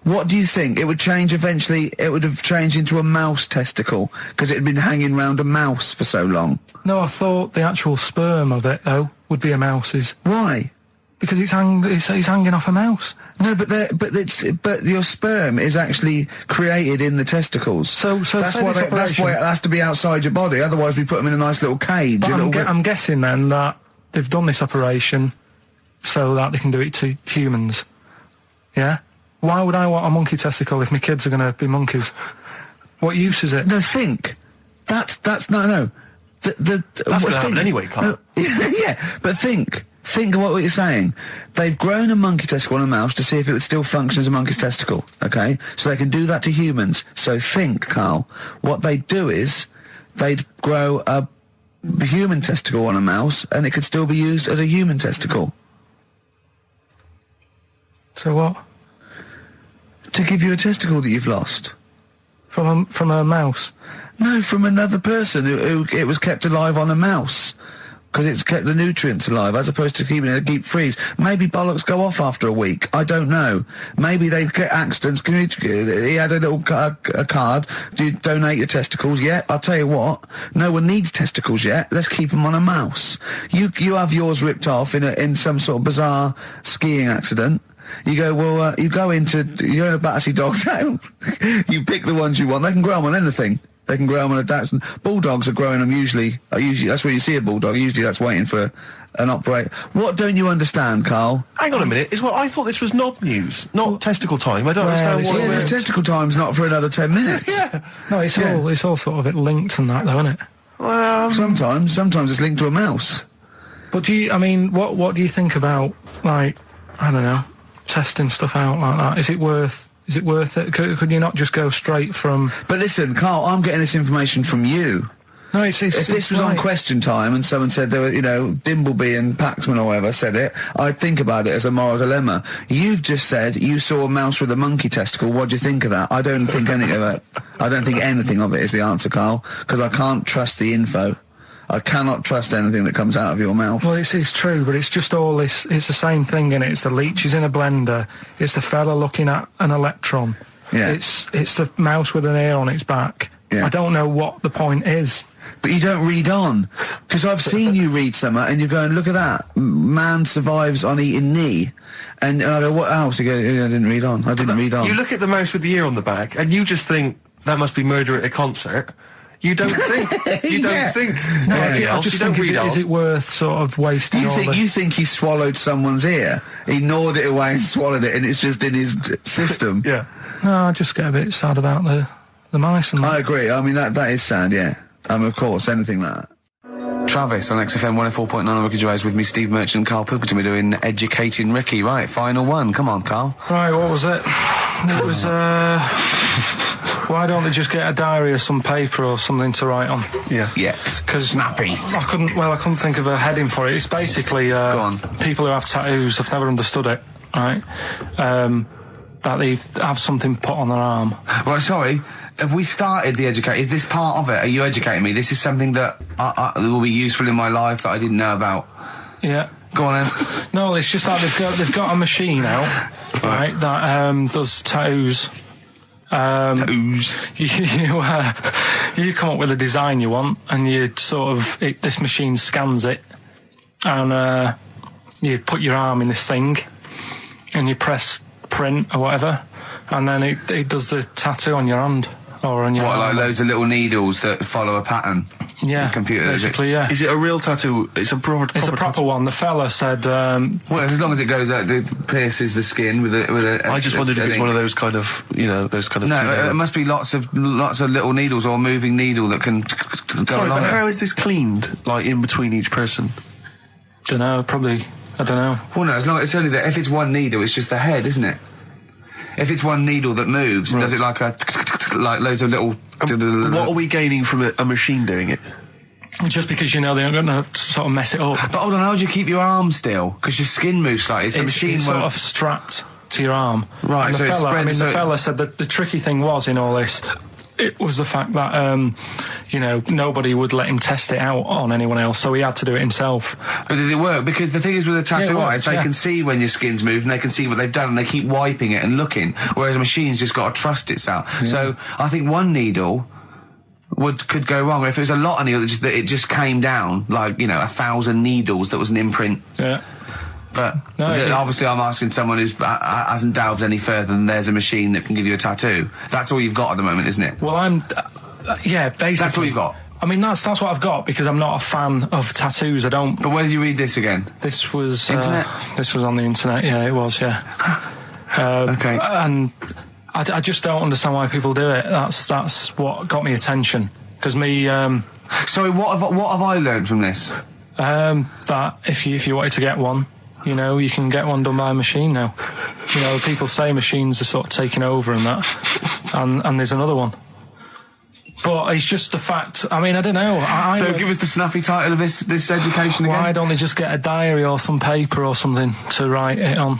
What do you think? It would change eventually, it would have changed into a mouse testicle, because it had been hanging round a mouse for so long. No, I thought the actual sperm of it, though, would be a mouse's. Why? Because it's hanging off a mouse. No, but your sperm is actually created in the testicles. So that's why it has to be outside your body. Otherwise, we put them in a nice little cage. But I'm guessing then that they've done this operation so that they can do it to humans. Yeah. Why would I want a monkey testicle if my kids are going to be monkeys? What use is it? No, think. That's no. That's going to happen anyway, Carl. No, yeah, but think. Think of what you're saying. They've grown a monkey testicle on a mouse to see if it would still function as a monkey's testicle, okay? So they can do that to humans. So think, Carl. What they'd do is they'd grow a human testicle on a mouse and it could still be used as a human testicle. So what? To give you a testicle that you've lost. From a mouse? No, from another person who it was kept alive on a mouse. Because it's kept the nutrients alive, as opposed to keeping it in a deep freeze. Maybe bollocks go off after a week. I don't know. Maybe they get accidents. He had a little a card. Do you donate your testicles? Yeah, I'll tell you what. No one needs testicles yet. Let's keep them on a mouse. You have yours ripped off in some sort of bizarre skiing accident. You go, well, you're in a Battersea Dog Town. You pick the ones you want. They can grow them on anything. They can grow them on a Dachshund. Bulldogs are growing them usually, that's where you see a bulldog. Usually that's waiting for an operator. What don't you understand, Carl? Hang on a minute. I thought this was knob news, not testicle time. I don't understand what this testicle time's not for another 10 minutes. Yeah. No, it's all sort of linked and that, though, isn't it? Well, sometimes it's linked to a mouse. But what do you think about, like, I don't know, testing stuff out like that? Is it worth it? Could you not just go straight from... But listen, Carl, I'm getting this information from you. No, if this was on Question Time and someone said there were, Dimbleby and Paxman or whatever said it, I'd think about it as a moral dilemma. You've just said you saw a mouse with a monkey testicle. What do you think of that? I don't think any of it. I don't think anything of it is the answer, Carl, because I can't trust the info. I cannot trust anything that comes out of your mouth. Well, it's true, but it's just all this... It's the same thing, innit? It's the leeches in a blender. It's the fella looking at an electron. Yeah. It's the mouse with an ear on its back. Yeah. I don't know what the point is. But you don't read on. Because I've seen you read something and you're going, look at that. Man survives on eating knee. And I go, what else? You go, yeah, I didn't read on. You look at the mouse with the ear on the back and you just think, that must be murder at a concert. You don't think. You don't think. No, I just think, is it worth sort of wasting You think he swallowed someone's ear? He gnawed it away and swallowed it, and it's just in his system? Yeah. No, I just get a bit sad about the mice and that. I agree. I mean, that is sad, yeah. Of course, anything like that. Travis on XFM 104.9 on Ricky Gervais with me, Steve Merchant and Karl Pilkington. We're doing Educating Ricky. Right, final one. Come on, Karl. Right, what was it? It was, why don't they just get a diary or some paper or something to write on? Yeah. Yeah. Because snappy. I couldn't think of a heading for it. It's basically Go on. people who have tattoos. I've never understood it. Right. That they have something put on their arm. Right. Sorry. Have we started the educate? Is this part of it? Are you educating me? This is something that will be useful in my life that I didn't know about. Yeah. Go on then. No, it's just that they've got a machine out, right, that does tattoos. You come up with a design you want, and you this machine scans it, and you put your arm in this thing, and you press print or whatever, and then it does the tattoo on your hand or on your arm. Like loads of little needles that follow a pattern? Yeah, the computer, basically, yeah. Is it a real tattoo? It's a proper proper one. The fella said... well, as long as it goes out, it pierces the skin with a... I just wondered if it's one of those kind of, those kind of... No, it must be lots of little needles or a moving needle that can go Sorry, along but it. how is this cleaned, like, in between each person? Dunno, probably... I don't know. Well, no, as long as it's only that... If it's one needle, it's just the head, isn't it? If it's one needle that moves, does it like loads of little... What are we gaining from a machine doing it? Just because they're not going to sort of mess it up. But hold on, how do you keep your arm still? Because your skin moves slightly. So the machine it's won't... sort of strapped to your arm. Right, and so the it fella, spreads... the fella said that the tricky thing was in all this it was the fact that, you know, nobody would let him test it out on anyone else, so he had to do it himself. But did it work? Because the thing is with a tattoo artist, they can see when your skin's moved and they can see what they've done and they keep wiping it and looking, whereas a machine's just got to trust itself. Yeah. So I think one needle could go wrong. If it was a lot of needles, that it just came down, like, you know, 1,000 needles that was an imprint. Yeah. But obviously I'm asking someone who hasn't delved any further than there's a machine that can give you a tattoo. That's all you've got at the moment, isn't it? Well, yeah, basically. That's all you've got? I mean, that's what I've got, because I'm not a fan of tattoos. I don't... But where did you read this again? This was... Internet? This was on the internet, yeah, it was, yeah. Okay. And I just don't understand why people do it. That's what got me attention. Because me... Sorry, what have I learned from this? That if you wanted to get one, you know, you can get one done by a machine now. You know, people say machines are sort of taking over and that, and there's another one. But it's just the fact. I mean, I don't know. So give us the snappy title of this education again. Why don't they just get a diary or some paper or something to write it on?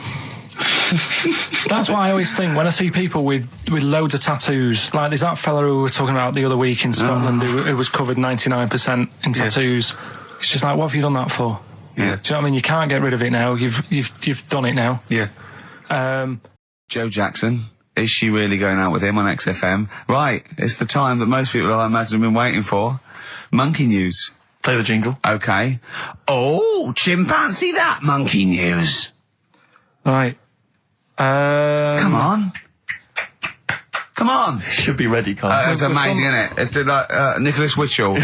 That's what I always think when I see people with loads of tattoos. Like there's that fella who we were talking about the other week in Scotland who was covered 99% in tattoos. It's just like, what have you done that for? Yeah. Do you know what I mean? You can't get rid of it now. You've done it now. Yeah. Joe Jackson. Is she really going out with him on XFM? Right. It's the time that most people, I imagine, have been waiting for. Monkey news. Play the jingle. Okay. Oh, chimpanzee that monkey news. Right. Come on. Come on. Should be ready, Carl. That's amazing, isn't it? It's like Nicholas Witchell.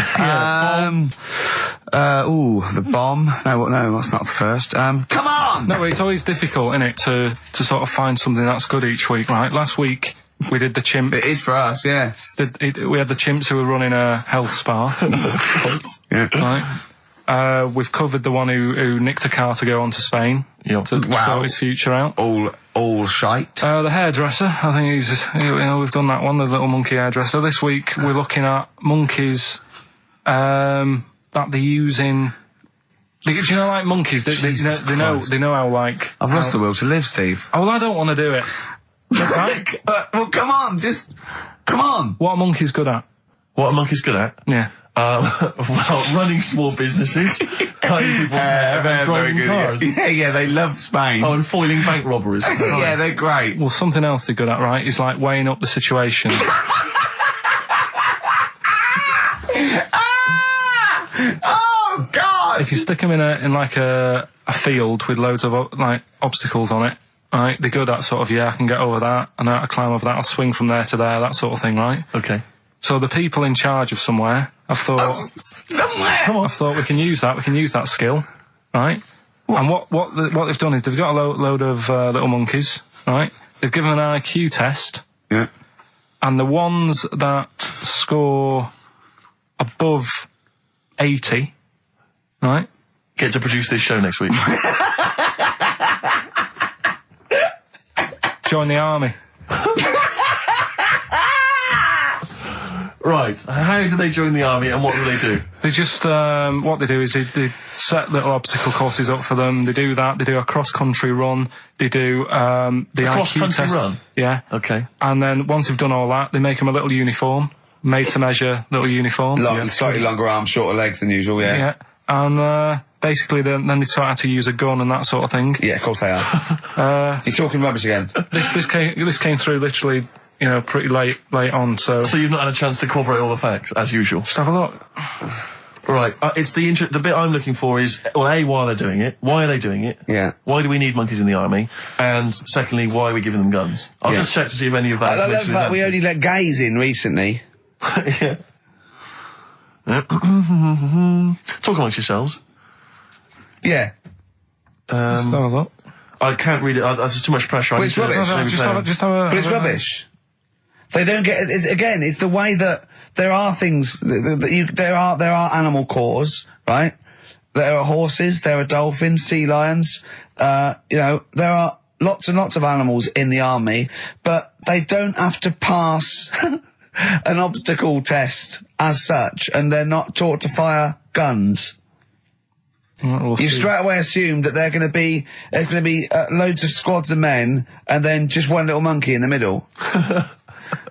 The bomb. No, that's not the first. Come on! No, it's always difficult, isn't it, to sort of find something that's good each week, right? Last week, we did the chimp. It is for us, yeah. We had the chimps who were running a health spa. Yeah. Right. We've covered the one who nicked a car to go on to Spain. Yep. To sort his future out. All shite. The hairdresser, I think we've done that one, the little monkey hairdresser. This week, we're looking at monkeys, that they're using. Do you know, like monkeys? They know how, like. I've lost the will to live, Steve. Oh, well, I don't want to do it. Right? Well, come on, come on. What are monkeys good at? What are monkeys good at? Yeah. Well, running small businesses, cutting people's hair, and driving cars. Yeah, they love Spain. Oh, and foiling bank robberies. Yeah, they're great. Well, something else they're good at, right, is like weighing up the situation. Oh God! If you stick them in like a field with loads of like obstacles on it, right? They're good at sort of, I can get over that, and I climb over that, I'll swing from there to there, that sort of thing, right? Okay. So the people in charge of somewhere, I've thought, somewhere. Come on. I've thought we can use that skill, right? What? And what they've done is they've got a load of little monkeys, right? They've given an IQ test. Yeah. And the ones that score above 80, right? Get to produce this show next week. Join the army. Right. How do they join the army and what do they do? They just, what they do is they set little obstacle courses up for them. They do that. They do a cross-country run. They do, the IQ cross-country test. run? Yeah. Okay. And then once they've done all that, they make them a little uniform, made to measure little uniform. Slightly longer arms, shorter legs than usual, yeah. Yeah. And, basically then they taught how to use a gun and that sort of thing. Yeah, of course they are. You're talking rubbish again. This came through literally, pretty late on, so... So you've not had a chance to corroborate all the facts, as usual? Just have a look. Right, it's the bit I'm looking for is, well, A, why are they doing it? Why are they doing it? Yeah. Why do we need monkeys in the army? And secondly, why are we giving them guns? I'll just check to see if any of that... I love that we only let gays in recently. Yeah. Talk amongst yourselves. Yeah. Just have a look. I can't read it. There's too much pressure. Well, it's rubbish. But it's rubbish. They don't get it. It's the way that there are things there are animal cores, right? There are horses, there are dolphins, sea lions. There are lots and lots of animals in the army, but they don't have to pass an obstacle test as such, and they're not taught to fire guns. You've straight away assumed that there's going to be loads of squads of men and then just one little monkey in the middle.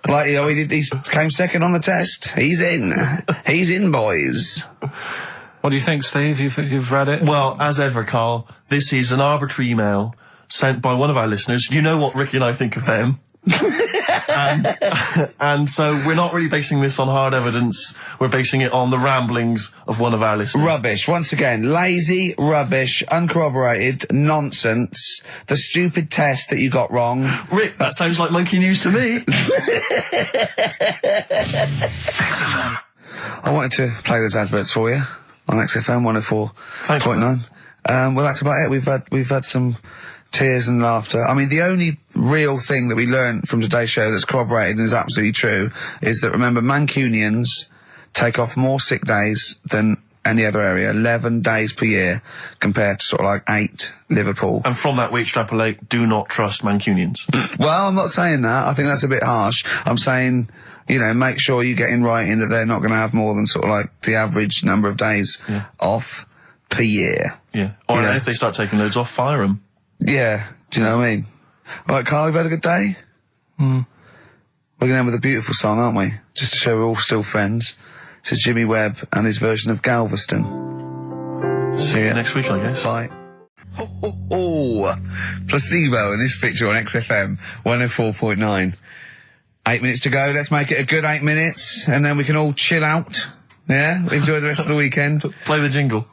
Like, you know, he came second on the test. He's in. He's in, boys. What do you think, Steve? You've read it? Well, as ever, Carl, this is an arbitrary email sent by one of our listeners. You know what Ricky and I think of them. and so we're not really basing this on hard evidence. We're basing it on the ramblings of one of our listeners. Rubbish. Once again, lazy, rubbish, uncorroborated, nonsense. The stupid test that you got wrong. Rick, that sounds like monkey news to me. I wanted to play those adverts for you on XFM 104.9. Well, that's about it. We've had some tears and laughter. I mean, the only real thing that we learned from today's show that's corroborated and is absolutely true is that, remember, Mancunians take off more sick days than any other area, 11 days per year, compared to sort of like 8 Liverpool. And from that we extrapolate, do not trust Mancunians. Well, I'm not saying that. I think that's a bit harsh. I'm saying, you know, make sure you get in writing that they're not going to have more than sort of like the average number of days off per year. Yeah. Or if they start taking loads off, fire them. Yeah, do you know what I mean? All right, Carl, you've had a good day? We're going to end with a beautiful song, aren't we? Just to show we're all still friends. To Jimmy Webb and his version of Galveston. See you next week, I guess. Bye. Placebo in this picture on XFM 104.9. 8 minutes to go. Let's make it a good 8 minutes, and then we can all chill out. Yeah? Enjoy the rest of the weekend. Play the jingle.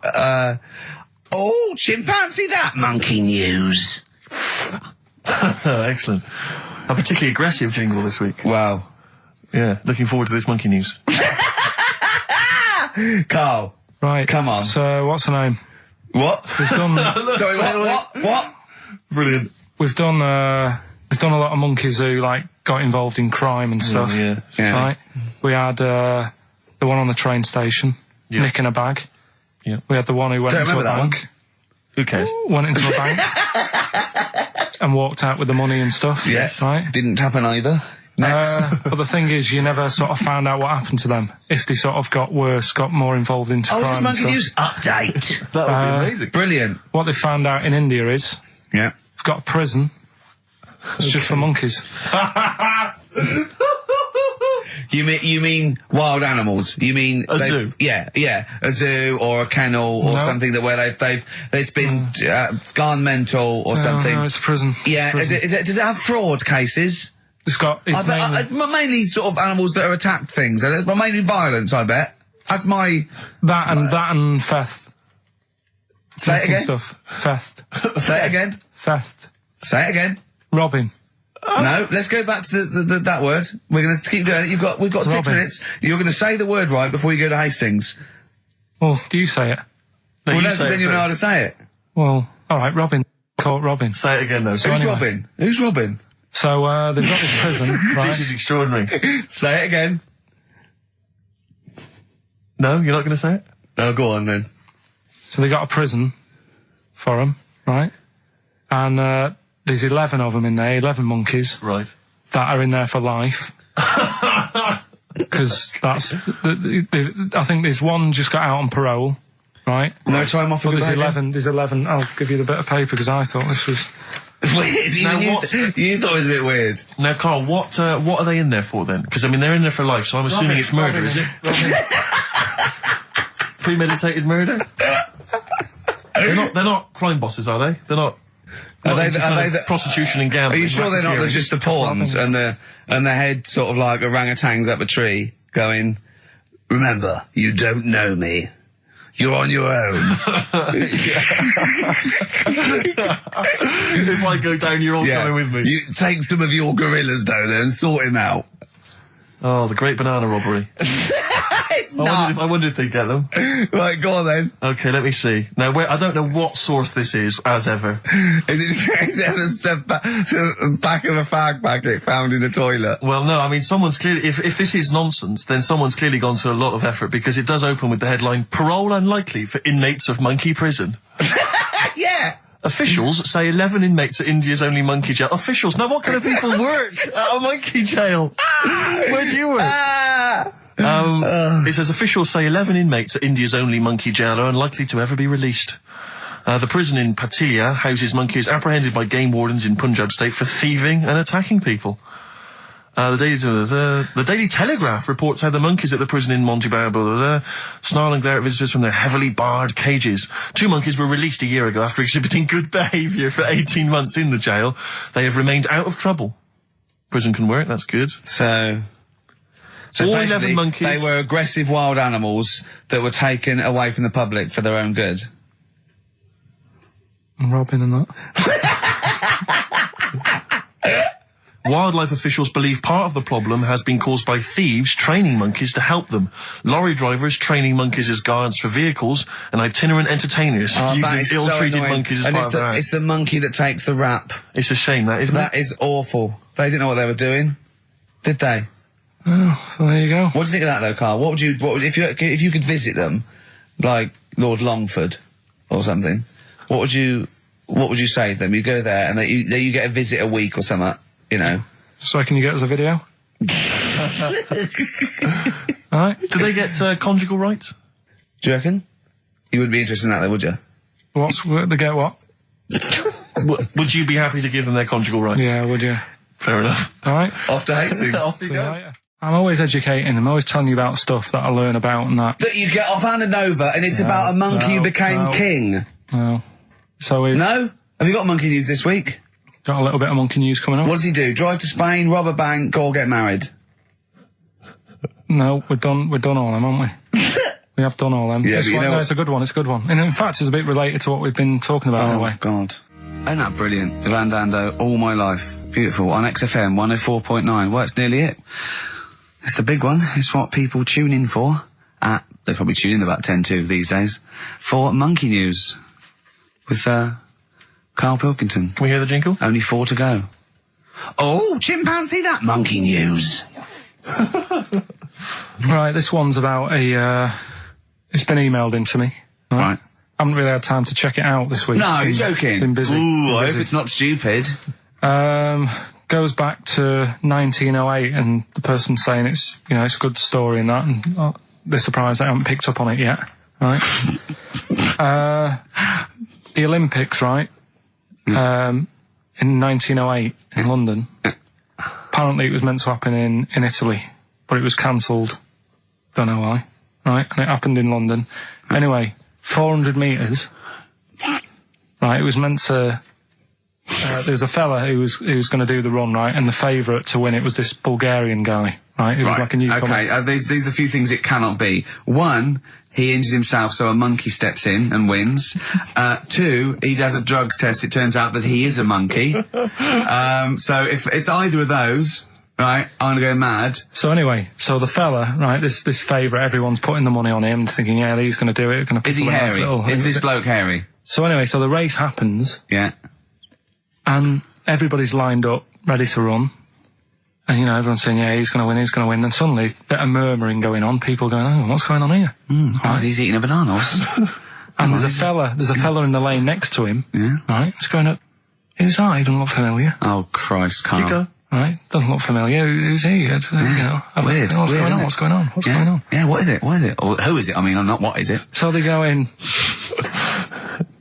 Chimpanzee that monkey news. Excellent. A particularly aggressive jingle this week. Wow. Yeah, looking forward to this monkey news. Carl. Right. Come on. So, what's the name? What? We've done... Sorry, what? Brilliant. We've done a lot of monkeys who, like, got involved in crime and stuff. Yeah. Right? We had the one on the train station, nicking a bag. Yeah. We had the one who went into a bank. Who cares? Went into a bank and walked out with the money and stuff. Yes. Right? Didn't happen either. Next. But the thing is, you never sort of found out what happened to them. If they sort of got worse, got more involved into crime just and monkey stuff. news update. That would be amazing. Brilliant. What they found out in India is... Yeah. They've got a prison. It's just for monkeys. You mean wild animals? You mean a zoo? Yeah, a zoo or a kennel or something that where it's been gone mental or something. No, it's a prison. Yeah, prison. Is it? Does it have fraud cases? It's got. It's mainly sort of animals that are attacked things. Mainly violence, I bet. That's my that and theft. Say it again. Stuff. Theft. Say it again. Theft. Say it again. Robbing. No, let's go back to that word. We're going to keep doing it. We've got 6 minutes. You're going to say the word right before you go to Hastings. Well, do you say it? No, well, no, because then you know how to say it. Well, all right, Robin. Caught Robin. Say it again, though. So Who's Robin? Who's Robin? So, they've got this prison, right? This is extraordinary. Say it again. No, you're not going to say it? Oh, go on then. So they got a prison for them, right? And, there's 11 of them in there, 11 monkeys. Right. That are in there for life. Because that's... I think there's one just got out on parole, right? No time off. But there's 11. I'll give you the bit of paper because I thought this was... Weird. You thought it was a bit weird. Now, Carl, what are they in there for then? Because, I mean, they're in there for life, so I'm assuming it's murder, is it? Premeditated murder? They're not crime bosses, are they? They're not... Are they prostitution and gambling? Are you sure they're not just the pawns and the head sort of like orangutans up a tree going, remember, you don't know me. You're on your own. If I go down, you're all coming with me. You take some of your gorillas down there and sort him out. Oh, the great banana robbery. It's not. I wonder if they get them. Right, go on then. Okay, let me see. Now, I don't know what source this is, as ever. Is it the back of a fag packet found in the toilet? Well, no, I mean, someone's clearly... If this is nonsense, then someone's clearly gone to a lot of effort, because it does open with the headline, Parole Unlikely for Inmates of Monkey Prison. Yeah! Officials say 11 inmates at India's only monkey jail. Officials? Now, what kind of people work at a monkey jail? Where do you work? It says officials say 11 inmates at India's only monkey jail are unlikely to ever be released. The prison in Patilia houses monkeys apprehended by game wardens in Punjab state for thieving and attacking people. The Daily Telegraph reports how the monkeys at the prison in Montebello snarl and glare at visitors from their heavily barred cages. 2 monkeys were released a year ago after exhibiting good behaviour for 18 months in the jail. They have remained out of trouble. Prison can work, that's good. So all 11 basically, monkeys. they were aggressive wild animals that were taken away from the public for their own good. Robbing and that. Wildlife officials believe part of the problem has been caused by thieves training monkeys to help them. Lorry drivers training monkeys as guards for vehicles, and itinerant entertainers using ill-treated monkeys as part of their act. It's the monkey that takes the rap. It's a shame, that, isn't it? That is awful. They didn't know what they were doing, did they? Oh, so there you go. What do you think of that, though, Carl? What would if you could visit them, like Lord Longford or something? What would you say to them? You go there and you get a visit a week or something. You know. So can you get us a video? Alright. Do they get conjugal rights? Do you reckon? You wouldn't be interested in that, though, would you? They get what? Would you be happy to give them their conjugal rights? Yeah, would you? Fair enough. Alright. Off to Hastings. Off you See go. you later. I'm always educating. I'm always telling you about stuff that I learn about and that. That you get offhanded over, and it's about a monkey who became king. No. So we've No? Have you got monkey news this week? got a little bit of monkey news coming up. What does he do? Drive to Spain, rob a bank, or get married? No, we're done all them, aren't we? We have done all them. Yeah, This but you one, know no, what- it's a good one, it's a good one. And in fact, it's a bit related to what we've been talking about in a way. God. Isn't that brilliant? Van Dando, All My Life. Beautiful. On XFM 104.9. Well, that's nearly it. It's the big one. It's what people tune in for. They probably tune in about 10 to these days. For Monkey News. With, Karl Pilkington. Can we hear the jingle? Only 4 to go. Oh, chimpanzee, that Monkey News. Right, this one's about it's been emailed into me. Right. I haven't really had time to check it out this week. No, you're joking. Been busy. Ooh, I hope it's not stupid. Goes back to 1908, and the person's saying it's a good story and that, and they're surprised they haven't picked up on it yet. Right. The Olympics, right? In 1908 in London. Apparently, it was meant to happen in Italy, but it was cancelled. Don't know why. Right, and it happened in London. Anyway, 400 metres. Right, it was meant to. There was a fella who was going to do the run, right, and the favourite to win it was this Bulgarian guy, right? It was like a newcomer. Okay, these are a few things it cannot be. 1, he injures himself, so a monkey steps in and wins. 2, he does a drugs test. It turns out that he is a monkey. So if it's either of those, right, I'm gonna go mad. So anyway, the fella, right, this favourite, everyone's putting the money on him, thinking, yeah, he's going to do it. Is he hairy? Is this bloke hairy? So anyway, the race happens, Yeah. and everybody's lined up, ready to run. And, everyone's saying, yeah, he's going to win. Then suddenly, a bit of murmuring going on, people going, oh, what's going on here? He's eating a banana. And there's a fella in the lane next to him, Yeah. right, he's going up, who's that? He doesn't look familiar. Oh, Christ, Carl. Chico? Right, doesn't look familiar. Who's he? Weird. What's going on? What's isn't going it? on? What's going on? Yeah, what is it? Or who is it? I mean, I'm not, what is it? So they go in.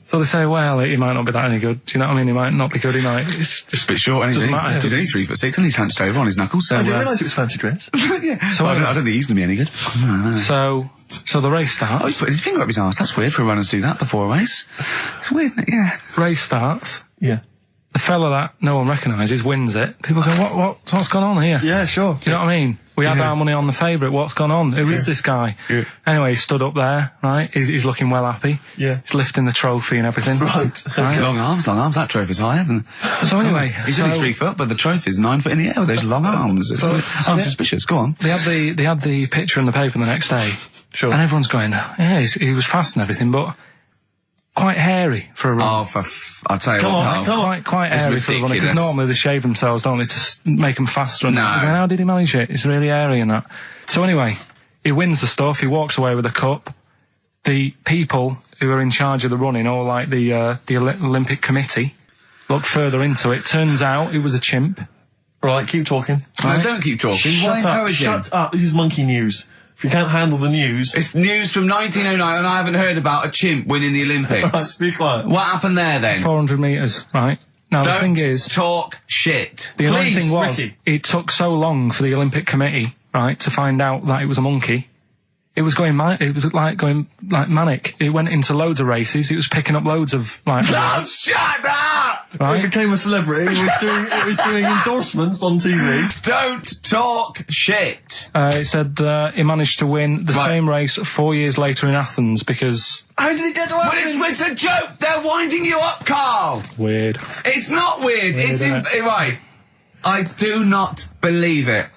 So they say, well, he might not be that any good. Do you know what I mean? He might not be good. He might. It's Just a bit short, and Doesn't matter. he's only 3'6", and he's hunched over on his knuckles. So, I didn't realise it was fancy dress. yeah. So But I don't think he's going to be any good. No. So the race Oh, starts. he's put his finger up his arse. That's weird for runners to do that before a race. It's weird, isn't it? Yeah. Race starts. Yeah. The fella that no one recognises wins it. People go, what's gone on here? Yeah, sure. Do you know what I mean? We had our money on the favourite. What's gone on? Who is this guy? Yeah. Anyway, he stood up there, right? He's looking well happy. Yeah. He's lifting the trophy and everything. Right. Long arms. That trophy's higher than... So anyway, He's only 3 foot, but the trophy's 9 foot in the air with those long arms. I'm suspicious. Go on. They had the picture in the paper the next day. Sure. And everyone's going, yeah, he was fast and everything, but quite hairy for a run. Oh, I'll tell you Come what. on, no. come on. Quite It's hairy for a runner, because ridiculous. normally they shave themselves, don't they, to make them faster. And No. that. How did he manage it? It's really hairy and that. So anyway, he wins the stuff, he walks away with a cup. The people who are in charge of the running, or like the Olympic Committee, look further into it. Turns out it was a chimp. Right, keep talking. No, don't keep talking. Why encourage him? Shut up. This is monkey news. If you can't handle the news... It's news from 1909, and I haven't heard about a chimp winning the Olympics. Be quiet. What happened there, then? 400 metres, right? Now, Don't the thing is... talk shit. The annoying Please, thing was, Ricky. it took so long for the Olympic Committee, right, to find out that it was a monkey. It was going going manic. It went into loads of races. It was picking up loads of, like... No, shut up! He right? became a celebrity. It was doing endorsements on TV. Don't talk shit. It said he managed to win the Right. same race 4 years later in Athens because... How did he get to But it's a joke. They're winding you up, Carl. Weird. It's not weird. It's isn't it? right. I do not believe it.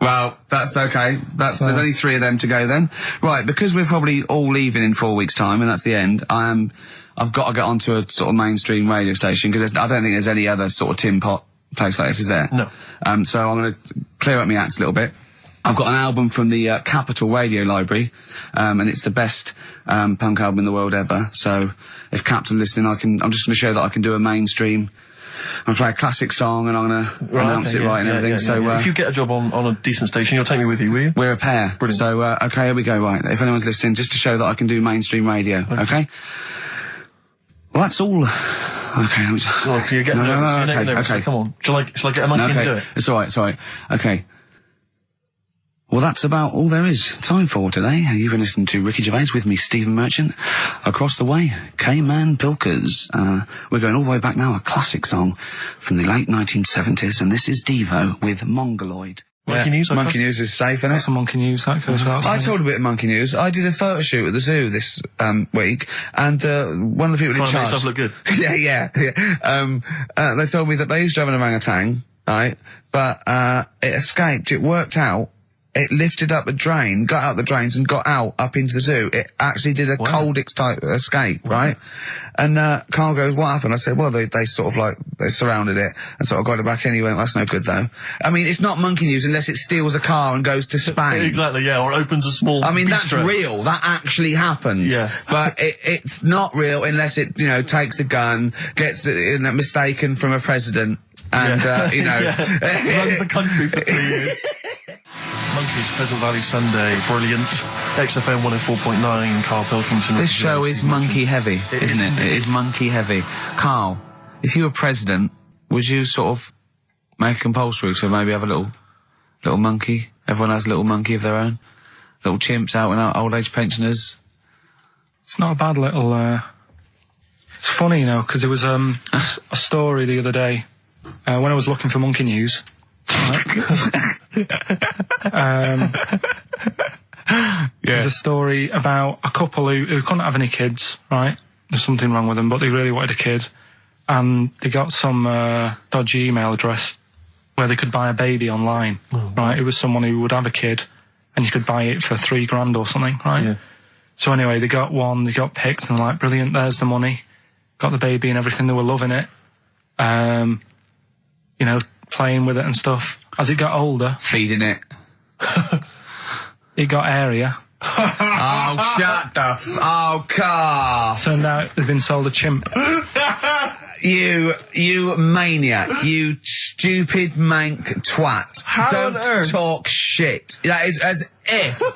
Well, that's okay. There's only 3 of them to go then. Right, because we're probably all leaving in 4 weeks' time, and that's the end. I've got to get onto a sort of mainstream radio station because I don't think there's any other sort of tin pot place like this, is there? No. So I'm going to clear up my act a little bit. I've got an album from the Capitol Radio Library, and it's the best punk album in the world ever. So if Captain listening, I'm just going to show that I can do a mainstream. I'm going to play a classic song and I'm going to announce it right and everything. So if you get a job on a decent station, you'll take me with you, will you? we're a pair. Brilliant. So, okay, here we go, right. If anyone's listening, just to show that I can do mainstream radio, okay? Well, that's all. Okay, let me just... Oh, you're getting nervous. You're getting nervous. okay. Come on. Shall I get a monkey and do it? It's alright. Okay. Well, that's about all there is time for today. You've been listening to Ricky Gervais with me, Stephen Merchant. Across the way, K-Man Pilkers. We're going all the way back now, a classic song from the late 1970s, and this is Devo with Mongoloid. Monkey news, I Monkey trust. news is safe, isn't it? That's a monkey news, that goes without I saying. told a bit of monkey news. I did a photo shoot at the zoo this week, and one of the people in Trying to make charge... yourself look good. yeah. They told me that they used to have an orangutan, right? But it escaped. It worked out. It lifted up a drain, got out the drains, and got out up into the zoo. It actually did a Coldix type escape, right? And Carl goes, "What happened?" I said, "Well, they sort of like they surrounded it and sort of got it back in." He went, "That's no good, though." I mean, it's not monkey news unless it steals a car and goes to Spain. Exactly, yeah, or opens a small I mean, that's bistro. real. That actually happened. Yeah. But it's not real unless it, takes a gun, gets mistaken from a president, and, runs the country for 3 years. Monkeys, Pleasant Valley Sunday, brilliant. XFM 104.9, Karl Pilkington. This show is monkey heavy, isn't it? It is monkey heavy. Carl, if you were president, would you sort of make it compulsory to maybe have a little monkey? Everyone has a little monkey of their own. Little chimps out and out, old age pensioners. It's not a bad little, It's funny, because there was, a story the other day, when I was looking for monkey news. There's a story about a couple who couldn't have any kids, right? There's something wrong with them, but they really wanted a kid. And they got some dodgy email address where they could buy a baby online, right? It was someone who would have a kid, and you could buy it for $3,000 or something, right? Yeah. So anyway, they got one, they got picked, and they're like, brilliant, there's the money. Got the baby and everything, they were loving it. Playing with it and stuff. As it got older, Feeding it. it got airier. Oh, shut the oh, Carl. Turned out they'd been sold a chimp. You maniac, you stupid mank twat. How on Don't earth? talk shit. That is as if... what?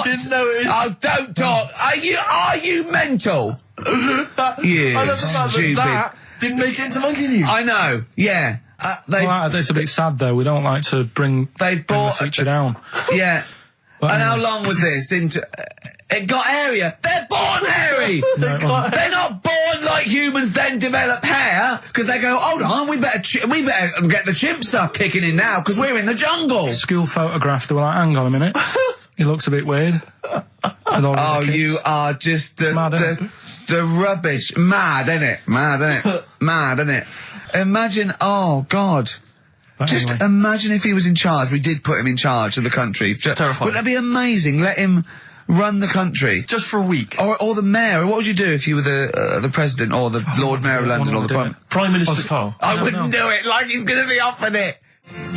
didn't know it. Oh, don't talk. Are you mental? You I love the fact stupid. that didn't make it into monkey news. I know, yeah. It's a bit sad though. We don't like to bring They the bought... feature down. Yeah. But And how anyway. long was this into... it got hairier. They're born hairy. They're not born like humans then develop hair, because they go, hold on, we better get the chimp stuff kicking in now, because we're in the jungle. School photograph, they were like, hang on a minute. He looks a bit weird. Oh, you are just the rubbish. Mad, innit? Mad, innit? Imagine, oh, God. But Just anyway. imagine if he was in charge. We did put him in charge of the country. Terrifying. Wouldn't that be amazing? Let him run the country. Just for a week. Or the mayor. What would you do if you were the president or the Lord Mayor of London or the Prime... Prime Minister Karl. I wouldn't do it like he's going to be offered it.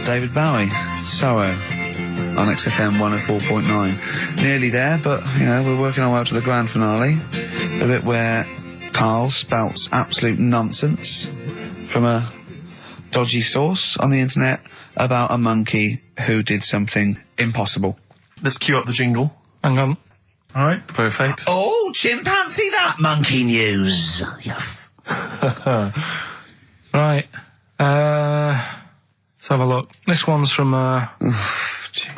David Bowie, Sorrow, on XFM 104.9. Nearly there, but, we're working our way up to the grand finale. The bit where Karl spouts absolute nonsense from a dodgy source on the internet about a monkey who did something impossible. Let's cue up the jingle. Hang on. All right. Perfect. Oh, chimpanzee, that monkey news. Right. Let's have a look. This one's from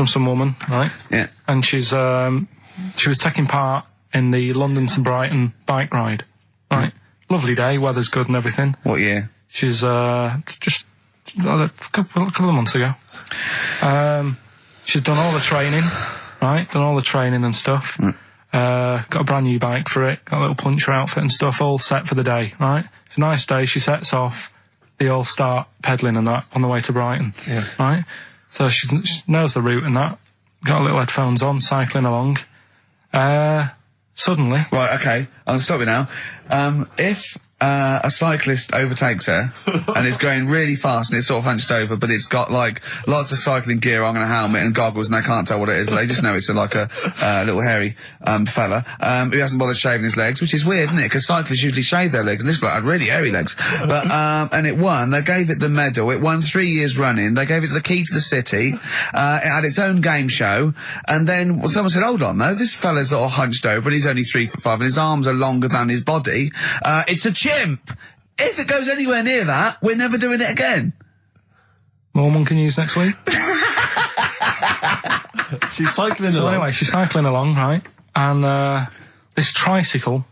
some woman, right? Yeah. And she was taking part in the London to Brighton bike ride, right? Lovely day, weather's good and everything. What year? She's just a couple of months ago. She's done all the training, right? Done all the training and stuff. Got a brand new bike for it. Got a little puncher outfit and stuff, all set for the day, right? It's a nice day. She sets off. They all start pedalling and that on the way to Brighton, right? So she knows the route and that. Got little headphones on, cycling along. Suddenly... Right, okay, I'll stop you now. If a cyclist overtakes her and is going really fast and it's sort of hunched over, but it's got like lots of cycling gear on and a helmet and goggles, and they can't tell what it is, but they just know it's like a little hairy fella who hasn't bothered shaving his legs, which is weird, isn't it? Because cyclists usually shave their legs, and this bloke had really hairy legs. But and it won. They gave it the medal. It won 3 years running. They gave it the key to the city. It had its own game show, and then someone said, "Hold on, though, this fella's all hunched over, and he's only 3'5", and his arms are longer than his body. It's a chimp. If it goes anywhere near that, we're never doing it again." More monkey news next week. She's cycling So along. anyway, she's cycling along, right? And this tricycle...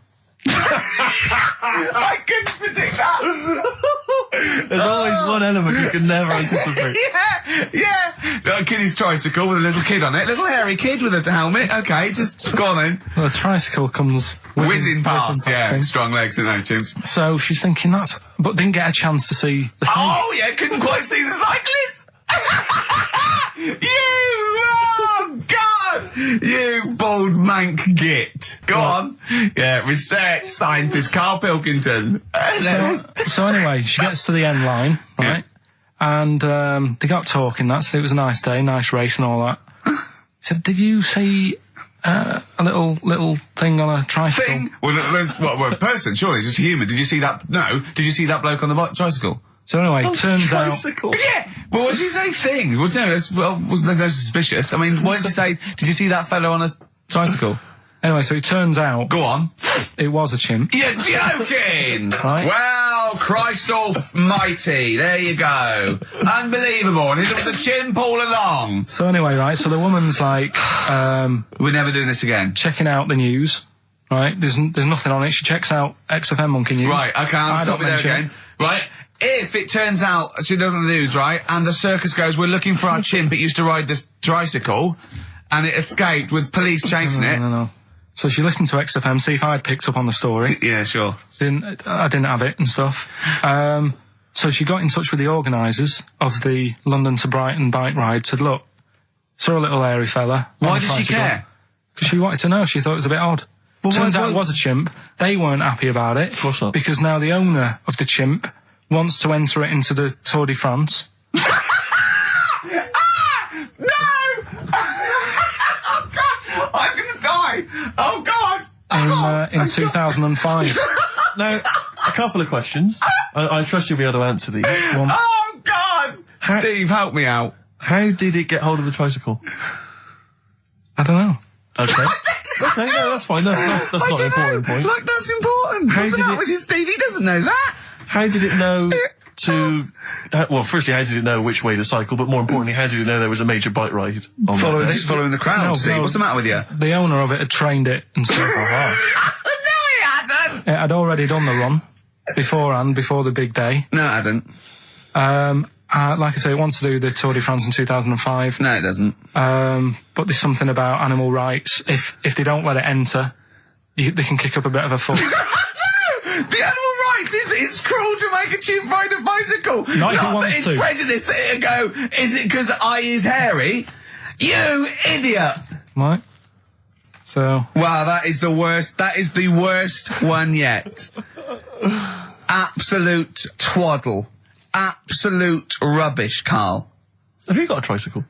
I couldn't predict that. There's always one element you can never anticipate. Yeah. Got a kiddie's tricycle with a little kid on it. Little hairy kid with a helmet. Okay, just go on then. Well, the tricycle comes Whizzing past, yeah. thing. Strong legs, you know, chimps. So she's thinking that, but didn't get a chance to see the thing. Oh, yeah, couldn't quite see the cyclist. Oh, God! You bald mank git. Go on. Yeah, research scientist Karl Pilkington. So anyway, she gets to the end line, right? And they got talking. It was a nice day, nice race and all that. He said, "Did you see a little thing on a tricycle?" Thing? Well, a person, surely, just a human. Did you see that? No. Did you see that bloke on the tricycle? So anyway, turns out... Tricycle. Yeah! Well, what did you say thing? Well, no, wasn't suspicious. I mean, what did you say? Did you see that fellow on a tricycle? Anyway, so it turns out... Go on. It was a chimp. You're joking! Right. Well, Christ almighty, there you go. Unbelievable, and it was a chimp all along. So anyway, right, so the woman's like... We're never doing this again. checking out the news, right? There's nothing on it. She checks out XFM Monkey News. Right, okay, I'll stop you there again. Right? If it turns out she does on the news, right, and the circus goes, "We're looking for our chimp, it used to ride this tricycle, and it escaped with police chasing it." No. So she listened to XFM, see if I'd picked up on the story. Yeah, sure. I didn't have it and stuff. So she got in touch with the organisers of the London to Brighton bike ride, said, "Look, saw a little hairy fella." Why did she care? Because she wanted to know. She thought it was a bit odd. Well, Turns out it was a chimp. They weren't happy about it. Of course not. Because now the owner of the chimp wants to enter it into the Tour de France. No! Oh, God! I'm gonna die! Oh, God! In 2005. Now, a couple of questions. I trust you'll be able to answer these. Oh, God! Steve, help me out. How did it get hold of the tricycle? I don't know. Okay. Okay, no, that's fine. That's not an important point. Like, that's important. How What's the did matter it- with you, Steve? He doesn't know that. How did it know to... well, firstly, how did it know which way to cycle? But more importantly, how did it know there was a major bike ride on that day? Following the crowd, No, Steve. no. What's the matter with you? The owner of it had trained it and stuff. No, he hadn't. It had already done the run beforehand, before the big day. No, it hadn't. Like I say, it wants to do the Tour de France in 2005. No, it doesn't. But there's something about animal rights. If they don't let it enter, they can kick up a bit of a fuss. No! The animal rights is that it's cruel to make a chimp ride a bicycle. Not if it that wants it's to. prejudice that it'll go, is it because I is hairy? You idiot! Right? So... Wow, that is the worst. That is the worst one yet. Absolute twaddle. Absolute rubbish, Karl. Have you got a tricycle?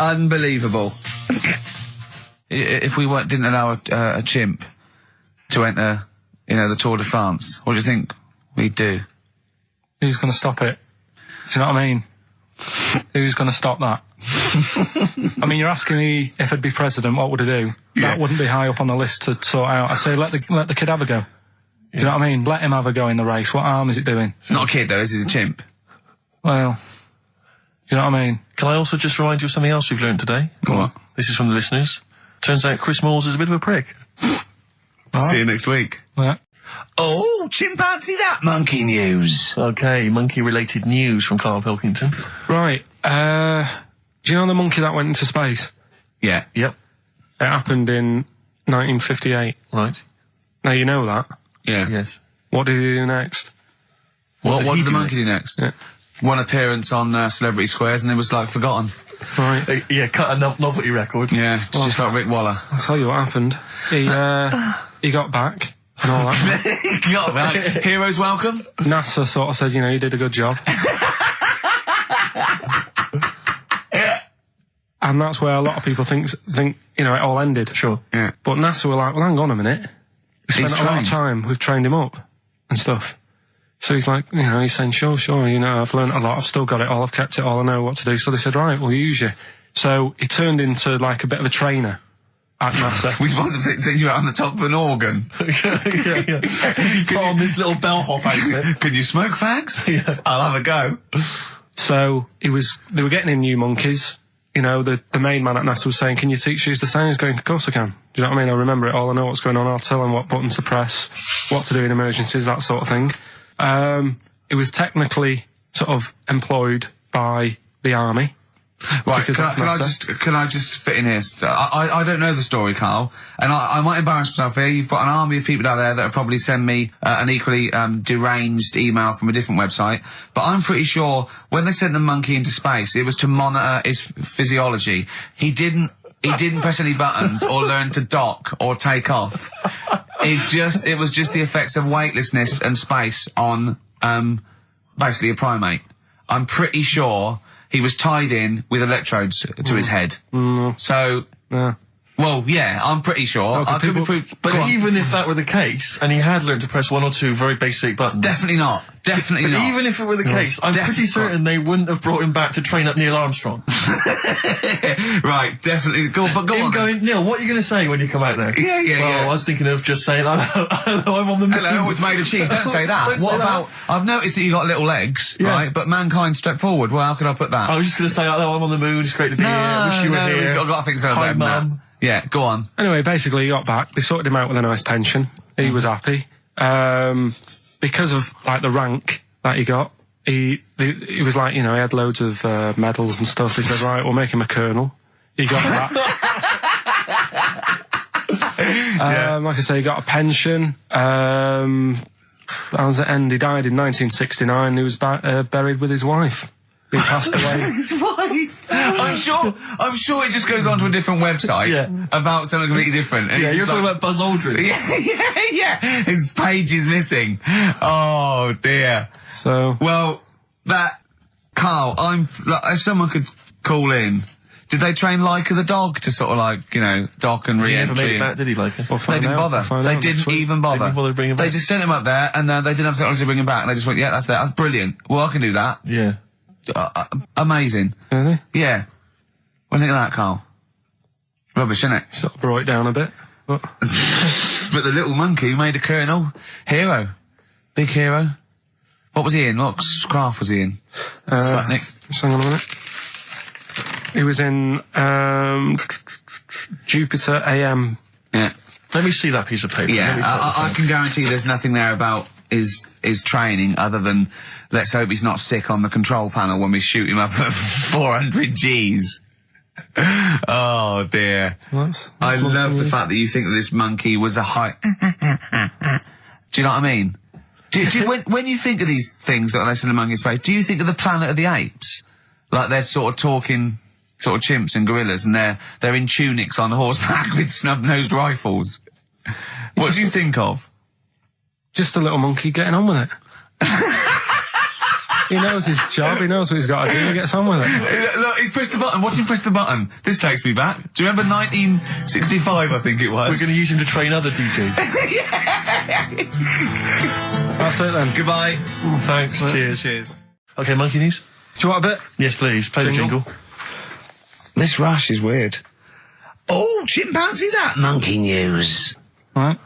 Unbelievable. If we didn't allow a chimp to enter, the Tour de France, what do you think we'd do? Who's going to stop it? Do you know what I mean? Who's going to stop that? I mean, you're asking me if I'd be president, what would I do? Yeah. That wouldn't be high up on the list to sort out. I'd say let the kid have a go. Do you know what I mean? Let him have a go in the race. What harm is it doing? Not a kid though, this is a chimp. Well, do you know what I mean? Can I also just remind you of something else we've learned today? Go on. This is from the listeners. Turns out Chris Moores is a bit of a prick. See you next week. Yeah. Oh, chimpanzee that monkey news. Okay, monkey-related news from Karl Pilkington. Right. Do you know the monkey that went into space? Yeah. Yep. It happened in 1958. Right. Now you know that. Yeah. Yes. What did he do next? What he did the do monkey do next? Yeah. One appearance on Celebrity Squares and it was like forgotten. Right. Yeah, cut a novelty record. Yeah, just like Rick Waller. I'll tell you what happened. He got back and all that. Got that. Heroes welcome. NASA sort of said, you know, you did a good job. And that's where a lot of people think, you know, it all ended. Sure. Yeah. But NASA were like, well, hang on a minute. We He's spent a lot of trained. time. We've trained him up and stuff. So he's like, you know, he's saying, sure, you know, I've learned a lot. I've still got it all. I've kept it all. I know what to do. So they said, right, we'll use you. So he turned into like a bit of a trainer at NASA. We want to send you out on the top of an organ. yeah. Put on this little bellhop outfit. Can you smoke fags? Yeah. I'll have a go. So they were getting in new monkeys. You know, the main man at NASA was saying, can you teach us the sound? He's going, of course I can. Do you know what I mean? I remember it all. I know what's going on. I'll tell them what buttons to press, what to do in emergencies, that sort of thing. It was technically sort of employed by the army. Right, Because that's can I just fit in here? I don't know the story, Carl, and I might embarrass myself here. You've got an army of people out there that will probably send me an equally deranged email from a different website, but I'm pretty sure when they sent the monkey into space, it was to monitor his physiology. He didn't press any buttons or learn to dock or take off. It was just the effects of weightlessness and space on basically a primate. I'm pretty sure he was tied in with electrodes to his head. So, Yeah. well, yeah, I'm pretty sure. Okay, I could be people- proved. But Go on. even if that were the case, and he had learned to press one or two very basic buttons. Definitely not. Definitely But not. even if it were the case, I'm pretty definitely certain they wouldn't have brought him back to train up Neil Armstrong. Right, definitely. Go on. Him Then. going, Neil, what are you going to say when you come out there? Yeah, yeah, well, yeah. I was thinking of just saying, hello, I'm on the moon. Hello, it's made of cheese. Don't say that. Don't What say about? I've noticed that you got little legs, Yeah. right? But mankind stepped forward. Well, how can I put that? I was just going to say, hello, I'm on the moon, it's great to be here, wish you were here. I've got to think so. Hi, better than that. Mum. Yeah, go on. Anyway, basically he got back. They sorted him out with a nice pension. He was happy. Because of, like, the rank that he got, he was like, you know, he had loads of medals and stuff. He said, right, we'll make him a colonel. He got that. Like I say, he got a pension. That was the end. He died in 1969. He was buried with his wife. He passed away. His wife. I'm sure it just goes on to a different website Yeah. about something completely different. And Yeah, it's you're just talking like- about Buzz Aldrin. Yeah. His page is missing. Oh dear. So, Well, Carl, if someone could call in, did they train Leica the dog to sort of like, you know, dock and He never re-entry? made it back, did he, like? we'll They find didn't out. bother. We'll find They out didn't next week. even bother. They didn't bother to bring him They back. just sent him up there, and they didn't have technology to bring him back. And they just went, yeah, that's there. That's brilliant. Well, I can do that. Yeah. Amazing. Really? Yeah. What do you think of that, Carl? Rubbish, isn't it? Sort of brought it down a bit. But But the little monkey made a colonel. Hero. Big hero. What was he in? What craft was he in? Sputnik. just hang on a minute. He was in Jupiter AM. Yeah. Let me see that piece of paper. Let me Yeah, put it I down. can guarantee there's nothing there about his training other than let's hope he's not sick on the control panel when we shoot him up at 400 Gs. Oh dear. That's I love lovely. the fact that you think that this monkey was a high. Do you know what I mean? Do you, when you think of these things that they send a monkey in space, do you think of the Planet of the Apes? Like they're sort of talking, sort of chimps and gorillas, and they're in tunics on horseback with snub-nosed rifles. What do you think of? Just a little monkey getting on with it. He knows his job. He knows what he's got to do. He gets on with it. Look, he's pressed the button. Watch him press the button. This takes me back. Do you remember 1965, I think it was? We're going to use him to train other DJs. That's it then. Goodbye. Thanks. Cheers. Cheers. Okay, monkey news? Do you want a bit? Yes, please. Play the Jingle. jingle. This rush is weird. Oh, chimpanzee that monkey news. Right.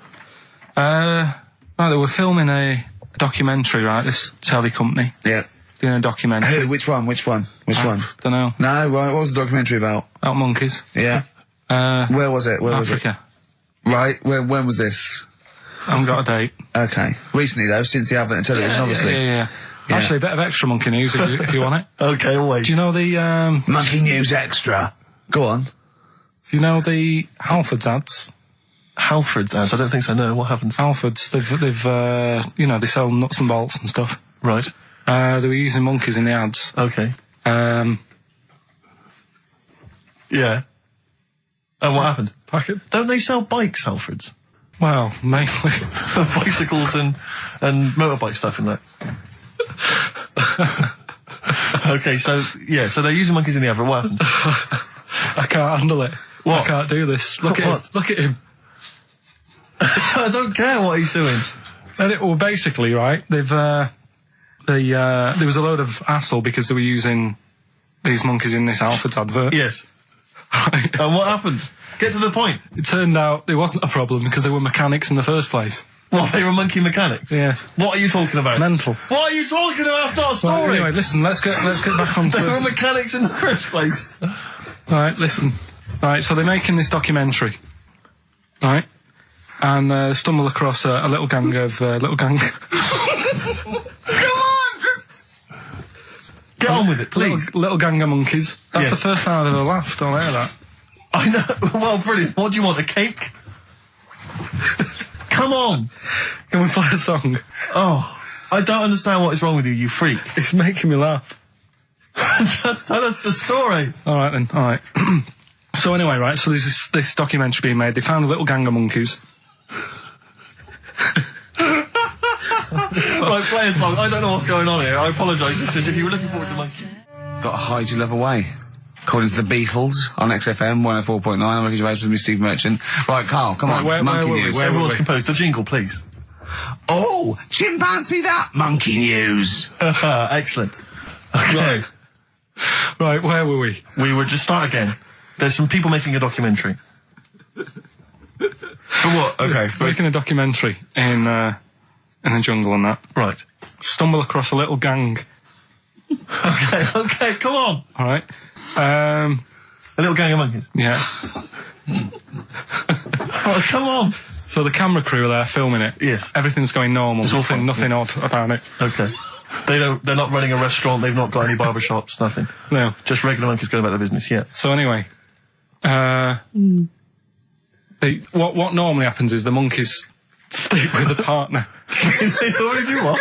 Right, they were filming a documentary, right? This telly company Yeah. doing a documentary. Which one? Which one? Don't know. No, right, what was the documentary about? About monkeys. Yeah. Where was it? Where was it? Africa. Right, when was this? I haven't got a date. Okay. Recently, though, since the advent of television, obviously. Yeah. Actually, a bit of extra monkey news if you want it. Okay, always. Do you know the, Monkey News Extra. Go on. do you know the Halfords ads? Halford's ads? I don't think so, no. What happens? Halfords, they've they sell nuts and bolts and stuff. Right. They were using monkeys in the ads. Okay. Um, Yeah. And what happened? Packet. Don't they sell bikes, Halford's? Well, mainly. Bicycles and motorbike stuff in that. Okay, so they're using monkeys in the advert. What happened? I can't handle it. What? I can't do this. Look at What? him. Look at him. I don't care what he's doing. Well, basically, right, there was a load of hassle because they were using these monkeys in this Halfords advert. Yes. Right. And what happened? Get to the point. It turned out it wasn't a problem because they were mechanics in the first place. Well, they were monkey mechanics? Yeah. What are you talking about? Mental. What are you talking about? That's not a story. Right, anyway, listen, let's get back onto They were it. mechanics in the first place. Right, listen. Right, so they're making this documentary. Right? And stumble across a little gang of... Come on, just... Get on with it, please. Little gang of monkeys. That's Yeah. the first time I've ever laughed. I'll hear that. I know. Well, brilliant. What do you want, a cake? Come on. Can we play a song? Oh, I don't understand what is wrong with you, you freak. It's making me laugh. Just tell us the story. All right, then. All right. So anyway, right, so there's this documentary being made. They found a little gang of monkeys. Right, play a song. I don't know what's going on here. I apologise. It's just if you were looking forward to monkey. Got to hide your love away. According to the Beatles on XFM 104.9, I'm Ricky Gervais with me, Steve Merchant. Right, Carl, come on. where Monkey were we? News. Where Everyone's were we? composed. A jingle, please. Oh, chimpanzee that Monkey News. Excellent. Okay. Right, where were we? We would just start again. There's some people making a documentary. For what? Okay. Making a documentary in a jungle and that. Right. Stumble across a little gang. Okay, come on. All right. A little gang of monkeys. Yeah. Oh, come on. So the camera crew are there filming it. Yes. Everything's going normal. It's all fine. Nothing odd about it. Okay. They're not running a restaurant, they've not got any barber shops, nothing. No. Just regular monkeys going about their business, yeah. So anyway, what normally happens is the monkeys sleep with a partner. They already do what?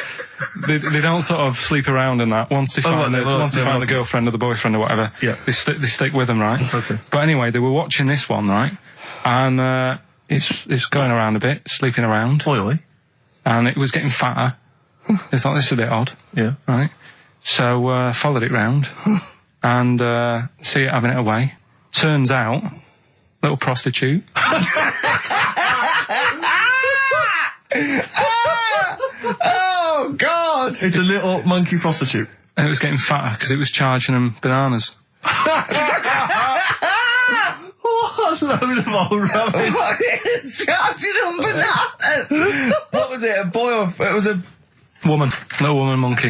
They don't sort of sleep around and that. Once they find the girlfriend or the boyfriend or whatever, Yeah. they stick with them, right? Okay. But anyway, they were watching this one, right? And it's going around a bit, sleeping around, Oily. and it was getting fatter. They thought, this is a bit odd, Yeah. right? So followed it round and see it having it away. Turns out, little prostitute. Oh, God! It's a little monkey prostitute. And it was getting fatter because it was charging them bananas. What a load of old rubbish. Charging them bananas! What was it, a boy or... It was a... Woman. Little woman monkey.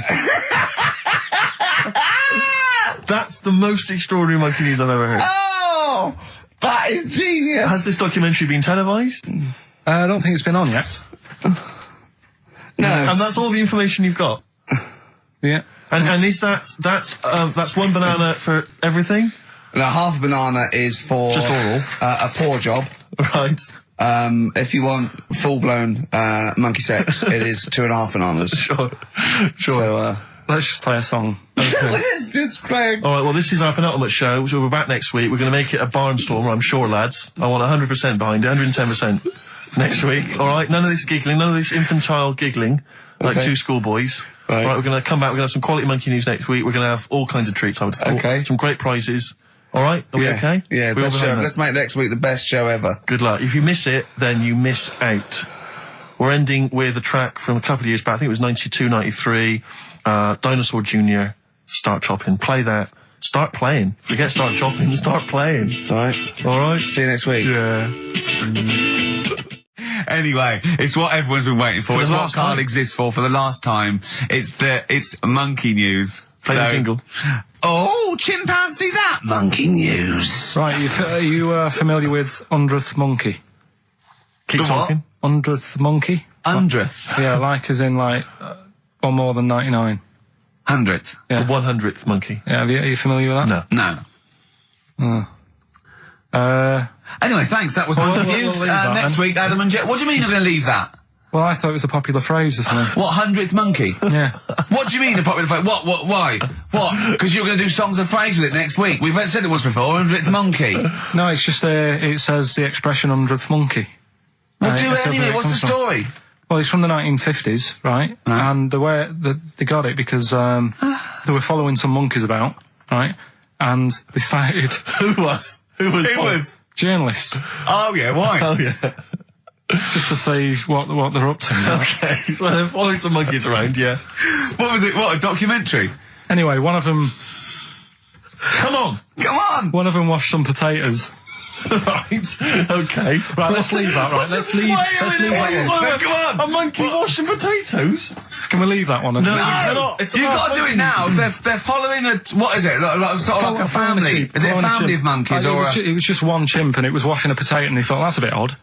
That's the most extraordinary monkey news I've ever heard. Oh! That is genius! Has this documentary been televised? I don't think it's been on yet. No. And that's all the information you've got? Yeah. And is that's one banana for everything? Now, half a banana is for... Just oral. A poor job. Right. If you want full-blown monkey sex, it is 2.5 bananas. Sure. So, Let's just play a song. let's just play... All right, well, this is our penultimate show, so we're back next week. We're going to make it a barnstormer, I'm sure, lads. I want 100% behind it, 110% next week. All right, none of this giggling, none of this infantile giggling, like Okay. two schoolboys. Right. All right, we're going to come back, we're going to have some quality monkey news next week. We're going to have all kinds of treats, I would have thought. Okay. Some great prizes. All right, are we okay? Yeah, We all best show. behind that? Let's make next week the best show ever. Good luck. If you miss it, then you miss out. We're ending with a track from a couple of years back. I think it was 92, 93. Dinosaur Jr. Start Chopping. Play that. Start playing. Forget start chopping. Start playing. All right. All right. See you next week. Yeah. Anyway, it's what everyone's been waiting for. It's what Karl exists for the last time. It's monkey news. Play the jingle. Oh, chimpanzee that monkey news. Right, are you familiar with 100th monkey? Keep talking. 100th monkey? 100th? Yeah, like as in like, or more than 99. 100th? Yeah. The 100th monkey. Yeah, are you familiar with that? No. No. Anyway, thanks. That was monkey news. we'll leave that next then. week, Adam and Jet. What do you mean you're going to leave that? Well, I thought it was a popular phrase or something. What, 100th monkey? Yeah. What do you mean a popular phrase? What, why? What? Because you're going to do songs and phrases with it next week. We've said it once before, 100th monkey. No, it's just, it says the expression 100th monkey. Well, do It's it anyway. where What's the comes from. story? Well, it's from the 1950s, right? And the way that they got it because they were following some monkeys about, right? And they started Who was? journalists Oh, yeah, why? Oh, yeah. just to see what they're up to. Right? Okay, so they're following some monkeys around, yeah. What was it? What, a documentary? Anyway, one of them Come on! One of them washed some potatoes. Right, okay. Right, let's leave that, right? Let's leave that one. Come on! A monkey washing potatoes? Can we leave that one? No, you cannot. It's You've the got last to do it monkey now. news. They're following what is it? Sort of like a family. Is it a family of monkeys or it was just one chimp and it was washing a potato and they thought, that's a bit odd,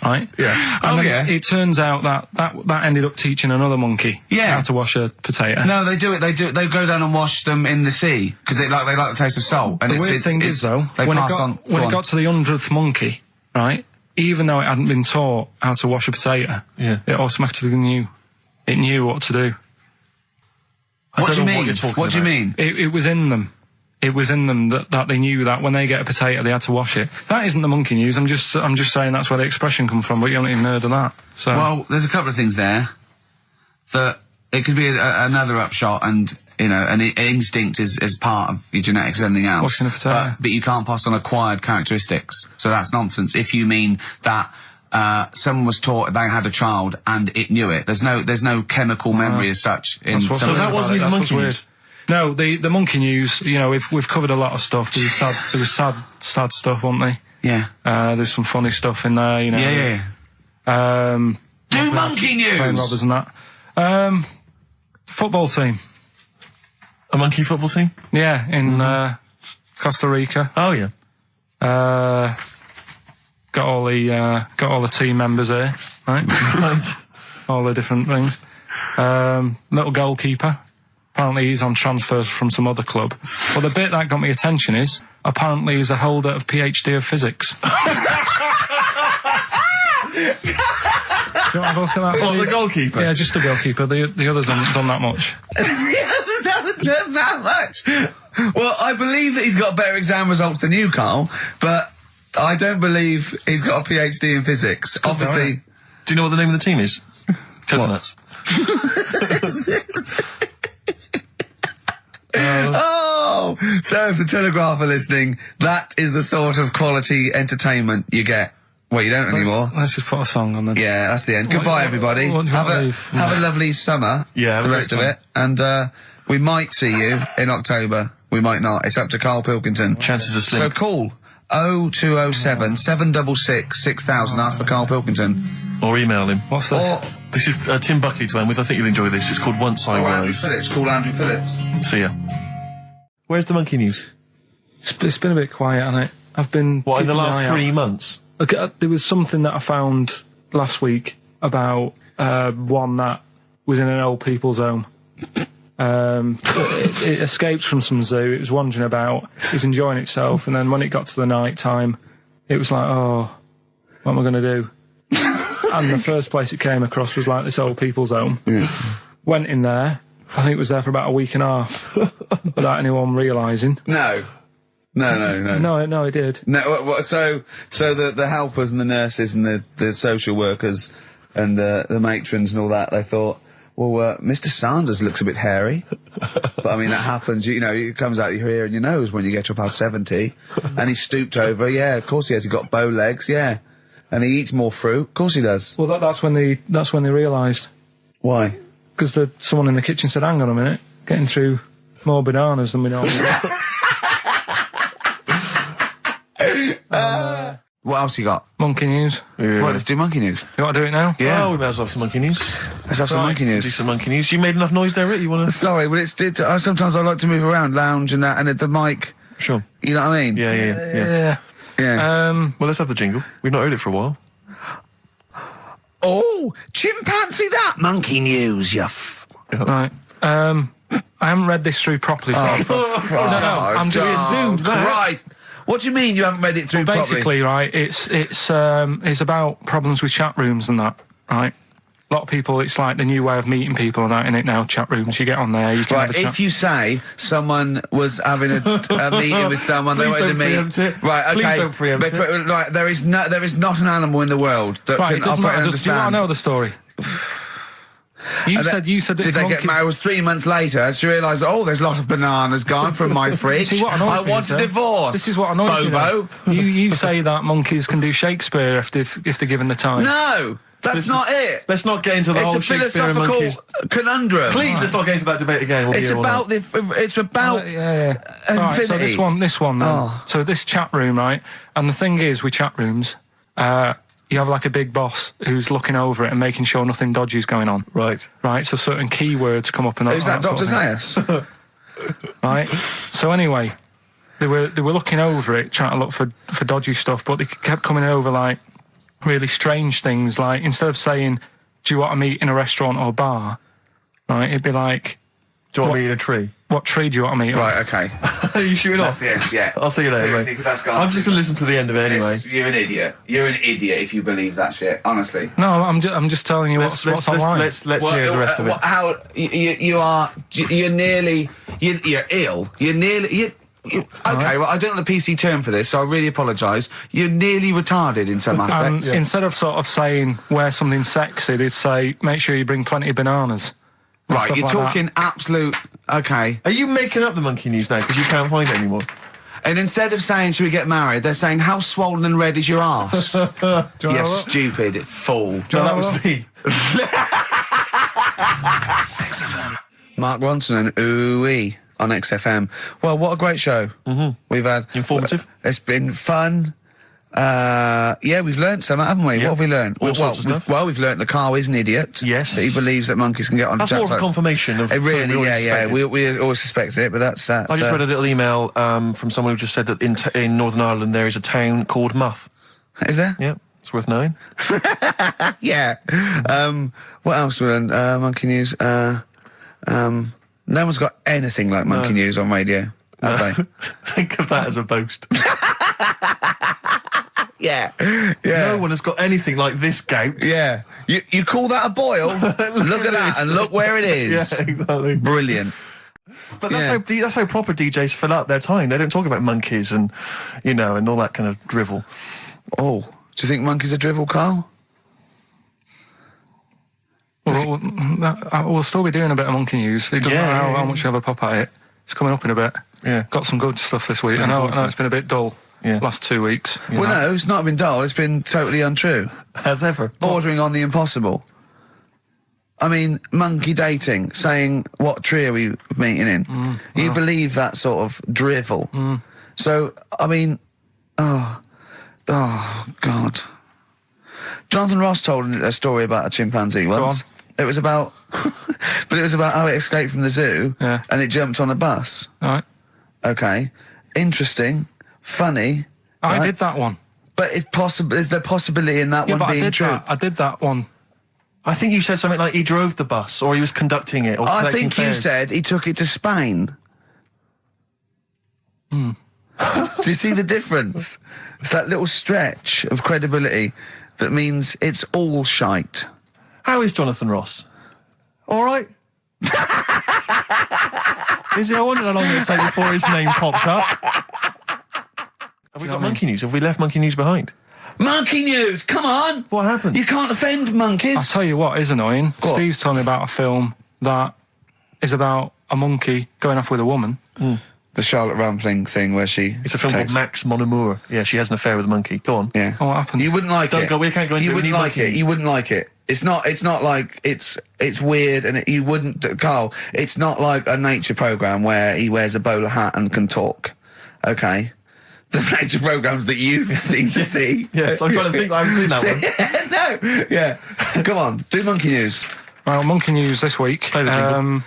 right? Yeah. And Oh, then yeah. It turns out that ended up teaching another monkey how to wash a potato. No, they do it. They go down and wash them in the sea because they like the taste of salt. And The weird thing is, though, when it got to the 100th monkey, right, even though it hadn't been taught how to wash a potato, it automatically knew what to do. What do you mean? What What do you mean? It was in them. It was in them that they knew that when they get a potato, they had to wash it. That isn't the monkey news. I'm just saying that's where the expression comes from, but you haven't even heard of that. So. Well, there's a couple of things there that it could be another upshot, and an instinct is part of your genetics, as anything else. Washing a potato. But you can't pass on acquired characteristics, so that's nonsense. If you mean that someone was taught they had a child and it knew it, there's no chemical memory as such. So that wasn't even monkey news. No, the monkey news. We've covered a lot of stuff. There was sad stuff, wasn't there? Yeah. There's some funny stuff in there. Yeah. Do monkey news. Playing robbers and that. Football team. A monkey football team? Yeah, in Costa Rica. Oh, yeah. Got all the team members here, right? Right. All the different things. Little goalkeeper. Apparently he's on transfers from some other club. But the bit that got me attention is, apparently he's a holder of PhD of physics. Do you want to have a look at that? What, Steve? the goalkeeper? Yeah, just the goalkeeper. The others haven't done that much. The others haven't done that much. Well, I believe that he's got better exam results than you, Karl, but I don't believe he's got a PhD in physics. Obviously. Do you know what the name of the team is? Coconuts. Oh! So if the Telegraph are listening, that is the sort of quality entertainment you get. Well, you don't anymore. Let's just put a song on then. Yeah, that's the end. Goodbye, everybody. what do you Have want to a leave? have a lovely summer. Yeah, have the a rest of great it, and we might see you in October. We might not. It's up to Karl Pilkington. Chances are slim. So call 0207 766 6000. Ask for Karl Pilkington. Or email him. What's this? Or This is Tim Buckley to end with. I think you'll enjoy this. It's called Once I Andrew Was. Phillips. Call Andrew Phillips. See ya. Where's the monkey news? It's been a bit quiet, hasn't it? I've been... What, in the keeping last an eye out. 3 months? Okay, there was something that I found last week about one that was in an old people's home. It escaped from some zoo. It was wandering about. It was enjoying itself, and then when it got to the night time, it was like, oh, what am I going to do? And the first place it came across was like this old people's home. Went in there. I think it was there for about a week and a half without anyone realising. No, No, it did. No, so the helpers and the nurses and the social workers and the matrons and all that, they thought, well, Mr. Sanders looks a bit hairy. But I mean, that happens, it comes out your ear and your nose when you get to about 70. And he stooped over, yeah, of course he has, he got bow legs, yeah. And he eats more fruit, of course he does. Well, that's when they realised. Why? Because someone in the kitchen said, hang on a minute, getting through more bananas than we normally get. What else you got? Monkey news. Yeah. Right, let's do monkey news. You want to do it now? Yeah. Oh, we may as well have some monkey news. Let's have some monkey Do news. some monkey news. You made enough noise there, Rick? You want to? Sorry, but sometimes I like to move around, lounge and that, and at the mic. Sure. You know what I mean? Yeah. Yeah. Well, let's have the jingle. We've not heard it for a while. Oh, chimpanzee that monkey news, Right. I haven't read this through properly. So I'm just zoomed. Right. What do you mean you haven't read it through properly? Basically, right, it's about problems with chat rooms and that, right? A lot of people, it's like the new way of meeting people and that in it now, chat rooms. You get on there, you can have a Right, chat. if you say someone was having a meeting with someone, they Please wanted to don't meet. preempt it. Right, okay. Please don't preempt it. Right, there is not an animal in the world that Right, can it doesn't operate and matter. Do you want understand. to know the story? You said that Did they get monkeys- married? It was 3 months later. She realised, there's a lot of bananas gone from my fridge. See, what annoys I me want is, a divorce. This is what annoys me. Bobo. You say that monkeys can do Shakespeare if they're given the time. No, that's not it. Let's not get into the It's whole a Shakespeare and philosophical monkeys. conundrum. Please, let's not get into that debate again. We'll be It's here all about night. it's about Yeah. Right, so infinity. this one then. Oh. So this chat room, right? And the thing is with chat rooms, you have like a big boss who's looking over it and making sure nothing dodgy is going on. Right. Right, so certain keywords come up and Who's that, sort Dr. of thing. Zayas? Right. So anyway, they were looking over it, trying to look for dodgy stuff, but they kept coming over like really strange things. Like instead of saying, "Do you want to meet in a restaurant or bar?" Right, it'd be like, Do you want What- me in a tree? "What tree do you want to meet?" on?" Right, okay. Are you shooting off? That's the end, yeah. I'll see you later, Seriously, mate. 'cause that's gone. I'm just going to listen to the end of it anyway. You're an idiot. You're an idiot if you believe that shit, honestly. No, I'm just telling you what's online. Let's hear the rest of it. How you're nearly you're ill. Okay, well, I don't know the PC term for this, so I really apologise. You're nearly retarded in some And aspects. instead of sort of saying wear something sexy, they'd say make sure you bring plenty of bananas. and Right, stuff you're like that. talking absolute. Okay, Are you making up the monkey news now because you can't find it anymore? and instead of saying should we get married, they're saying how swollen and red is your arse? Do you wanna You have a look? stupid fool. No, that was me. Mark Ronson and Ooh-wee on XFM. Well, what a great show we've had. Informative. It's been fun. Yeah, we've learnt some, haven't we? Yeah. What have we learnt? All sorts of stuff. We've learnt that Carl is an idiot. Yes. That he believes that monkeys can get on That's chat more of a sites. confirmation of It something we really, already yeah. suspected. We always suspected it, but that's I just read a little email from someone who just said that in Northern Ireland there is a town called Muff. Is there? Yeah, it's worth knowing. Yeah. What else we learned? Monkey news. No one's got anything like monkey news on radio, have they? Think of that as a boast. Yeah. No one has got anything like this gout. Yeah. You call that a boil? Look at that and look where it is. Yeah, exactly. Brilliant. But Yeah. that's how proper DJs fill up their time. They don't talk about monkeys and, and all that kind of drivel. Oh, do you think monkeys are drivel, Carl? We'll still be doing a bit of monkey news. It doesn't Yeah, matter yeah, how yeah. much you have a pop at it. It's coming up in a bit. Yeah. Got some good stuff this week. I know it's been a bit dull Yeah. last 2 weeks. Well, no, it's not been dull. It's been totally untrue. As ever. Bordering on the impossible. I mean, monkey dating, saying, what tree are we meeting in? You believe that sort of drivel. So, I mean, oh, God. Jonathan Ross told a story about a chimpanzee once. It was about, but it was about how it escaped from the zoo Yeah. and it jumped on a bus. All right. Okay. Interesting. Funny. I right? did that one. But it's possible. Is there possibility in that Yeah, one but being true? I did that one. I think you said something like he drove the bus or he was conducting it. Or I collecting think you fares. said he took it to Spain. Do you see the difference? It's that little stretch of credibility that means it's all shite. How is Jonathan Ross? All right. Is he? I wondered how long it would take before his name popped up. Have we got monkey news? Have we left monkey news behind? Monkey news, come on! What happened? You can't offend I'll monkeys. tell you what is annoying. What? Steve's told me about a film that is about a monkey going off with a woman. The Charlotte Rampling thing where she It's a film takes... called Max Mon Amour. Yeah, she has an affair with a monkey. Go on. Yeah. Oh, what happened? You wouldn't like Don't it. go- we can't go into You it. We wouldn't need like it. monkeys. You wouldn't like it. It's not like it's weird and you wouldn't, Carl, it's not like a nature program where he wears a bowler hat and can talk. Okay. the range of programmes that you seem to see. Yes, I'm trying to think. I haven't seen that one. No, yeah. Come on, do monkey news. Well, monkey news this week. Play the jingle.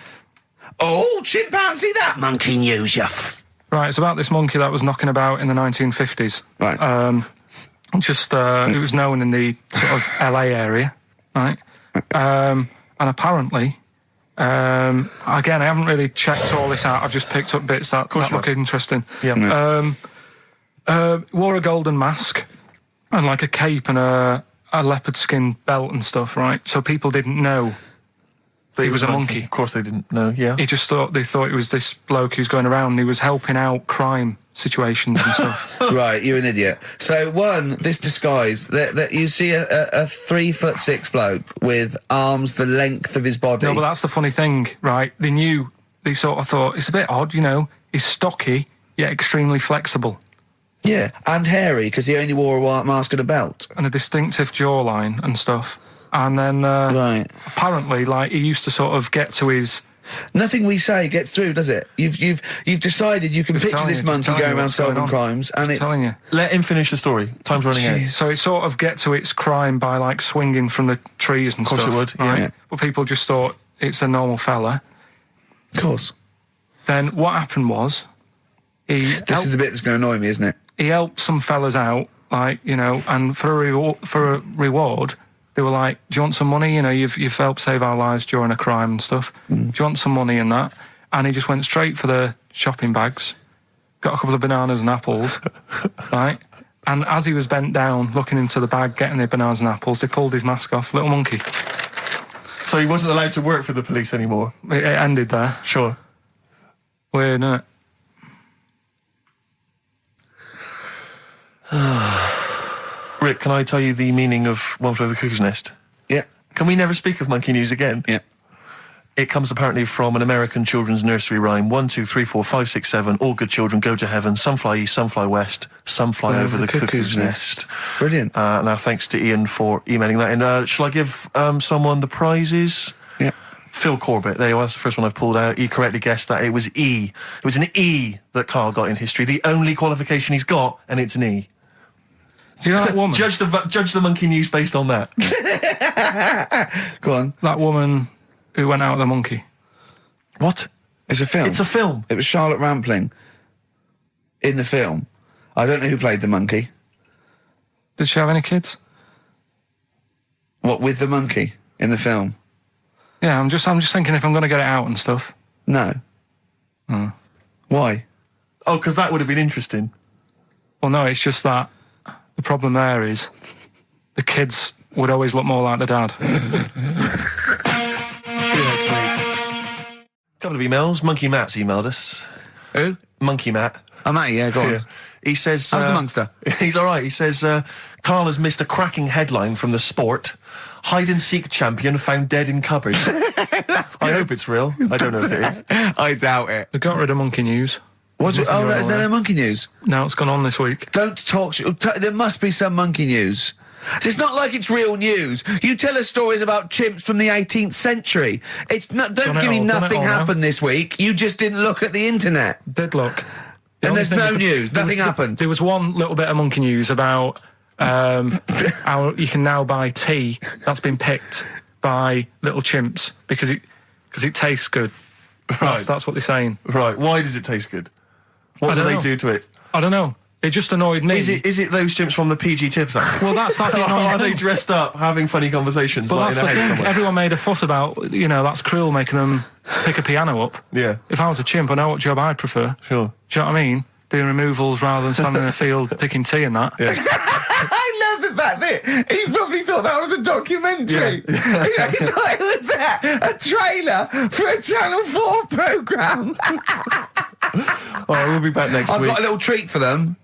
Oh, chimpanzee, that monkey news, Right, it's about this monkey that was knocking about in the 1950s. Right. It was known in the sort of LA area, right? And apparently, again, I haven't really checked all this out. I've just picked up bits that look interesting. Yeah. Wore a golden mask and like a cape and a leopard skin belt and stuff, right? So people didn't know he was a monkey. Of course they didn't know, yeah. They thought it was this bloke who's going around and he was helping out crime situations and stuff. Right, you're an idiot. So, this disguise, that you see a 3'6" bloke with arms the length of his body. No, but that's the funny thing, right? They sort of thought, it's a bit odd, he's stocky, yet extremely flexible. Yeah, and hairy, because he only wore a white mask and a belt. And a distinctive jawline and stuff. And then, right. apparently, like, he used to sort of get to his... Nothing we say gets through, does it? You've decided you can picture this monkey going around solving crimes, and it's... telling you. Let him finish the story. Time's running out. So it sort of get to its crime by, like, swinging from the trees and stuff. Of course it would, yeah. But people just thought it's a normal fella. Of course. Then what happened was... This is the bit that's going to annoy me, isn't it? He helped some fellas out, like, and for a reward... They were like, do you want some money? You've helped save our lives during a crime and stuff. Do you want some money and that? And he just went straight for the shopping bags, got a couple of bananas and apples, right? And as he was bent down, looking into the bag, getting the bananas and apples, they pulled his mask off. Little monkey. So he wasn't allowed to work for the police anymore? It ended there. Sure. Weird, isn't it? Rick, can I tell you the meaning of One Flew Over the Cuckoo's Nest? Yeah. Can we never speak of monkey news again? Yeah. It comes apparently from an American children's nursery rhyme. 1, 2, 3, 4, 5, 6, 7. All good children go to heaven. Some fly east, some fly west. Some fly over the cuckoo's nest. Brilliant. Now, thanks to Ian for emailing that in. Shall I give someone the prizes? Yeah. Phil Corbett, there you are, that's the first one I've pulled out. He correctly guessed that it was E. It was an E that Karl got in history. The only qualification he's got, and it's an E. Do you know that woman? Judge the monkey news based on that. Go on. That woman who went out with the monkey. What? It's a film. It's a film. It was Charlotte Rampling in the film. I don't know who played the monkey. Did she have any kids? What, with the monkey in the film? Yeah, I'm just thinking if I'm going to get it out and stuff. No. Why? Oh, because that would have been interesting. Well, no, it's just that the problem there is the kids would always look more like the dad. See you next week. Couple of emails. Monkey Matt's emailed us. Who? Monkey Matt. Oh, Matty, yeah, go on. Yeah. He says... How's the Monster? He's all right. He says, Karl has missed a cracking headline from The Sport. Hide-and-seek champion found dead in cupboard. I hope it's real. I don't know if it is. I doubt it. They got rid of monkey news. Was it? Oh, is there no monkey news? No, it's gone on this week. Don't talk... There must be some monkey news. It's not like it's real news. You tell us stories about chimps from the 18th century. It's not... Don't give me nothing happened this week. You just didn't look at the internet. Did look. And there's no news. Nothing happened. There was one little bit of monkey news about how you can now buy tea that's been picked by little chimps because it tastes good. Right. That's what they're saying. Right. Why does it taste good? What do they do to it? I don't know. It just annoyed me. Is it those chimps from the PG Tips act? Well, that's the annoying Are thing. they dressed up, having funny conversations? But like that's in a the house thing. somewhere? Everyone made a fuss about, that's cruel making them pick a piano up. Yeah. If I was a chimp, I know what job I'd prefer. Sure. Do you know what I mean? Doing removals rather than standing in a field picking tea and that. Yeah. I love the fact that he probably thought that was a documentary. Yeah. He thought it was a trailer for a Channel 4 programme. All right, we'll be back next I've week. got a little treat for them.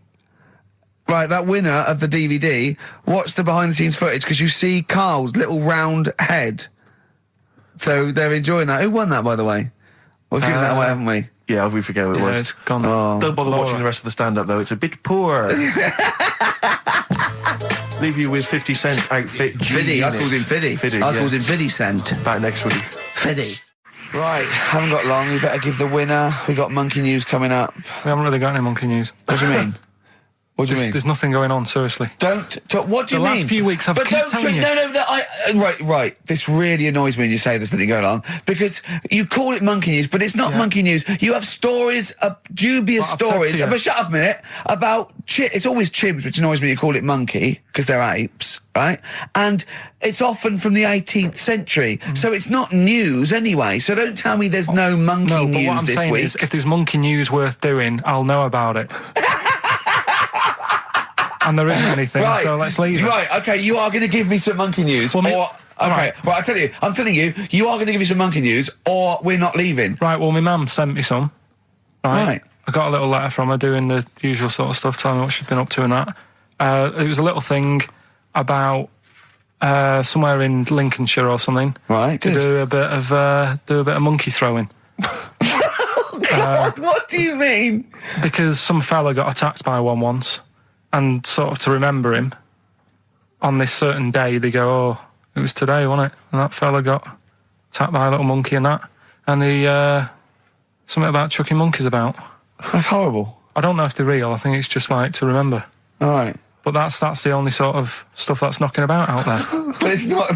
Right, that winner of the DVD, watch the behind-the-scenes footage because you see Karl's little round head. So they're enjoying that. Who won that, by the way? We've given that away, haven't we? Yeah, we forget what it was. It's gone. Oh. Don't bother Laura. watching the rest of the stand-up, though. It's a bit poor. Leave you with 50 Cent's outfit. Fiddy, I called him Fiddy. Fiddy, I yeah. called him Fiddy Cent. Back next week. Fiddy. Right, haven't got long. We better give the winner. We got monkey news coming up. We haven't really got any monkey news. What do you mean? What do you mean? There's nothing going on, seriously. What do you mean? The last few weeks, I've kept telling you. No, right. This really annoys me when you say there's nothing going on, because you call it monkey news, but it's not monkey news. You have stories, dubious stories. But shut up a minute. About it's always chimps, which annoys me. You call it monkey because they're apes, right? And it's often from the 18th century, so it's not news anyway. So don't tell me there's no monkey news what I'm this saying week. is, if there's monkey news worth doing, I'll know about it. And there isn't anything, so let's leave it. Right, okay, you are going to give me some monkey news, well, I tell you, I'm telling you, you are going to give me some monkey news, or we're not leaving. Right, well, my mum sent me some. Right. I got a little letter from her doing the usual sort of stuff, telling me what she's been up to and that. It was a little thing about somewhere in Lincolnshire or something. Right, good. To do a bit of monkey throwing. Oh, God, what do you mean? Because some fella got attacked by one once. And sort of to remember him, on this certain day, they go, oh, it was today, wasn't it? And that fella got attacked by a little monkey and that. And something about chucking monkeys about. That's horrible. I don't know if they're real. I think it's just like to remember. All right. But that's the only sort of stuff that's knocking about out there. But it's not,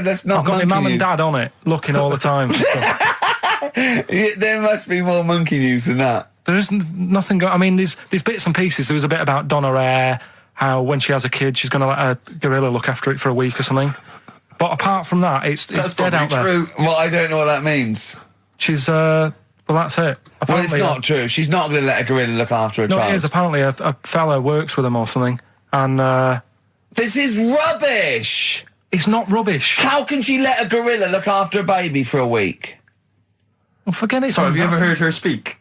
that's not I've got my mum and dad on it, looking all the time for stuff. There must be more monkey news than that. There isn't nothing. I mean, there's bits and pieces. There was a bit about Donna Rare, how when she has a kid, she's going to let a gorilla look after it for a week or something. But apart from that, it's dead out there. Well, I don't know what that means. She's well, that's it. Apparently, well, it's not true. She's not going to let a gorilla look after a child. No, it is. Apparently, a fella works with them or something, and this is rubbish. It's not rubbish. How can she let a gorilla look after a baby for a week? Well, forget it. So have you ever heard her speak?